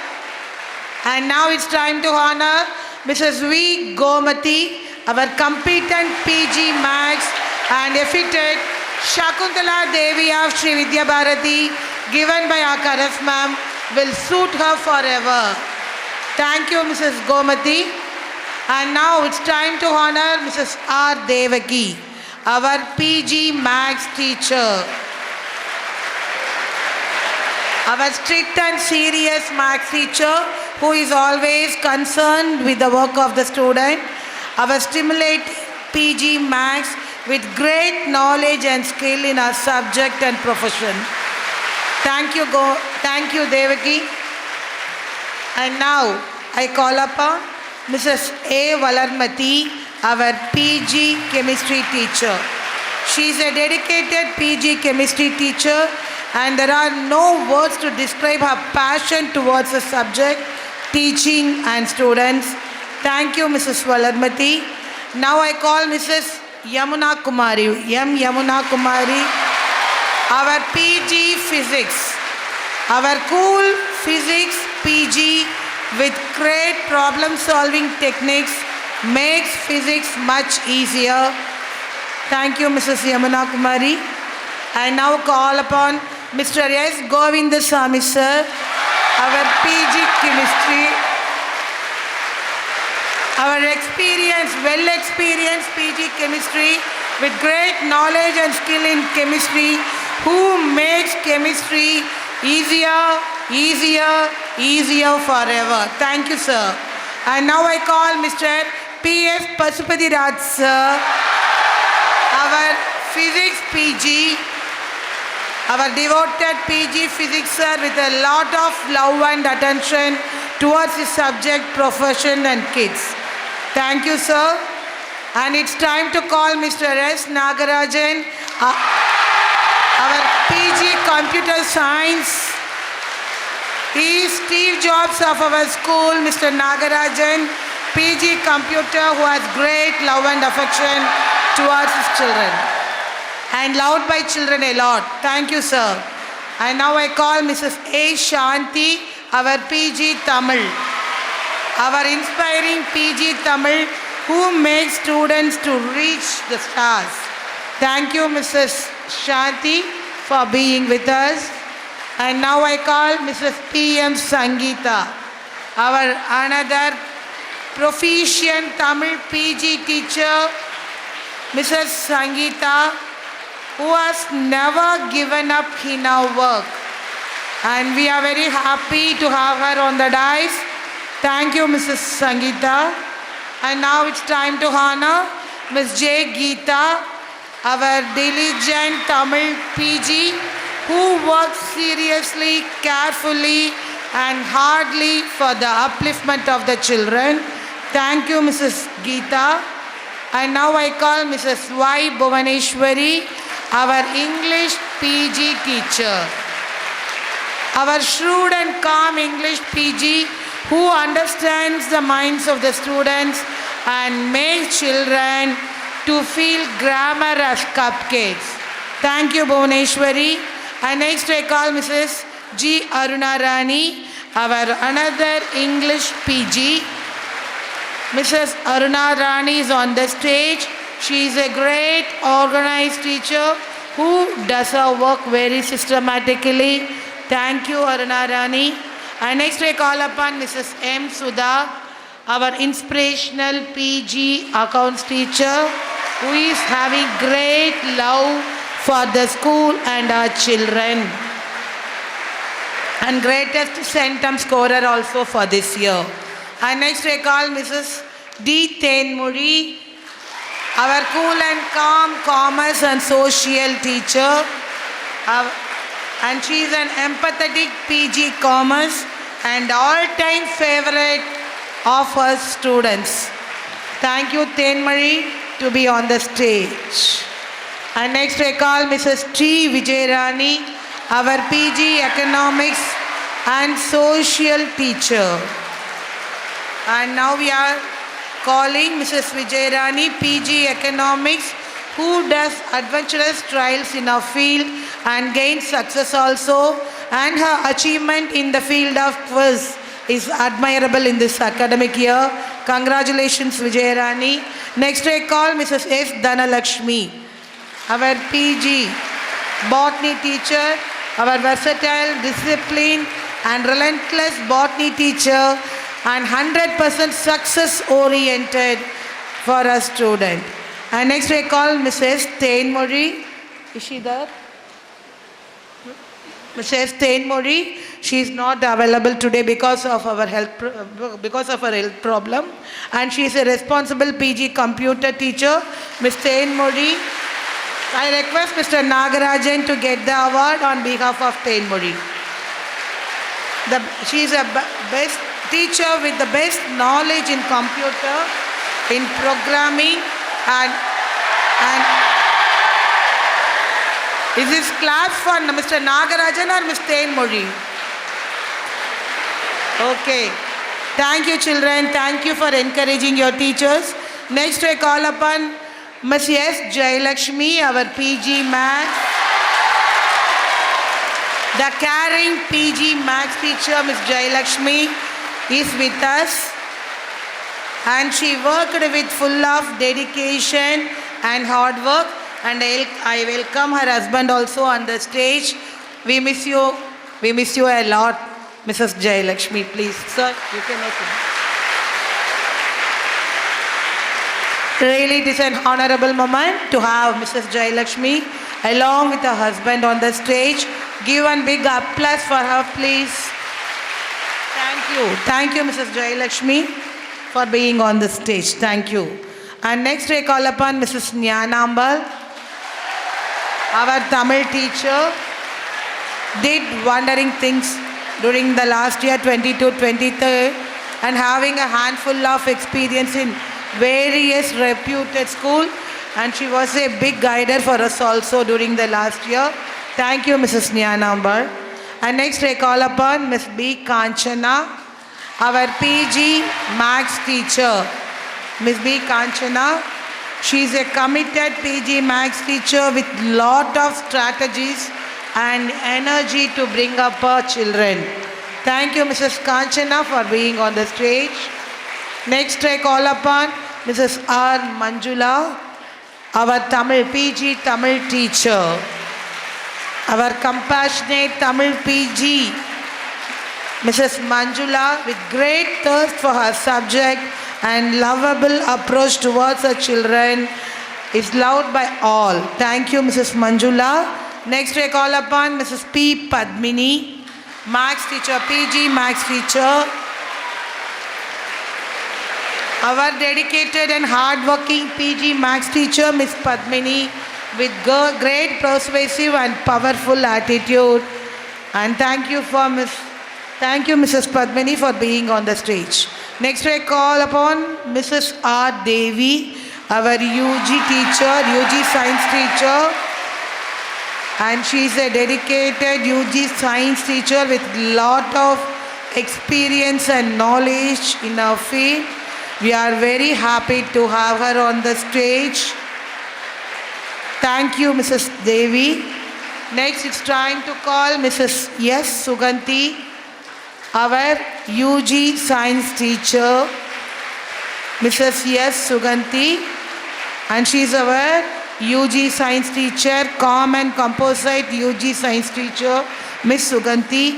And now it's time to honor Mrs. V. Gomati, our competent PG Max and effected Shakuntala Devi of Sri Vidhya Bharati, given by our Karaf ma'am, will suit her forever. Thank you, Mrs. Gomati. And now it's time to honor Mrs. R. Devaki, our PG Max teacher. Our strict and serious Max teacher who is always concerned with the work of the student. Our stimulating PG Max with great knowledge and skill in our subject and profession. Thank you, Devaki. And now I call upon Mrs. A. Valarmati, our PG chemistry teacher. She is a dedicated PG chemistry teacher and there are no words to describe her passion towards the subject, teaching and students. Thank you, Mrs. Valarmati. Now I call Mrs. Yamuna Kumari, M. Yamuna Kumari, our PG physics. Our cool physics PG with great problem-solving techniques makes physics much easier. Thank you, Mrs. Yamuna Kumari. I now call upon Mr. S. Govindasamy sir, our PG chemistry. Our well-experienced PG chemistry with great knowledge and skill in chemistry who makes chemistry easier forever. Thank you, sir. And now I call Mr. P.S. Pasupati Raj, sir, our physics PG, our devoted PG physics, sir, with a lot of love and attention towards his subject, profession and kids. Thank you, sir. And it's time to call Mr. S. Nagarajan, our PG computer science He is Steve Jobs of our school, Mr. Nagarajan, PG Computer, who has great love and affection towards his children and loved by children a lot. Thank you, sir. And now I call Mrs. A. Shanti, our PG Tamil, our inspiring PG Tamil, who makes students to reach the stars. Thank you, Mrs. Shanti, for being with us. And now I call Mrs. P.M. Sangeeta, our another proficient Tamil PG teacher, Mrs. Sangeeta, who has never given up in her work. And we are very happy to have her on the dais. Thank you, Mrs. Sangeeta. And now it's time to honor Ms. J. Geeta, our diligent Tamil PG, who works seriously, carefully, and hardly for the upliftment of the children. Thank you, Mrs. Geeta. And now I call Mrs. Y. Bhuvaneshwari, our English PG teacher. Our shrewd and calm English PG, who understands the minds of the students and makes children to feel grammar as cupcakes. Thank you, Bhuvaneshwari. And next I call Mrs. G. Arunarani, our another English PG. Mrs. Arunarani is on the stage. She is a great organized teacher who does her work very systematically. Thank you, Arunarani. And next I call upon Mrs. M. Sudha, our inspirational PG accounts teacher, who is having great love for the school and our children. And greatest centum scorer also for this year. And next I call Mrs. D. Tenmuri, our cool and calm commerce and social teacher. And she is an empathetic PG commerce and all-time favorite of her students. Thank you, Tenmuri, to be on the stage. And next I call Mrs. T. Vijayarani, our PG Economics and Social teacher. And now we are calling Mrs. Vijayarani, PG Economics, who does adventurous trials in her field and gains success also. And her achievement in the field of quiz is admirable in this academic year. Congratulations, Vijayarani. Next I call Mrs. S. Dhanalakshmi, our PG botany teacher, our versatile, disciplined and relentless botany teacher, and 100% success oriented for a student. And next I call Mrs. Tenmuri. Is she there? Mrs. Tenmuri. She is not available today because of her health problem, and she is a responsible PG computer teacher. Ms. Tenmuri, I request Mr. Nagarajan to get the award on behalf of Tenmuri. She is a best teacher with the best knowledge in computer, in programming, and is this class for Mr. Nagarajan or Ms. Tenmuri? Okay. Thank you, children. Thank you for encouraging your teachers. Next I call upon Ms. S. Jayalakshmi, our PG Maths. The caring PG Maths teacher, Ms. Jayalakshmi, is with us. And she worked with full of dedication and hard work. And I welcome her husband also on the stage. We miss you. We miss you a lot, Mrs. Jayalakshmi. Please, sir, you can open. Really, it is an honorable moment to have Mrs. Jayalakshmi along with her husband on the stage. Give one big applause for her, please. Thank you. Thank you, Mrs. Jayalakshmi, for being on the stage. Thank you. And next I call upon Mrs. Nyanambal, our Tamil teacher. Did wondering things during the last year, 22-23, and having a handful of experience in various reputed schools, and she was a big guider for us also during the last year. Thank you, Mrs. Nyanambal. And next I call upon Miss B. Kanchana, our PG Maths teacher. Miss B. Kanchana, she is a committed PG Maths teacher with lot of strategies and energy to bring up her children. Thank you, Mrs. Kanchana, for being on the stage. Next I call upon Mrs. R. Manjula, our Tamil PG Tamil teacher. Our compassionate Tamil PG, Mrs. Manjula, with great thirst for her subject and lovable approach towards her children, is loved by all. Thank you, Mrs. Manjula. Next I call upon Mrs. P. Padmini, Maths teacher, PG Maths teacher. Our dedicated and hard-working PG Maths teacher, Miss Padmini, with great persuasive and powerful attitude. And thank you, Mrs. Padmini, for being on the stage. Next I call upon Mrs. R. Devi, our UG teacher, UG science teacher. And she is a dedicated UG science teacher with lot of experience and knowledge in our field. We are very happy to have her on the stage. Thank you, Mrs. Devi. Next, it's time to call Mrs. S. Suganti, our UG science teacher. Mrs. S. Suganti, and she is our UG science teacher, Common Composite UG science teacher, Miss Suganti.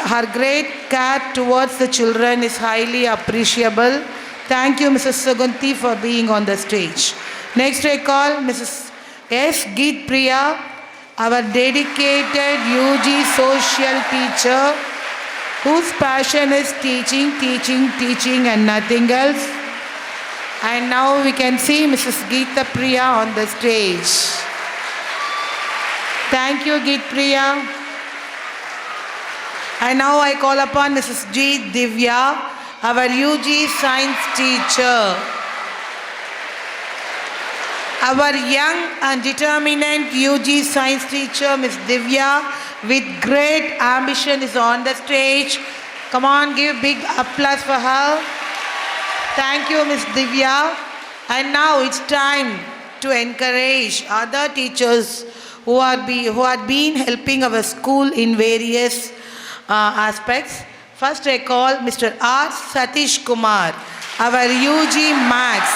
Her great care towards the children is highly appreciable. Thank you, Mrs. Suganti, for being on the stage. Next, I call Mrs. S. Geet Priya, our dedicated UG social teacher, whose passion is teaching, teaching, teaching, and nothing else. And now we can see Mrs. Geeta Priya on the stage. Thank you, Geet Priya. And now I call upon Mrs. G. Vidhya, our UG science teacher. Our young and determined UG science teacher, Ms. Vidhya, with great ambition, is on the stage. Come on, give big applause for her. Thank you, Ms. Vidhya. And now it's time to encourage other teachers who had been helping our school in various aspects. First, I call Mr. R. Satish Kumar, our UG Maths.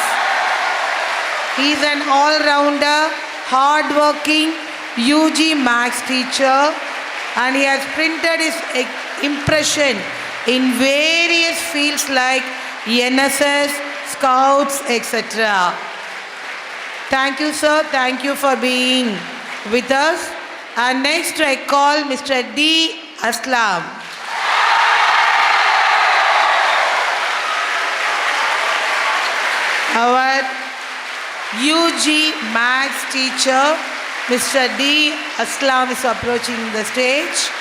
He is an all-rounder, hard-working UG Maths teacher, and he has printed his impression in various fields like NSS, Scouts, etc. Thank you, sir. Thank you for being with us. And next, I call Mr. D. Aslam. Our UG Maths teacher, Mr. D. Aslam, is approaching the stage.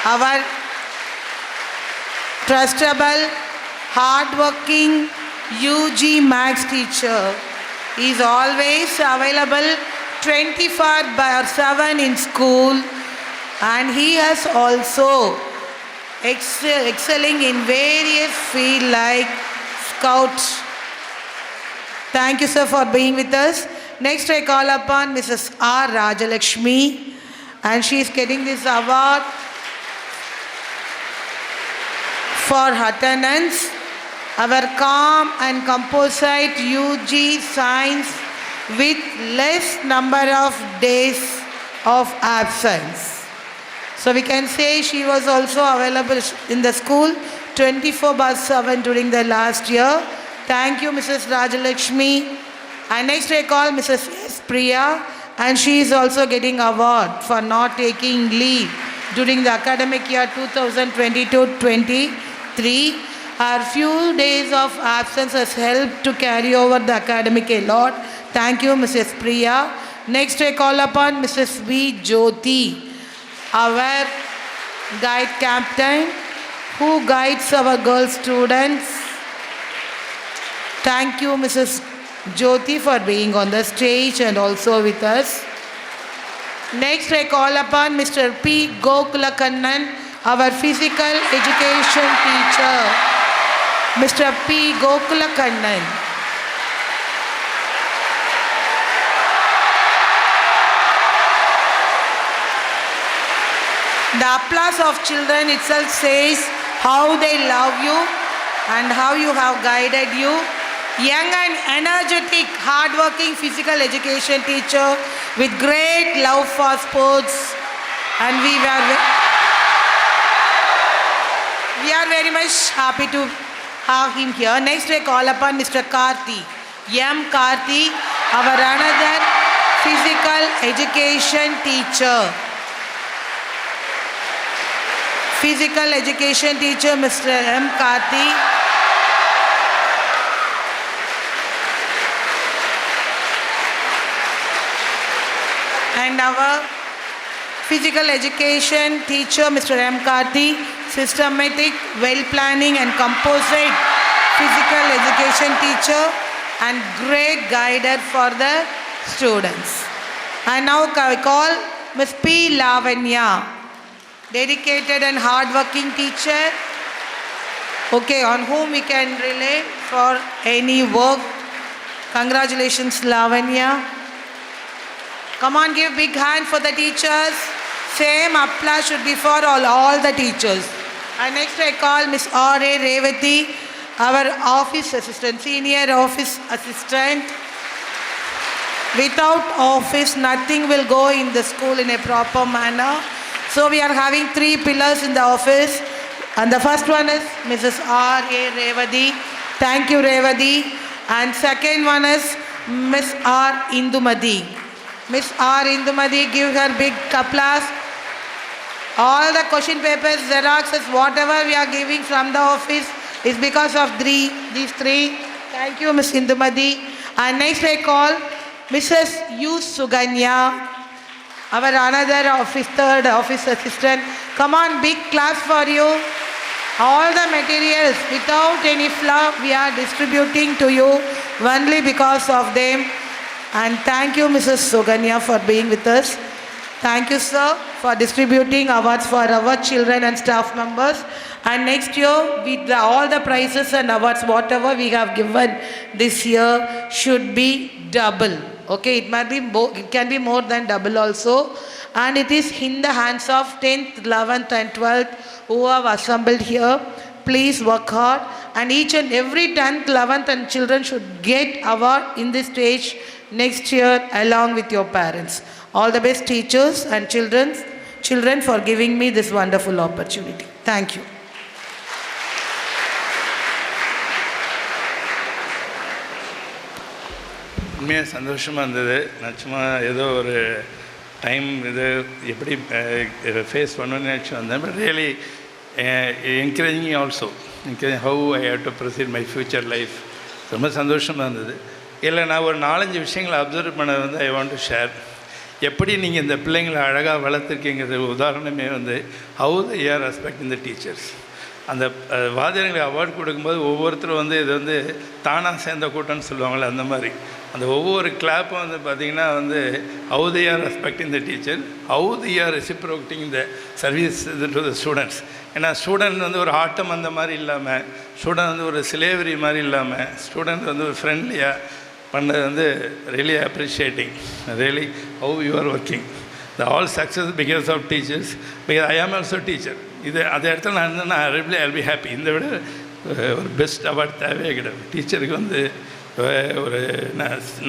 Our trustable, hard-working UG Maths teacher is always available 24/7 in school, and he has also excelling in various fields like Scout. Thank you, sir, for being with us. Next, I call upon Mrs. R. Rajalakshmi, and she is getting this award for attendance. Our calm and composite UG science with less number of days of absence. So we can say she was also available in the school 24/7 during the last year. Thank you, Mrs. Rajalakshmi. And next I call Mrs. S. Priya, and she is also getting award for not taking leave during the academic year 2022-23. Her few days of absence has helped to carry over the academic a lot. Thank you, Mrs. Priya. Next I call upon Mrs. V. Jyoti, our guide captain, who guides our girl students. Thank you, Mrs. Jyoti, for being on the stage and also with us. Next, I call upon Mr. P. Gokulakannan, our physical education teacher. Mr. P. Gokulakannan. The applause of children itself says how they love you and how you have guided you. Young and energetic, hardworking physical education teacher with great love for sports, and we are very much happy to have him here. Next, I call upon Mr. Karthi, M. Karthi, our another physical education teacher. Physical education teacher, Mr. M. Karthi. And our physical education teacher, Mr. M. Karthi, systematic, well-planning and composite physical education teacher and great guider for the students. And now I call Ms. P. Lavanya, dedicated and hardworking teacher, okay, on whom we can rely for any work. Congratulations, Lavanya. Come on, give big hand for the teachers. Same applause should be for all the teachers. And next I call Ms. R.A. Revati, our office assistant, senior office assistant. Without office, nothing will go in the school in a proper manner. So we are having 3 pillars in the office. And the first one is Mrs. R.A. Revati. Thank you, Revati. And second one is Ms. R. Indumadi. Ms. R. Indumadi, give her big applause. All the question papers, xeroxes, whatever we are giving from the office is because of these 3. Thank you, Ms. Indumadi. And next I call Mrs. U. Suganya, our another office, 3rd office assistant. Come on, big class for you. All the materials without any flaw we are distributing to you only because of them. And thank you, Mrs. Suganya, for being with us. Thank you, sir, for distributing awards for our children and staff members. And next year, with all the prizes and awards, whatever we have given this year should be double. Okay, it can be more than double also. And it is in the hands of 10th, 11th and 12th who have assembled here. Please work hard. And each and every 10th, 11th and children should get award in this stage next year along with your parents. All the best, teachers and children for giving me this wonderful opportunity. Thank you. உண்மையாக சந்தோஷமாக இருந்தது. நான் சும்மா ஏதோ ஒரு time இது எப்படி face பண்ணணும்னு நினச்சி வந்தேன். But really encouraging also, encourage how I have to proceed my future life. ரொம்ப சந்தோஷமாக இருந்தது. இல்லை, நான் ஒரு 4-5 விஷயங்களை அப்சர்வ் பண்ணது வந்து ஐ வாண்ட் டு ஷேர். எப்படி நீங்கள் இந்த பிள்ளைங்களை அழகாக வளர்த்துருக்கீங்கிறது உதாரணமே வந்து how they are respecting the teachers. அந்த வாத்தியார்களுக்கு அவார்டு கொடுக்கும்போது ஒவ்வொருத்தரும் வந்து இது வந்து தானாக சேர்ந்த கூட்டம்னு சொல்லுவாங்கள்ல, அந்த மாதிரி அந்த ஒவ்வொரு கிளாப்பும் வந்து பார்த்திங்கன்னா வந்து how they are respecting the teacher, how they are reciprocating the service to the students. ஏன்னா ஸ்டூடெண்ட் வந்து ஒரு ஆட்டம் அந்த மாதிரி இல்லாமல், ஸ்டூடெண்ட் வந்து ஒரு சிலேவரி மாதிரி இல்லாமல், ஸ்டூடெண்ட் வந்து ஒரு ஃப்ரெண்ட்லியாக பண்ணது வந்து really appreciating. Really how you are working. The all success because of teachers, because I am also teacher. இது அந்த இடத்துல நான் இருந்தேன்னா really I will be happy. இந்த விட ஒரு பெஸ்ட் அவார்டு தேவையே கிடையாது. டீச்சருக்கு வந்து ஒரு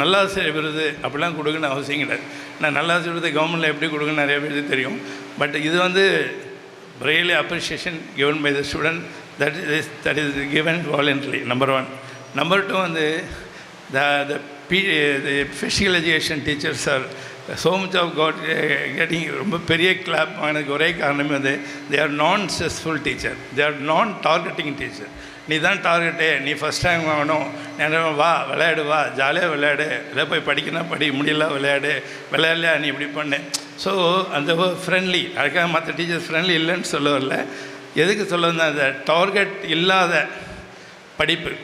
நல்லாசிரியர் விருது அப்படிலாம் கொடுக்கணும்னு அவசியம் கிடையாது. நான் நல்லாசிரியர் விருது கவர்மெண்ட்டில் எப்படி கொடுக்குன்னு நிறைய பேருக்கு தெரியும். பட் இது வந்து really appreciation given by the student, that is given voluntary. Number 1. Number 2 வந்து the physical education teachers are so much of getting ரொம்ப பெரிய கிளாப் வாங்கினதுக்கு ஒரே காரணமே வந்து they are non-stressful teacher, they are non-targeting teacher. நீ தான் டார்கெட்டே, நீ ஃபஸ்ட் ரேங்க் வாங்கணும், வா விளையாடு, வா ஜாலியாக விளையாடு, இல்லை போய் படிக்கணும் படி, முடியல விளையாடலையா நீ இப்படி பண்ணு. ஸோ அந்த ஃப்ரெண்ட்லி, அதுக்காக மற்ற டீச்சர்ஸ் ஃப்ரெண்ட்லி இல்லைன்னு சொல்ல வரல. எதுக்கு சொல்ல வந்தால் அந்த டார்கெட் இல்லாத படிப்பு.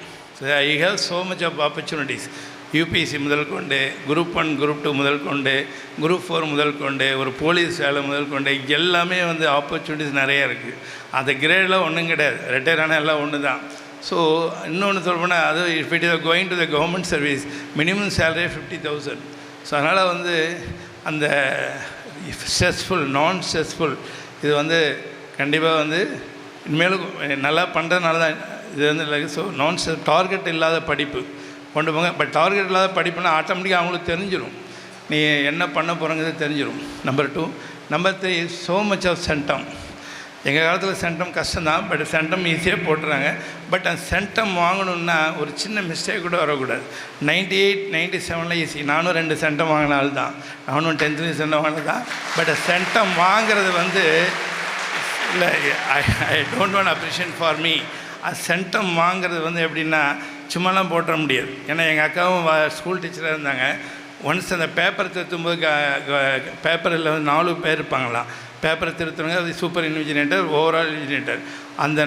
I have so much of opportunities. UPSC முதல் கொண்டு குரூப் 1 குரூப் 2 முதல் கொண்டு குரூப் 4 முதல் கொண்டு ஒரு போலீஸ் வேலை முதல் கொண்டு எல்லாமே வந்து ஆப்பர்ச்சுனிட்டிஸ் நிறையா இருக்குது. அந்த கிரேடெலாம் ஒன்றும் கிடையாது, ரிட்டையர் ஆனால் எல்லாம் ஒன்று தான். ஸோ இன்னொன்று சொல்லப்போனால் அது if it is going to the government service minimum salary 50,000. So அதனால் வந்து அந்த ஸ்ட்ரெஸ்ஃபுல் நான் ஸ்ட்ரெஸ்ஃபுல் இது வந்து கண்டிப்பாக வந்து இனிமேலும் நல்லா பண்ணுறதுனால தான் இது வந்து இல்லை. ஸோ நான் ஸ்ட்ரெஸ் டார்கெட் இல்லாத படிப்பு கொண்டு போங்க. பட் டார்கெட் இல்லாத படிப்புனா ஆட்டோமேட்டிக்காக அவங்களுக்கு தெரிஞ்சிடும் நீ என்ன பண்ண போகிறங்கிறது தெரிஞ்சிடும். Number 2. Number 3 so much of centum. எங்கள் காலத்தில் சென்டம் கஷ்டம்தான், பட் சென்டம் ஈஸியாக போட்டுறாங்க. பட் அந்த சென்டம் வாங்கணுன்னா ஒரு சின்ன மிஸ்டேக் கூட வரக்கூடாது. 98, 97 ஈஸி. நானும் 2 சென்டம் வாங்கின ஆள் தான், நானும் 10th சென்டம் வாங்கினது தான். பட் சென்டம் வாங்கிறது வந்து இல்லை, I don't want appreciate for me. அது சென்டம் வாங்கிறது வந்து எப்படின்னா சும்மாலாம் போட்டுற முடியாது. ஏன்னா எங்கள் அக்காவும் ஸ்கூல் டீச்சராக இருந்தாங்க. ஒன்ஸ் அந்த பேப்பர் திருத்தும்போது பேப்பரில் வந்து 4 பேர் இருப்பாங்களாம். பேப்பரை திருத்துறவங்க அது சூப்பர் இன்விஜினேட்டர், ஓவரால் இன்விஜினேட்டர். அந்த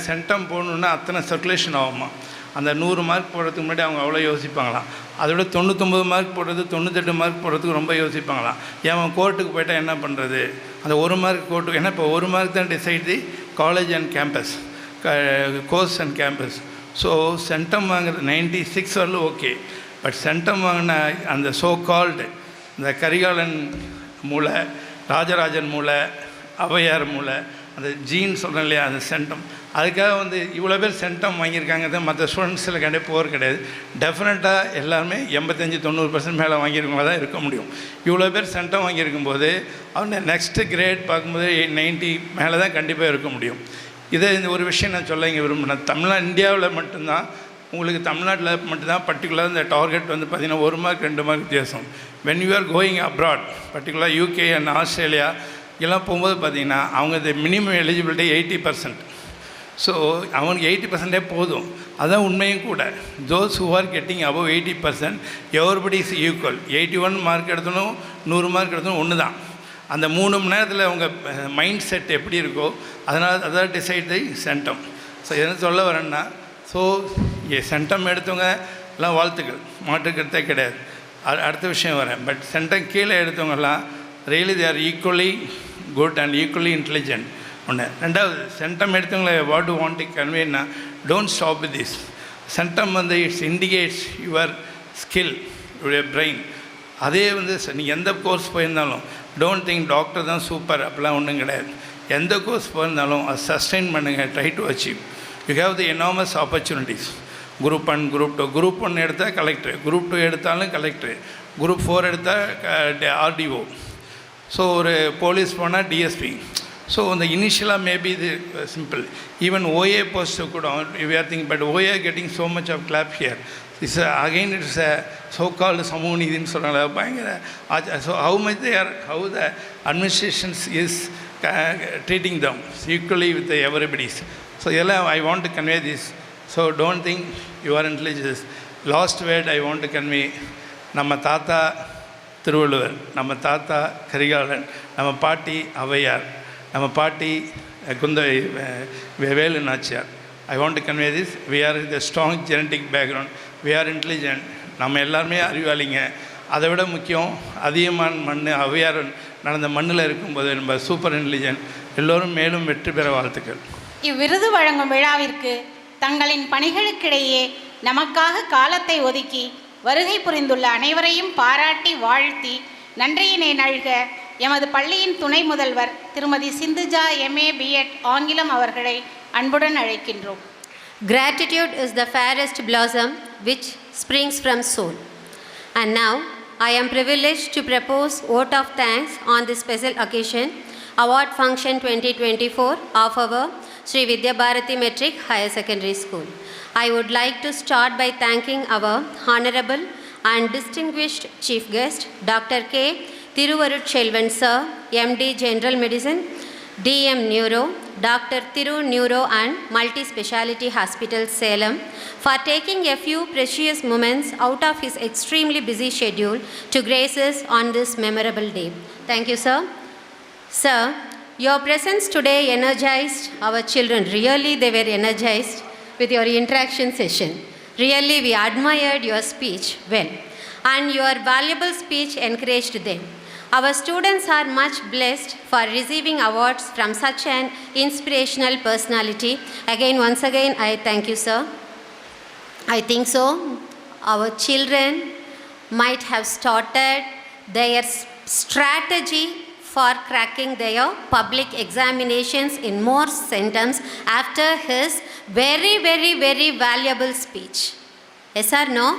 சென்டம் போடணுன்னா அத்தனை சர்க்குலேஷன் ஆகுமா. அந்த 100 மார்க் போடுறதுக்கு முன்னாடி அவங்க அவ்வளோ யோசிப்பாங்களாம். அதோட 99 மார்க் போடுறது 98 மார்க் போடுறதுக்கு ரொம்ப யோசிப்பாங்களாம். ஏன் கோர்ட்டுக்கு போய்ட்டால் என்ன பண்ணுறது, அந்த 1 மார்க் கோர்ட்டுக்கு. ஏன்னா இப்போ 1 மார்க் தான் decide the college and campus, course and campus. So centum வாங்குறது 96 வரலும் ஓகே. பட் சென்டம் வாங்கின அந்த ஸோ கால்டு இந்த கரிகாலன் மூளை, ராஜராஜன் மூளை, ஔவையார் மூளை, அந்த ஜீன் சொல்கிறேன் இல்லையா, அந்த சென்டம், அதுக்காக வந்து இவ்வளோ பேர் சென்டம் வாங்கியிருக்காங்க. தான் மற்ற ஸ்டூடெண்ட்ஸில் கண்டிப்பாக போகிறது கிடையாது. டெஃபினட்டாக எல்லாருமே 85-90% மேலே வாங்கியிருக்கவங்களா தான் இருக்க முடியும். இவ்வளோ பேர் சென்டம் வாங்கியிருக்கும்போது அவங்க நெக்ஸ்ட்டு கிரேட் பார்க்கும்போது 90 மேலே தான் கண்டிப்பாக இருக்க முடியும். இதை இந்த ஒரு விஷயம் நான் சொல்ல இங்கே விரும்பினேன். இந்தியாவில் மட்டும்தான் உங்களுக்கு தமிழ்நாட்டில் மட்டும்தான் பர்டிகுலராக இந்த டார்கெட் வந்து பார்த்திங்கன்னா 1 மார்க் 2 மார்க் வித்தியாசம். When you are going abroad, particular UK and Australia இதெல்லாம் போகும்போது பார்த்திங்கன்னா அவங்க இந்த மினிமம் எலிஜிபிலிட்டி 80%. ஸோ அவனுக்கு 80% போதும். அதுதான் உண்மையும் கூட. Those who are getting above 80%, everybody is equal. 81 mark எடுத்தணும் 100 மார்க் எடுத்தணும் ஒன்று தான். அந்த 3 மணி நேரத்தில் அவங்க மைண்ட் செட் எப்படி இருக்கோ அதனால் அதான் டிசைட் தி சென்டம். ஸோ என்ன சொல்ல வரேன்னா, ஸோ சென்டம் எடுத்தவங்க எல்லாம் வாழ்த்துக்கள், மாற்றுக்கிறதே கிடையாது. அடுத்த விஷயம் வரேன். பட் சென்டம் கீழே எடுத்தவங்கெல்லாம் really they are equally good and equally intelligent. ஒன்று. ரெண்டாவது, சென்டம் எடுத்தவங்களை வாட் டு வாண்ட் டு கன்வேன்னா, don't stop with this. Centum வந்து it's indicates your skill, your brain. அதே வந்து நீங்கள் எந்த கோர்ஸ் போயிருந்தாலும் டோன்ட் திங்க் டாக்டர் தான் சூப்பர் அப்படிலாம் ஒன்றும் கிடையாது. எந்த கோர்ஸ் போயிருந்தாலும் அது சஸ்டெயின் பண்ணுங்கள், try to achieve. You have the enormous opportunities. Group 1 group 2, group 1 எடுத்தால் கலெக்டர், குரூப் 2 எடுத்தாலும் கலெக்டர், குரூப் 4 எடுத்தால் RDO. ஸோ ஒரு போலீஸ் போனால் DSP. ஸோ அந்த இனிஷியலாக மேபி இது சிம்பிள். ஈவன் OA போஸ்ட்டு கூட we are thing, but OA getting so much of clap here. It's again it's a so called சமூக நீதினு சொல்கிறாங்க, பயங்கர. So how much they are, how the administrations is treating them equally with everybody's. So இதெல்லாம் I want to convey this. So don't think you are intelligence. Last word I want to convey. நம்ம தாத்தா திருவள்ளுவர், நம்ம தாத்தா கரிகாலன், நம்ம பாட்டி ஔவையார், நம்ம பாட்டி Velu Nachiyar. I want to convey this. We are the strong genetic background, we are intelligent. நம்ம எல்லாருமே அறிவாளிங்க. அதை விட முக்கியம் அதிகமான மண் ஔவையார் நடந்த மண்ணில் இருக்கும்போது நம்ம சூப்பர் இன்டெலிஜென்ட். எல்லோரும் மேலும் வெற்றி பெற வாழ்த்துக்கள். இவ்விருது வழங்கும் விழாவிற்கு தங்களின் பணிகளுக்கிடையே நமக்காக காலத்தை ஒதுக்கி வருகை புரிந்துள்ள அனைவரையும் பாராட்டி வாழ்த்தி நன்றியினை நல்க எமது பள்ளியின் துணை முதல்வர் திருமதி சிந்துஜா MA B.Ed ஆங்கிலம் அவர்களை அன்புடன் அழைக்கின்றோம். Gratitude is the fairest blossom which springs from soul. And now I am privileged to propose vote of thanks on this special occasion, award function 2024 of our Sri Vidhya Bharati Matric Higher Secondary School. I would like to start by thanking our Honorable and distinguished Chief Guest, Dr. K. Thiruvarutchelvan Sir, MD General Medicine, DM Neuro, Dr. Thiru Neuro and Multi-Speciality Hospital, Salem, for taking a few precious moments out of his extremely busy schedule to grace us on this memorable day. Thank you, sir. Sir, your presence today energized our children. Really, they were energized with your interaction session. Really, we admired your speech well, and your valuable speech encouraged them. Our students are much blessed for receiving awards from such an inspirational personality. Once again, I thank you, sir. I think so. Our children might have started their strategy for cracking their public examinations in more sentences after his very, very, very valuable speech. Yes or no?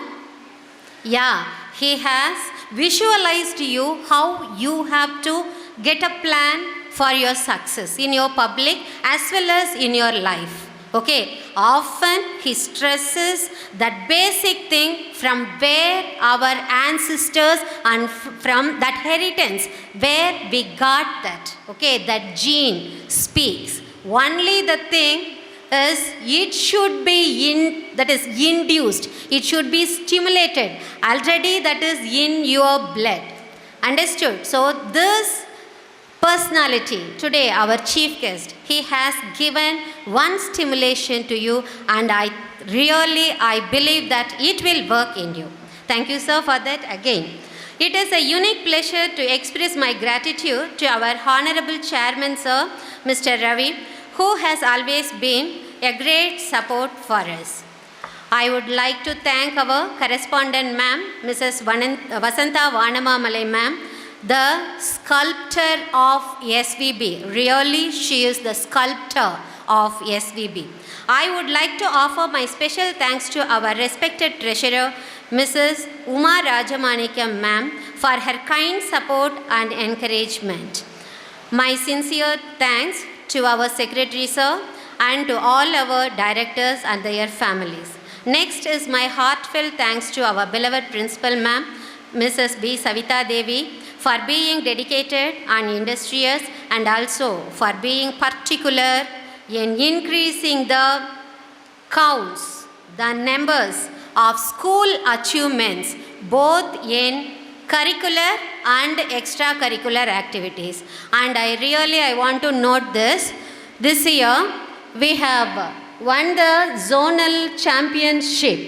Yeah, he has visualized you how you have to get a plan for your success in your public as well as in your life. Okay, often he stresses that basic thing from where our ancestors and from that inheritance, where we got that. Okay, that gene speaks. Only the thing is it should be that is induced. It should be stimulated. Already that is in your blood. Understood? So this personality, today our chief guest, he has given one stimulation to you, and I believe that it will work in you. Thank you, sir, for that again. It is a unique pleasure to express my gratitude to our Honorable Chairman, sir, Mr. Ravi, who has always been a great support for us. I would like to thank our correspondent ma'am, Mrs. Vasantha Vanamamalai ma'am, the sculptor of SVB. Really, she is the sculptor of SVB. I would like to offer my special thanks to our respected treasurer, Mrs. Uma Rajamanikam ma'am, for her kind support and encouragement. My sincere thanks to our secretary, sir, and to all our directors and their families. Next is my heartfelt thanks to our beloved principal ma'am, Mrs. B. Savita Devi, for being dedicated and industrious, and also for being particular in increasing the counts, the numbers of school achievements, both in curricular and extracurricular activities. And I want to note this. This year, we have won the zonal championship,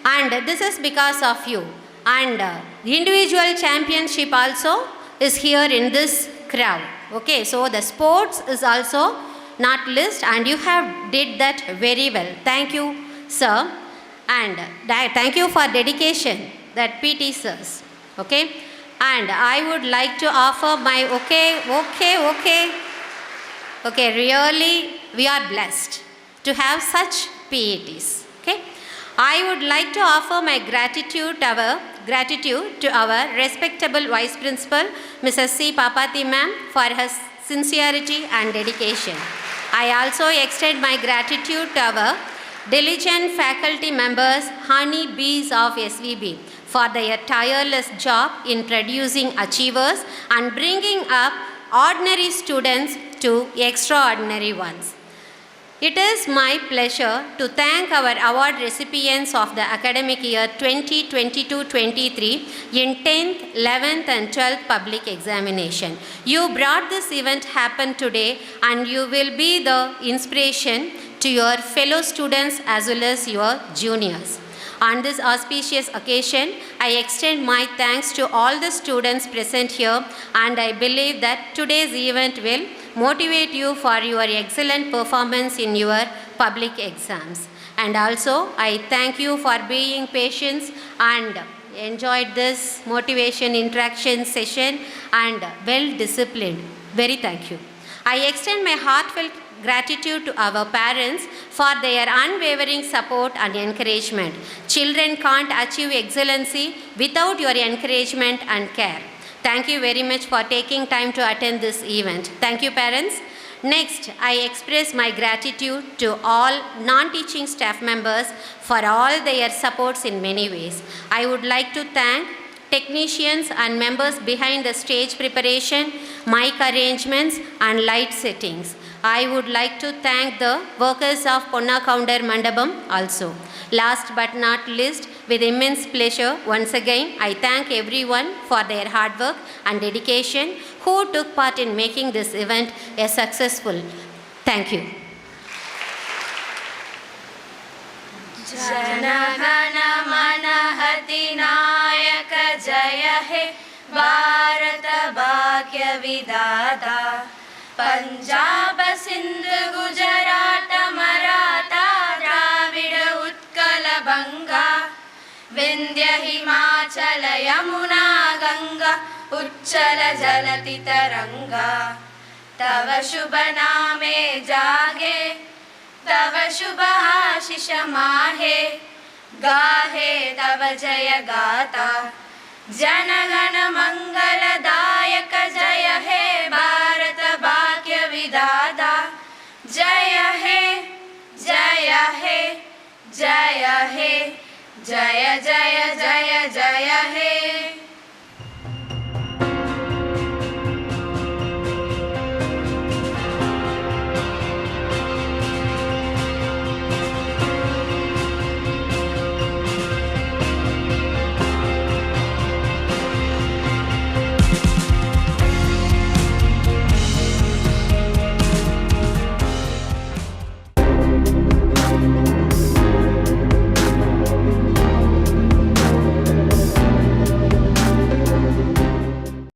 and this is because of you. And the individual championship also is here in this crowd. Okay, so the sports is also not list, and you have did that very well. Thank you, sir, and thank you for dedication, that PT sirs. Okay, and I would like to offer my okay, really we are blessed to have such PATs. Okay, I would like to offer my gratitude to our respectable Vice Principal, Mrs. C. Papati ma'am, for her sincerity and dedication. I also extend my gratitude to our diligent faculty members, honey bees of SVB, for their tireless job in producing achievers and bringing up ordinary students to extraordinary ones. It is my pleasure to thank our award recipients of the academic year 2022-23 in 10th, 11th and 12th public examination. You brought this event happen today, and you will be the inspiration to your fellow students as well as your juniors. On this auspicious occasion, I extend my thanks to all the students present here, and I believe that today's event will motivate you for your excellent performance in your public exams. And also, I thank you for being patient and enjoyed this motivation interaction session and well disciplined. Very thank you. I extend my heartfelt gratitude to our parents for their unwavering support and encouragement. Children can't achieve excellency without your encouragement and care. Thank you very much for taking time to attend this event. Thank you, parents. Next, I express my gratitude to all non-teaching staff members for all their supports in many ways. I would like to thank technicians and members behind the stage preparation, mic arrangements, and light settings. I would like to thank the workers of Ponna Counter Mandapam also. Last but not least, with immense pleasure, once again, I thank everyone for their hard work and dedication who took part in making this event a successful. Thank you. जनगण मन अधिनायक जय हे भारत भाग्य विधाता पंजाब सिंध गुजरात मराठा द्राविड उत्कल बंगा विंध्य हिमाचल यमुना गंगा उच्चल जलति तरंगा तव शुभ नामे जागे तव शुभ आशीष माहे गाहे तव जय गाता जनगण मंगलदायक जय हे भारत भाग्य विधाता जय हे जय हे जय हे जय जय जय जय हे